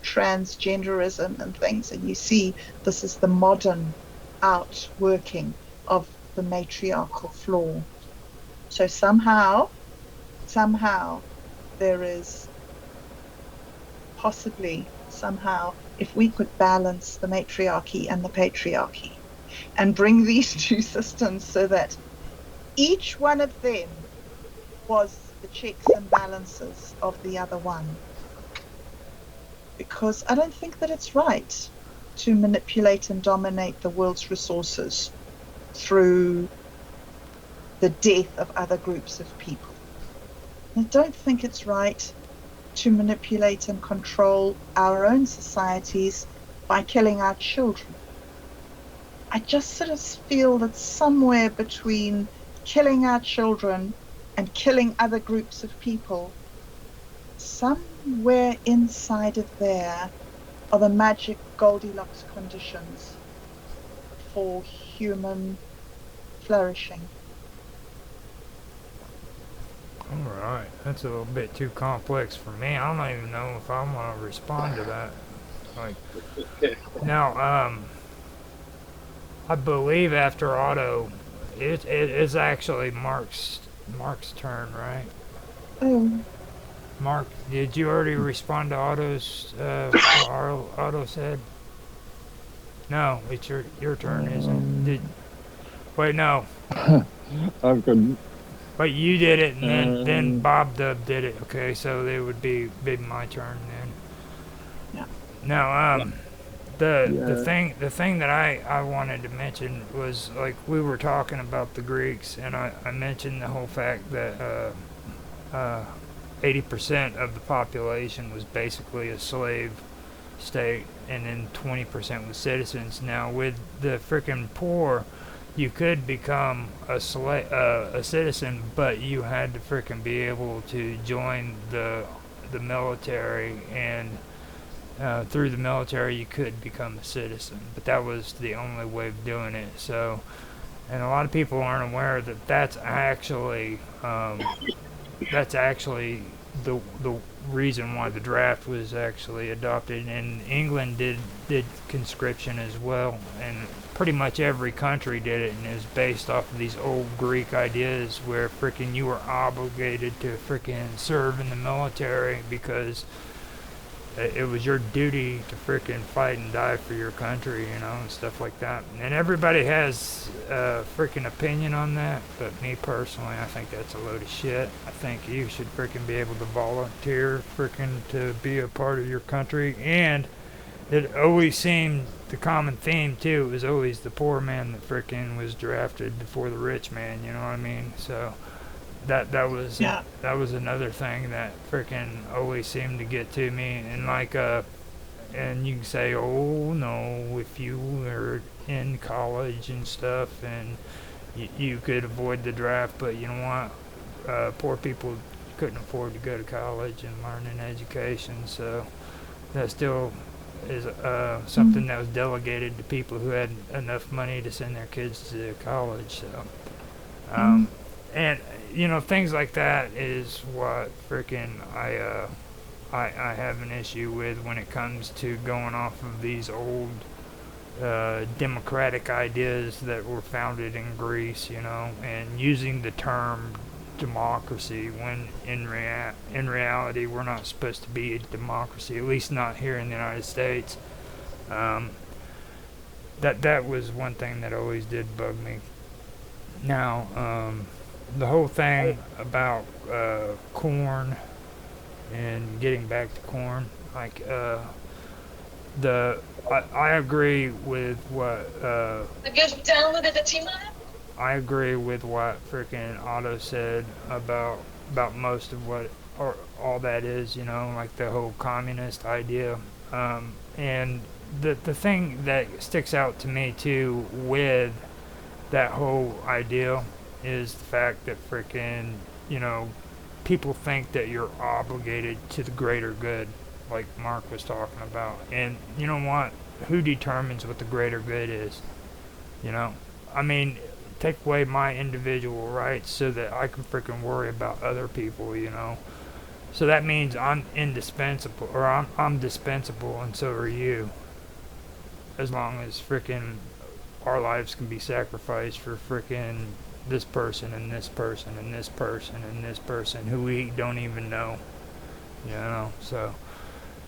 transgenderism and things, and you see this is the modern outworking of the matriarchal flaw. So somehow, there is possibly, if we could balance the matriarchy and the patriarchy and bring these two systems so that each one of them was the checks and balances of the other one. Because I don't think that it's right to manipulate and dominate the world's resources through the death of other groups of people. I don't think it's right to manipulate and control our own societies by killing our children. I just sort of feel that somewhere between killing our children and killing other groups of people, somewhere inside of there are the magic Goldilocks conditions for human flourishing. All right, that's a little bit too complex for me. I don't even know if I want to respond to that. Like, now, I believe after Otto, it is actually Mark's turn, right? Oh. Mark, did you already respond to Otto's what Otto said? No, it's your turn, isn't it? Wait, no. I've got. Wait, you did it, and then Bob Dub did it. Okay, so it would be my turn then. Yeah. Now, the thing that I wanted to mention was, like, we were talking about the Greeks, and I mentioned the whole fact that 80% of the population was basically a slave state, and then 20% was citizens. Now, with the frickin' poor, you could become a citizen, but you had to frickin' be able to join the military, and through the military you could become a citizen, but that was the only way of doing it. So, and a lot of people aren't aware that that's actually the reason why the draft was actually adopted. And England did conscription as well, and pretty much every country did it, and it was based off of these old Greek ideas where frickin' you were obligated to frickin' serve in the military because it was your duty to frickin' fight and die for your country, you know, and stuff like that. And everybody has a frickin' opinion on that, but me personally, I think that's a load of shit. I think you should frickin' be able to volunteer frickin' to be a part of your country. And it always seemed the common theme too. It was always the poor man that frickin' was drafted before the rich man, you know what I mean? So that was another thing that frickin' always seemed to get to me. And like and you can say, oh no, if you were in college and stuff and you could avoid the draft, but you know what, poor people couldn't afford to go to college and learn an education, so that still is something that was delegated to people who had enough money to send their kids to college. So, and things like that is what freaking I have an issue with when it comes to going off of these old democratic ideas that were founded in Greece, and using the term democracy when in reality we're not supposed to be a democracy, at least not here in the United States. That was one thing that always did bug me. Now, the whole thing about corn and getting back to corn, like I agree with what I agree with what freaking Otto said about most of what or all that is, like the whole communist idea. And the thing that sticks out to me too with that whole idea is the fact that freaking, people think that you're obligated to the greater good, like Mark was talking about. And you know what? Who determines what the greater good is? I mean, take away my individual rights so that I can freaking worry about other people, So that means I'm indispensable, or I'm dispensable, and so are you. As long as freaking our lives can be sacrificed for freaking this person and this person and this person and this person who we don't even know, So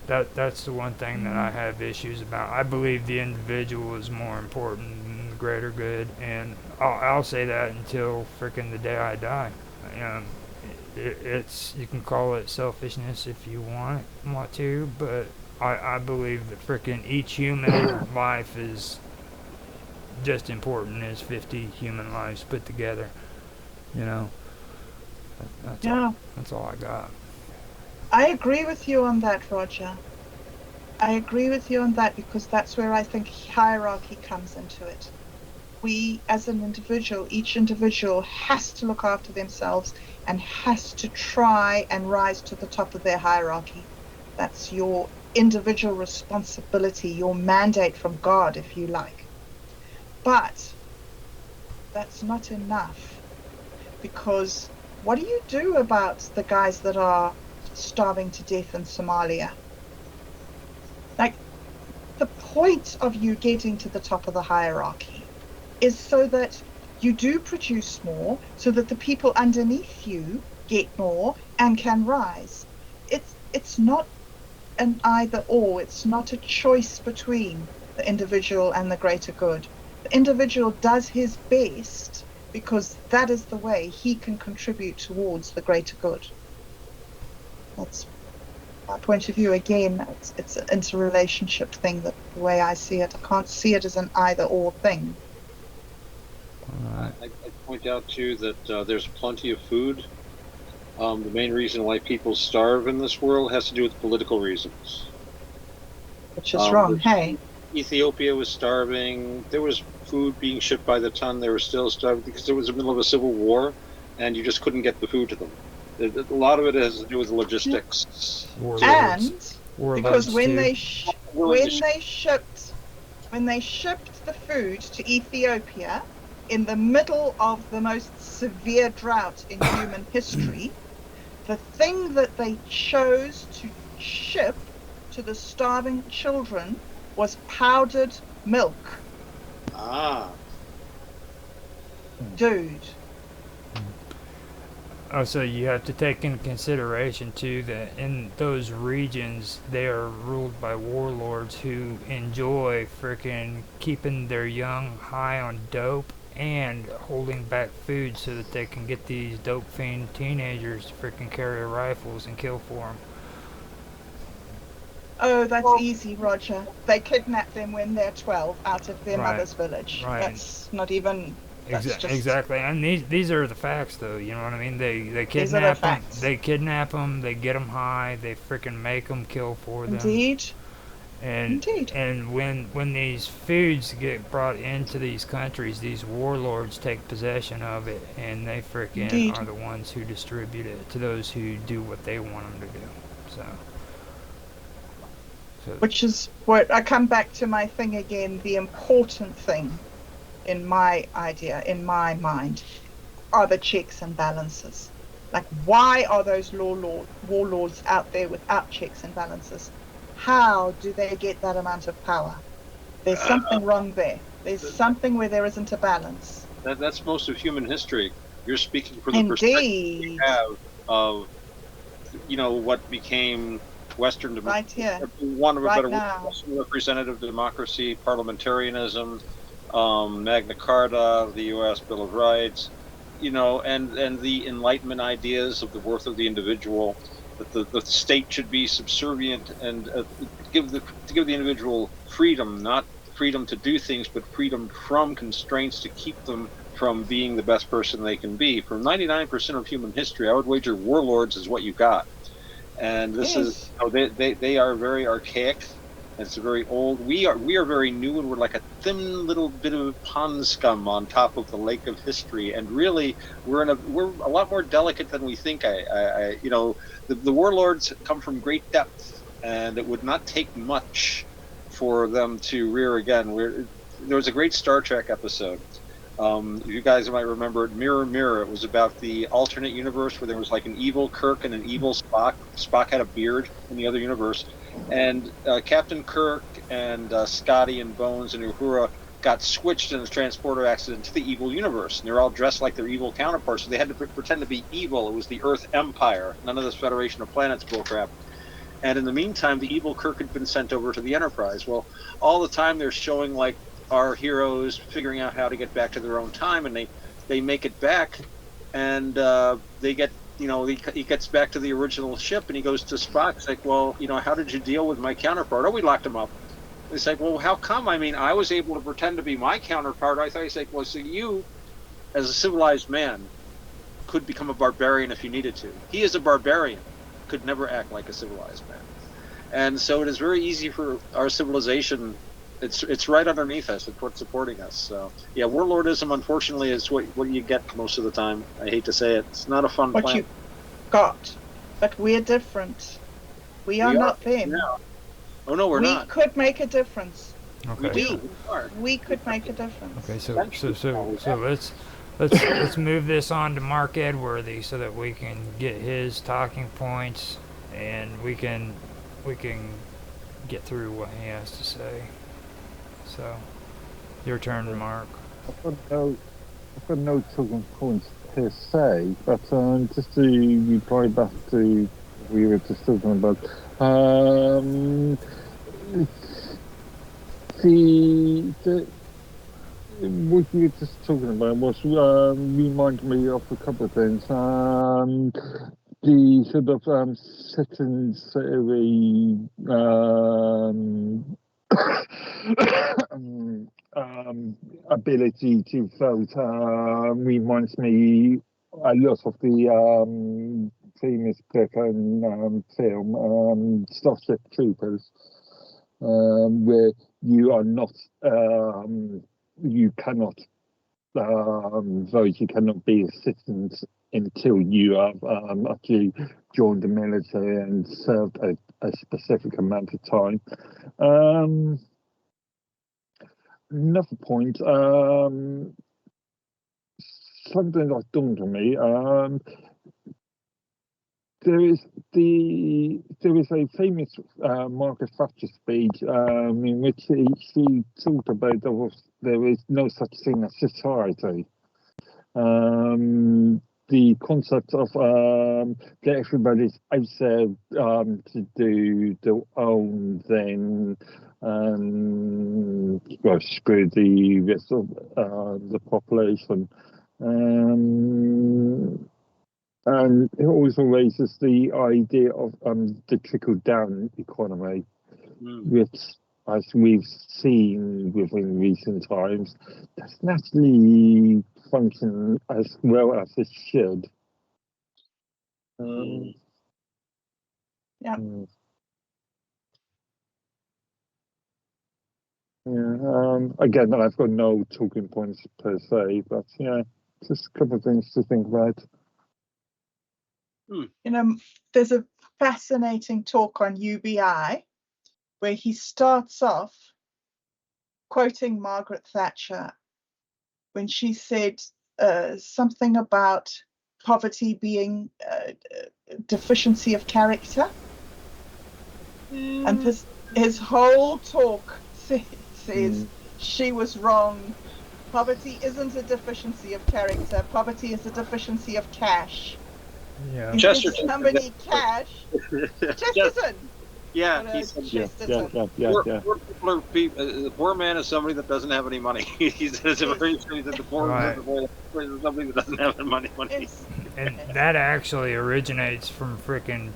that's the one thing that I have issues about. I believe the individual is more important than the greater good, and I'll say that until freaking the day I die. It's you can call it selfishness if you want to, but I believe that freaking each human life is just important as 50 human lives put together. That's all I got. I agree with you on that, Roger. I agree with you on that because that's where I think hierarchy comes into it. We, as an individual, each individual has to look after themselves and has to try and rise to the top of their hierarchy. That's your individual responsibility, your mandate from God, if you like. But that's not enough, because what do you do about the guys that are starving to death in Somalia? Like, the point of you getting to the top of the hierarchy is so that you do produce more, so that the people underneath you get more and can rise. It's not an either or. It's not a choice between the individual and the greater good. The individual does his best because that is the way he can contribute towards the greater good. That's my point of view. Again, it's an interrelationship thing, the way I see it. I can't see it as an either or thing. I point out too that there's plenty of food. The main reason why people starve in this world has to do with political reasons. Which is wrong, hey? Ethiopia was starving. There was food being shipped by the ton. They were still starving because there was the middle of a civil war, and you just couldn't get the food to them. A lot of it has to do with logistics. And because when they shipped the food to Ethiopia in the middle of the most severe drought in human history, the thing that they chose to ship to the starving children was powdered milk. Ah. Dude. Oh, so you have to take into consideration too that in those regions they are ruled by warlords who enjoy freaking keeping their young high on dope and holding back food so that they can get these dope fiend teenagers to freaking carry rifles and kill for them. Oh, that's easy, Roger. They kidnap them when they're 12 out of their mother's village. Right. That's not even... Exactly, and these are the facts, though. You know what I mean? They kidnap them. They kidnap them. They get them high. They freaking make them kill for them. Indeed. And when these foods get brought into these countries, these warlords take possession of it, and they freaking are the ones who distribute it to those who do what they want them to do. So. So, Which is what I come back to my thing again. The important thing in my idea, in my mind, are the checks and balances. Like, why are those warlords out there without checks and balances? How do they get that amount of power? There's something wrong there. There's something where there isn't a balance. That's most of human history. You're speaking from the perspective we Indeed. have of, what became Western Right here, one of a right better word, now. Western representative democracy, parliamentarianism, Magna Carta, the U.S. Bill of Rights, and the Enlightenment ideas of the worth of the individual, that the state should be subservient and give the individual freedom, not freedom to do things, but freedom from constraints to keep them from being the best person they can be. For 99% of human history, I would wager warlords is what you got. And this is, they are very archaic. It's very old. We are very new, and we're like a thin little bit of pond scum on top of the lake of history. And really, we're a lot more delicate than we think. The warlords come from great depth, and it would not take much for them to rear again. There was a great Star Trek episode. You guys might remember it, Mirror Mirror. It was about the alternate universe where there was like an evil Kirk and an evil Spock. Spock had a beard in the other universe. And Captain Kirk and Scotty and Bones and Uhura got switched in a transporter accident to the evil universe. And they're all dressed like their evil counterparts, so they had to pretend to be evil. It was the Earth Empire, none of this Federation of Planets bullcrap. And in the meantime, the evil Kirk had been sent over to the Enterprise. Well, all the time they're showing like our heroes figuring out how to get back to their own time, and they make it back, and they get, he gets back to the original ship, and he goes to Spock. It's like, well, how did you deal with my counterpart? Oh, we locked him up. It's like, well, how come? I mean, I was able to pretend to be my counterpart. I thought he's like, well, so you, as a civilized man, could become a barbarian if you needed to. He is a barbarian, could never act like a civilized man. And so it is very easy for our civilization. It's right underneath us. It's what's supporting us. So yeah, warlordism, unfortunately, is what you get most of the time. I hate to say it. It's not a fun What plan. you got, but we're different. We are not them. Yeah. Oh no, we're not. We could make a difference. okay. We do. We could make a difference. Okay, so let's move this on to Mark Edworthy so that we can get his talking points and we can get through what he has to say. So, your turn, Mark. I've got no talking points per se, but just to reply back to what we were just talking about. What you were just talking about was reminded me of a couple of things. The sort of secondary ability to vote reminds me a lot of the famous book and film Starship Troopers, where you are not, you cannot vote, you cannot be a citizen until you have actually joined the military and served a specific amount of time. Another point, something that dawned on me, there is a famous Margaret Thatcher speech in which she talked about there is no such thing as society. The concept of that everybody's out there to do their own thing, screw the rest of the population. And it also raises the idea of the trickle-down economy, which, as we've seen within recent times, doesn't actually function as well as it should. Yeah. Again, I've got no talking points per se, but yeah, just a couple of things to think about. There's a fascinating talk on UBI where he starts off quoting Margaret Thatcher when she said something about poverty being deficiency of character. And his whole talk says she was wrong. Poverty isn't a deficiency of character. Poverty is a deficiency of cash. Yeah. You give somebody cash. Chesterton. Yeah, he said, the poor man is somebody that doesn't have any money. He says the poor man is somebody that doesn't have any money. And that actually originates from frickin'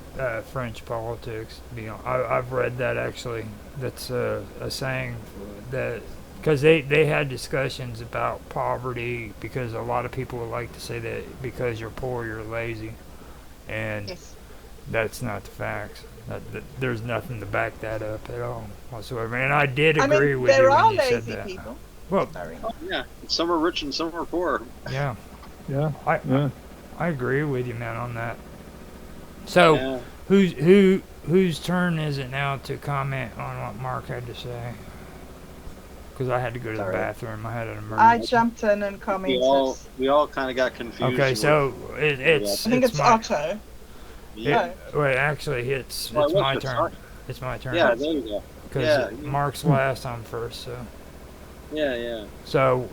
French politics. You know, I've read that actually. That's a saying that because they had discussions about poverty because a lot of people would like to say that because you're poor you're lazy, and that's not the facts. There's nothing to back that up at all whatsoever. And I did agree with you when you said that. There are lazy people. Well, yeah, some are rich and some are poor. Yeah. I agree with you, man, on that. So, whose turn is it now to comment on what Mark had to say? Because I had to go to the bathroom. I had an emergency. I jumped in and commented. We all kind of got confused. Okay, so it's. I think it's Otto. Wait, actually, it's my turn. It's my turn. Yeah, there you go. Because Mark's last, I'm first, so. Yeah. So,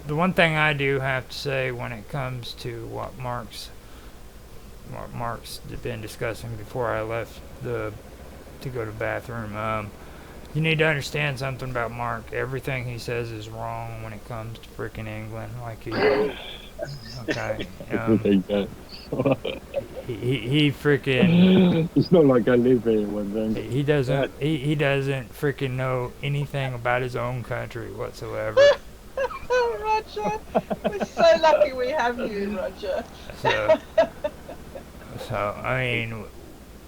the one thing I do have to say when it comes to what Mark's been discussing before I left to go to the bathroom, you need to understand something about Mark. Everything he says is wrong when it comes to freaking England. Like okay. He freaking. It's not like I live here one day. He doesn't. He doesn't freaking know anything about his own country whatsoever. Roger, we're so lucky we have you, Roger. So I mean,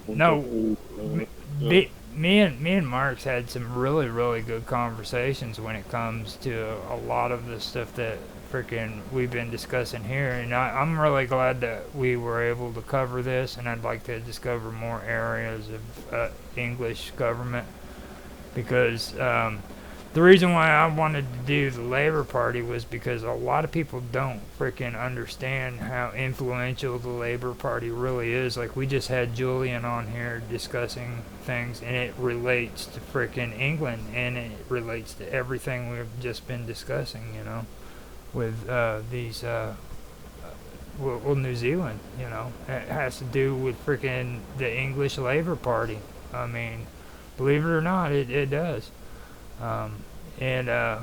no. Me and Mark's had some really, really good conversations when it comes to a lot of the stuff that freaking we've been discussing here, and I'm really glad that we were able to cover this, and I'd like to discover more areas of English government, because the reason why I wanted to do the Labour Party was because a lot of people don't freaking understand how influential the Labour Party really is. Like, we just had Julian on here discussing things, and it relates to freaking England, and it relates to everything we've just been discussing, you know, with these, New Zealand, you know. It has to do with freaking the English Labour Party. I mean, believe it or not, it does. The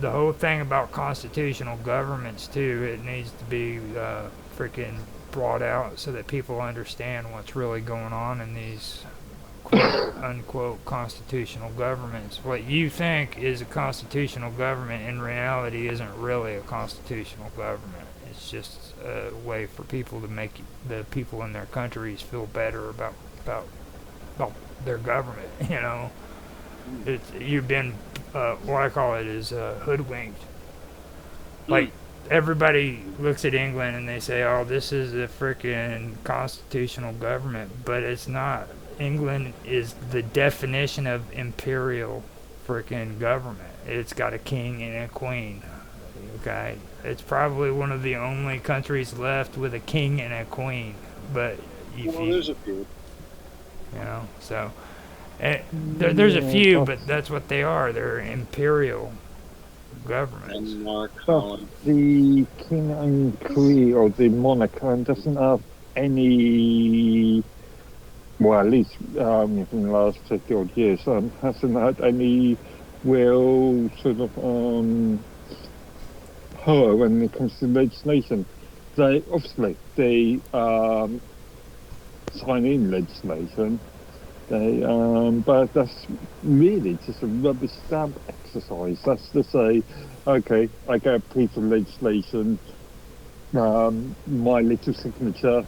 whole thing about constitutional governments too, it needs to be freaking brought out so that people understand what's really going on in these quote unquote constitutional governments. What you think is a constitutional government in reality isn't really a constitutional government. It's just a way for people to make the people in their countries feel better about their government, you know. You've been, what I call it is hoodwinked. Like, everybody looks at England and they say, oh, this is a freaking constitutional government, but it's not. England is the definition of imperial freaking government. It's got a king and a queen, okay? It's probably one of the only countries left with a king and a queen, but there's a few. You know, so... there's a few, but that's what they are. They're imperial governments. But the king and queen, or the monarch, doesn't have any, well, at least in the last 50 odd years, hasn't had any real sort of power when it comes to legislation. They obviously sign in legislation. But that's really just a rubber stamp exercise. That's to say, okay, I get a piece of legislation, my little signature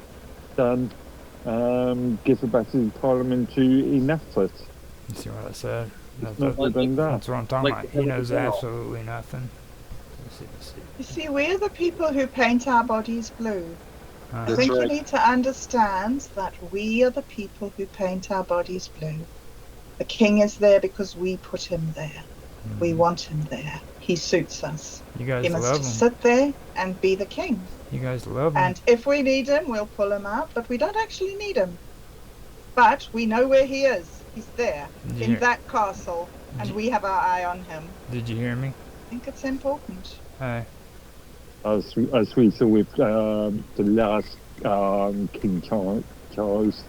done, give it back to the Parliament to enact it. You see what I said? That's what I'm talking about. He knows absolutely nothing. You see, we're the people who paint our bodies blue. I think you need to understand that we are the people who paint our bodies blue. The king is there because we put him there. We want him there. He suits us. You guys He must love just him. sit there and be the king. You guys love him. And if we need him, we'll pull him out, but we don't actually need him. But we know where he is. He's there in that castle, and we have our eye on him. Did you hear me? I think it's important. Hi. As we saw with the last King Charles,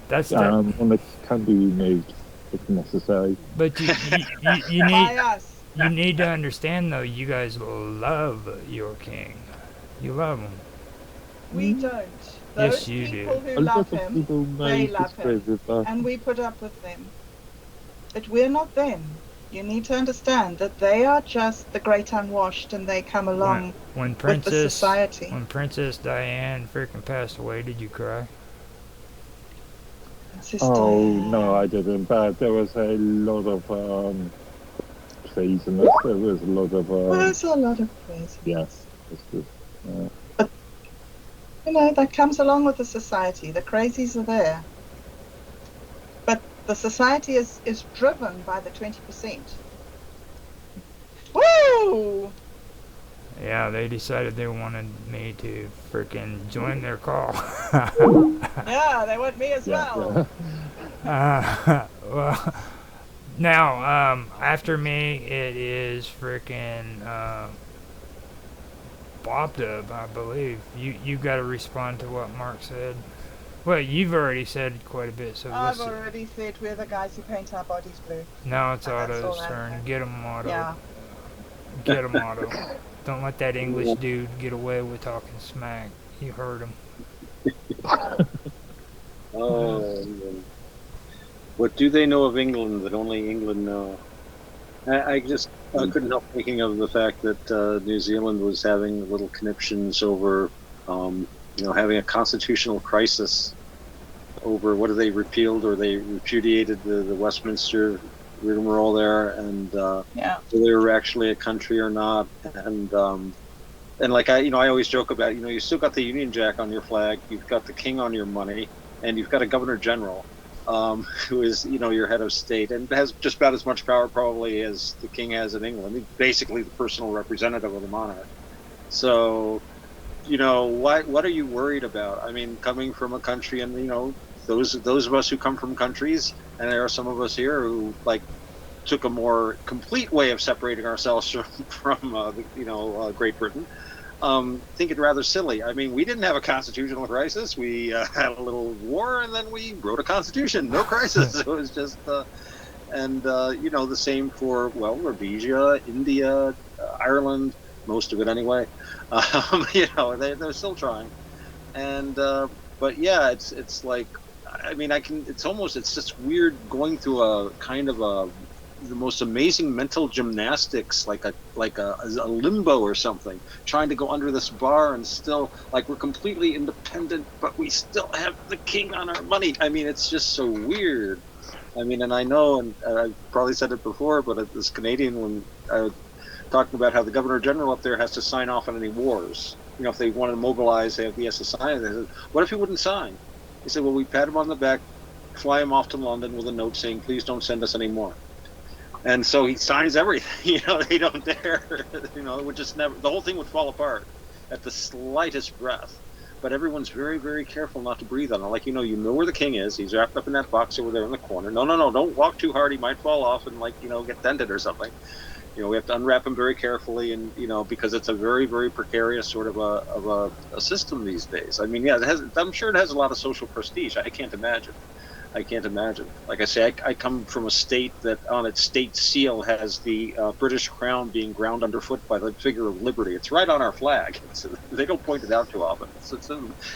That's one that can be removed if necessary. But you need to understand though. You guys love your king. You love him. We don't. Yes, Those you do. people who love him, they love him, and we put up with them. But we're not them. You need to understand that they are just the great unwashed, and they come along with the society. When Princess Diane freaking passed away, did you cry? No, I didn't. But there was a lot of craziness. There was a lot of. There's a lot of craziness. Yes. But that comes along with the society. The crazies are there. But the society is driven by the 20%. Woo! Yeah, they decided they wanted me to freaking join their call. Yeah, they want me as well. Well, now, after me, it is freaking Bob Dub, I believe. You got to respond to what Mark said. Well, you've already said quite a bit, so I've already said we're the guys who paint our bodies blue. Now it's Otto's turn. Get him, Otto. Yeah. Get him, Otto. Don't let that English dude get away with talking smack. You heard him. What do they know of England that only England know? I couldn't help thinking of the fact that New Zealand was having little conniptions over, having a constitutional crisis over what they repealed or they repudiated the Westminster rigmarole there, and whether they were actually a country or not, and like I always joke about, you still got the Union Jack on your flag, you've got the king on your money, and you've got a Governor General, who is your head of state and has just about as much power probably as the king has in England. He's basically the personal representative of the monarch. So, what are you worried about? I mean, coming from a country, and those of us who come from countries, and there are some of us here who took a more complete way of separating ourselves from Great Britain. Think it rather silly. I mean, we didn't have a constitutional crisis. We had a little war, and then we wrote a constitution. No crisis. It was just, the same for Rhodesia, India, Ireland, most of it anyway. They're still trying, and but yeah, it's like, I mean, it's just weird going through a kind of the most amazing mental gymnastics, like a limbo or something, trying to go under this bar and still we're completely independent, but we still have the king on our money. I mean, it's just so weird. I mean, and I know, and I probably said it before, but this Canadian, when I was talking about how the Governor General up there has to sign off on any wars. If they want to mobilize, he has to sign. They said, what if he wouldn't sign? He said, well, we pat him on the back, fly him off to London with a note saying, please don't send us any more. And so he signs everything. They don't dare. It would just never. The whole thing would fall apart at the slightest breath. But everyone's very, very careful not to breathe on it. You know where the king is. He's wrapped up in that box over there in the corner. No, don't walk too hard. He might fall off and get dented or something. We have to unwrap him very carefully, and because it's a very, very precarious sort of a system these days. I mean, yeah, I'm sure it has a lot of social prestige. I can't imagine. Like I say, I come from a state that on its state seal has the British crown being ground underfoot by the figure of liberty. It's right on our flag. They don't point it out too often.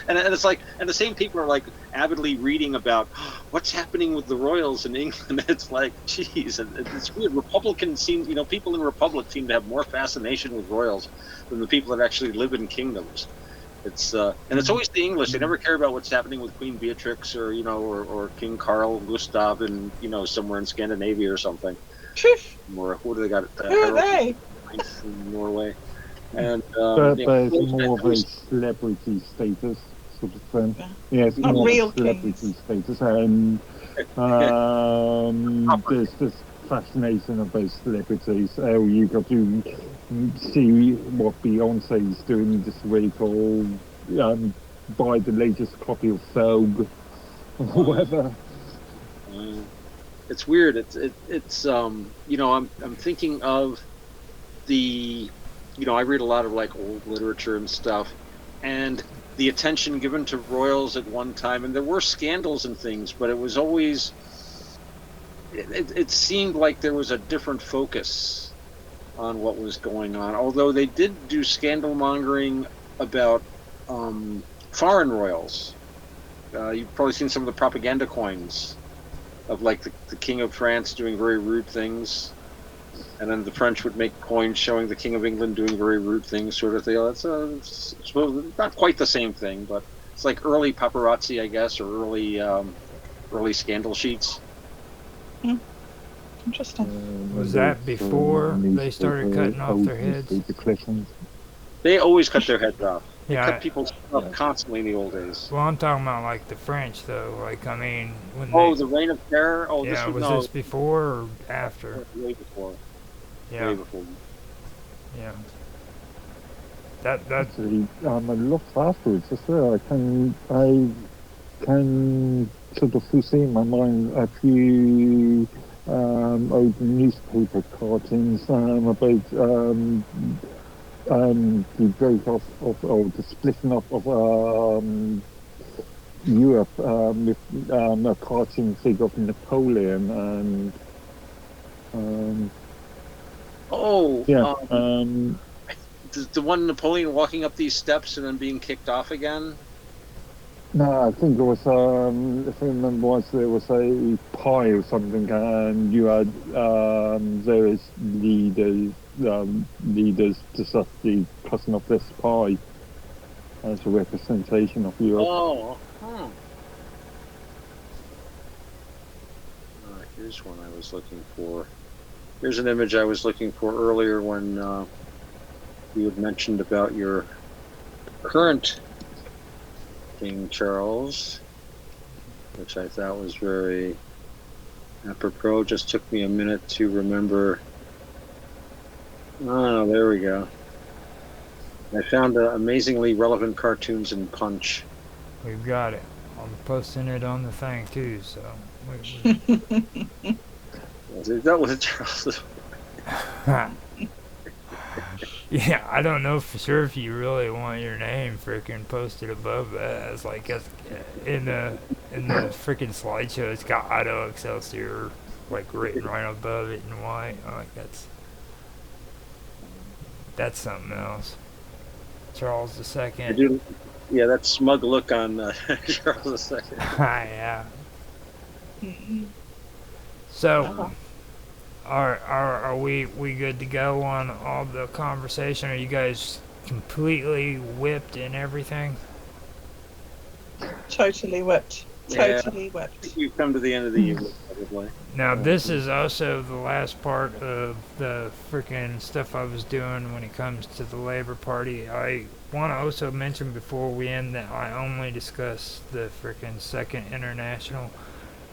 And it's and the same people are avidly reading about what's happening with the royals in England. It's geez, and it's weird. Republicans seem, people in republics seem to have more fascination with royals than the people that actually live in kingdoms. It's and it's always the English. They never care about what's happening with Queen Beatrix or or King Carl Gustav in somewhere in Scandinavia or something. Or who do they got? Who are they? In Norway. And but it's more of a celebrity status sort of thing. Yeah, it's not more real celebrity kings. status, and There's this fascination about celebrities. Oh, you got to see what Beyonce's doing this week, or buy the latest copy of Vogue, or whatever. It's weird. It's I'm thinking of the, I read a lot of like old literature and stuff, and the attention given to royals at one time, and there were scandals and things, but it was always, it seemed like there was a different focus on what was going on. Although they did do scandal mongering about foreign royals. You've probably seen some of the propaganda coins of like the King of France doing very rude things, and then the French would make coins showing the King of England doing very rude things, sort of thing. It's not quite the same thing, but it's like early paparazzi, I guess, or early scandal sheets. Interesting. Was that before they started cutting off their heads? They always cut their heads off. They Yeah. cut people's stuff constantly in the old days. Well, I'm talking about like the French, though. Like, I mean, when The Reign of Terror. Oh, yeah, was this before or after? Way before. Yeah, Way before. yeah. That Actually, a lot afterwards as well. I can sort of foresee in my mind a few old newspaper cartoons about the break off of, or the splitting up of Europe with a cartoon figure of Napoleon and the one Napoleon walking up these steps and then being kicked off again. No, I think it was, if I remember once, there was a pie or something, and you had various leaders just at the cutting of this pie as a representation of Europe. Oh, here's one I was looking for. Here's an image I was looking for earlier when you had mentioned about your current King Charles, which I thought was very apropos. Just took me a minute to remember. Oh, there we go. I found amazingly relevant cartoons in Punch. we've got it. I'm posting it on the thing too. So. That was Charles. Yeah, I don't know for sure if you really want your name freaking posted above that. It's like in the freaking slideshow, it's got Idaho Excelsior like written right above it in white. Like that's something else. Charles II. Yeah, that smug look on Charles II. Yeah. So. Are we good to go on all the conversation? Are you guys completely whipped and everything? Totally whipped. Totally whipped. You've come to the end of the evening, probably. Now, this is also the last part of the freaking stuff I was doing when it comes to the Labor Party. I want to also mention before we end that I only discuss the freaking Second International.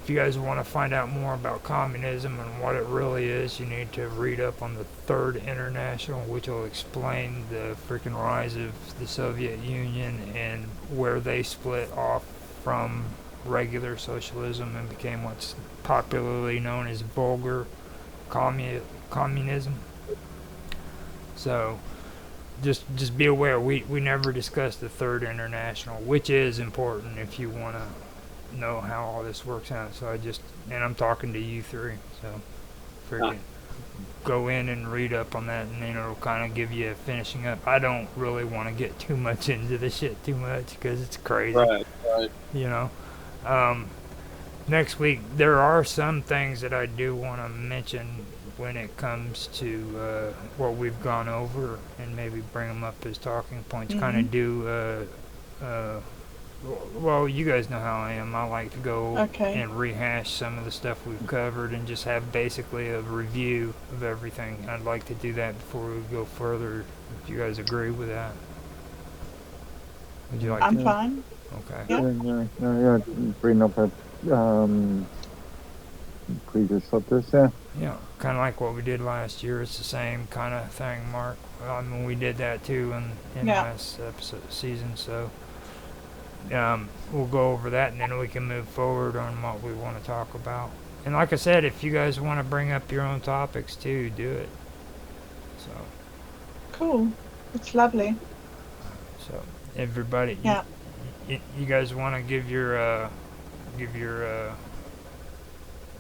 If you guys want to find out more about communism and what it really is, you need to read up on the Third International, which will explain the freaking rise of the Soviet Union and where they split off from regular socialism and became what's popularly known as vulgar communism. So just be aware, we never discussed the Third International, which is important if you want to know how all this works out. So and I'm talking to you three, so freaking go in and read up on that, and then it'll kind of give you a finishing up. I don't really want to get too much into this shit too much because it's crazy, right. You know. Next week there are some things that I do want to mention when it comes to what we've gone over, and maybe bring them up as talking points. Kind of do well, you guys know how I am. I like to go and rehash some of the stuff we've covered and just have basically a review of everything. I'd like to do that before we go further, if you guys agree with that. Would you like I'm fine. Okay. Yeah, bring up previous subjects. Yeah. Yeah, kind of like what we did last year. It's the same kind of thing, Mark. I mean, we did that too in Yeah. last season. So we'll go over that, and then we can move forward on what we want to talk about. And like I said, if you guys want to bring up your own topics too, do it. So, Cool. It's lovely. so everybody, Yeah. you guys want to give your give your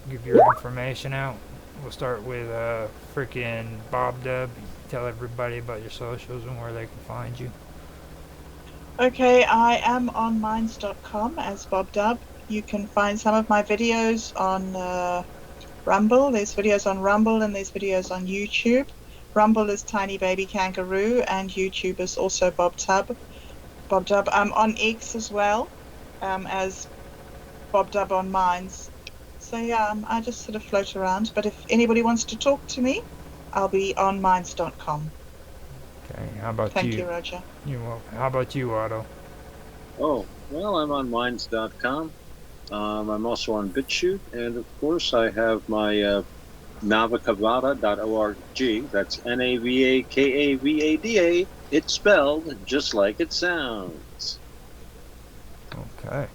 give your information out. We'll start with freaking Bob Dub. Tell everybody about your socials and where they can find you. Okay, I am on minds.com as Bob Dub. You can find some of my videos on Rumble. There's videos on Rumble and there's videos on YouTube. Rumble is Tiny Baby Kangaroo and YouTube is also Bob Dub. I'm on X as well as Bob Dub on Minds. So yeah, I just sort of float around. But if anybody wants to talk to me, I'll be on minds.com. Okay, how about Thank you? you, Roger. You're welcome. How about you, Otto? Oh, well, I'm on minds.com. I'm also on BitChute, and of course, I have my navakavada.org. That's Navakavada. It's spelled just like it sounds. Okay.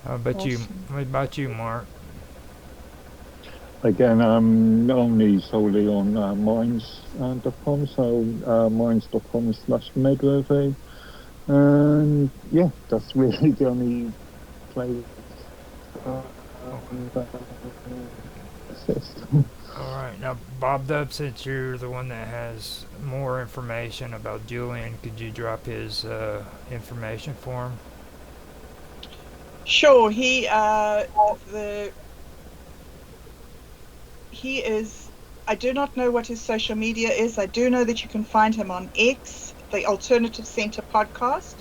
How about you? Awesome. What about you, Mark? Again, only solely on minds.com, so minds.com/medworthy. And yeah, that's really the only place. All right. Now, Bob Dub, since you're the one that has more information about Julian, could you drop his information for him? Sure, he is. I do not know what his social media is. I do know that you can find him on X. The Alternative Center podcast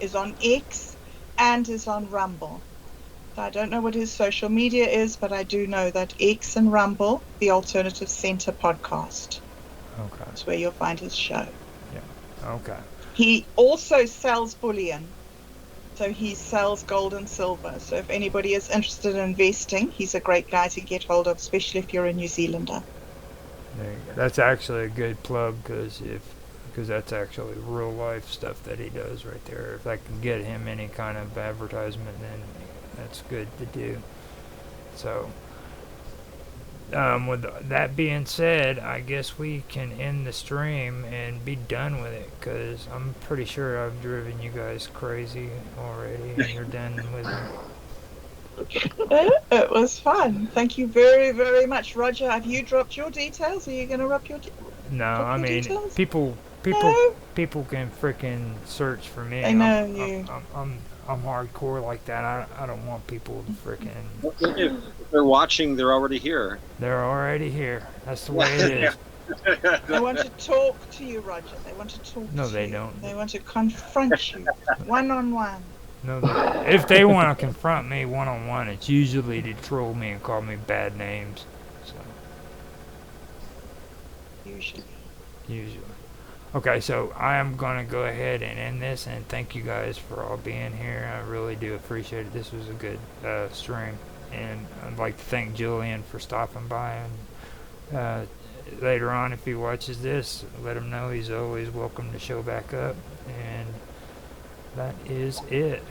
is on X and is on Rumble. So I don't know what his social media is, but I do know that X and Rumble, the Alternative Center podcast. Okay. That's where you'll find his show. Yeah. Okay. He also sells bullion. So he sells gold and silver. So if anybody is interested in investing, he's a great guy to get hold of, especially if you're a New Zealander. There you go. That's actually a good plug because that's actually real life stuff that he does right there. If I can get him any kind of advertisement, then that's good to do. So, with that being said, I guess we can end the stream and be done with it because I'm pretty sure I've driven you guys crazy already and you're done with it. It was fun. Thank you very, very much. Roger, have you dropped your details? Are you going to drop your No, I mean, details? people No. can freaking search for me. I know you. I'm hardcore like that. I don't want people to freaking. If they're watching, they're already here. They're already here. That's the way it is. They want to talk to you, Roger. They want to talk to you. No, they don't. They want to confront you one-on-one. No, if they want to confront me one-on-one, it's usually to troll me and call me bad names. So usually. Okay, so I am going to go ahead and end this, and thank you guys for all being here. I really do appreciate it. This was a good stream, and I'd like to thank Julian for stopping by. And later on, if he watches this, let him know he's always welcome to show back up. And that is it.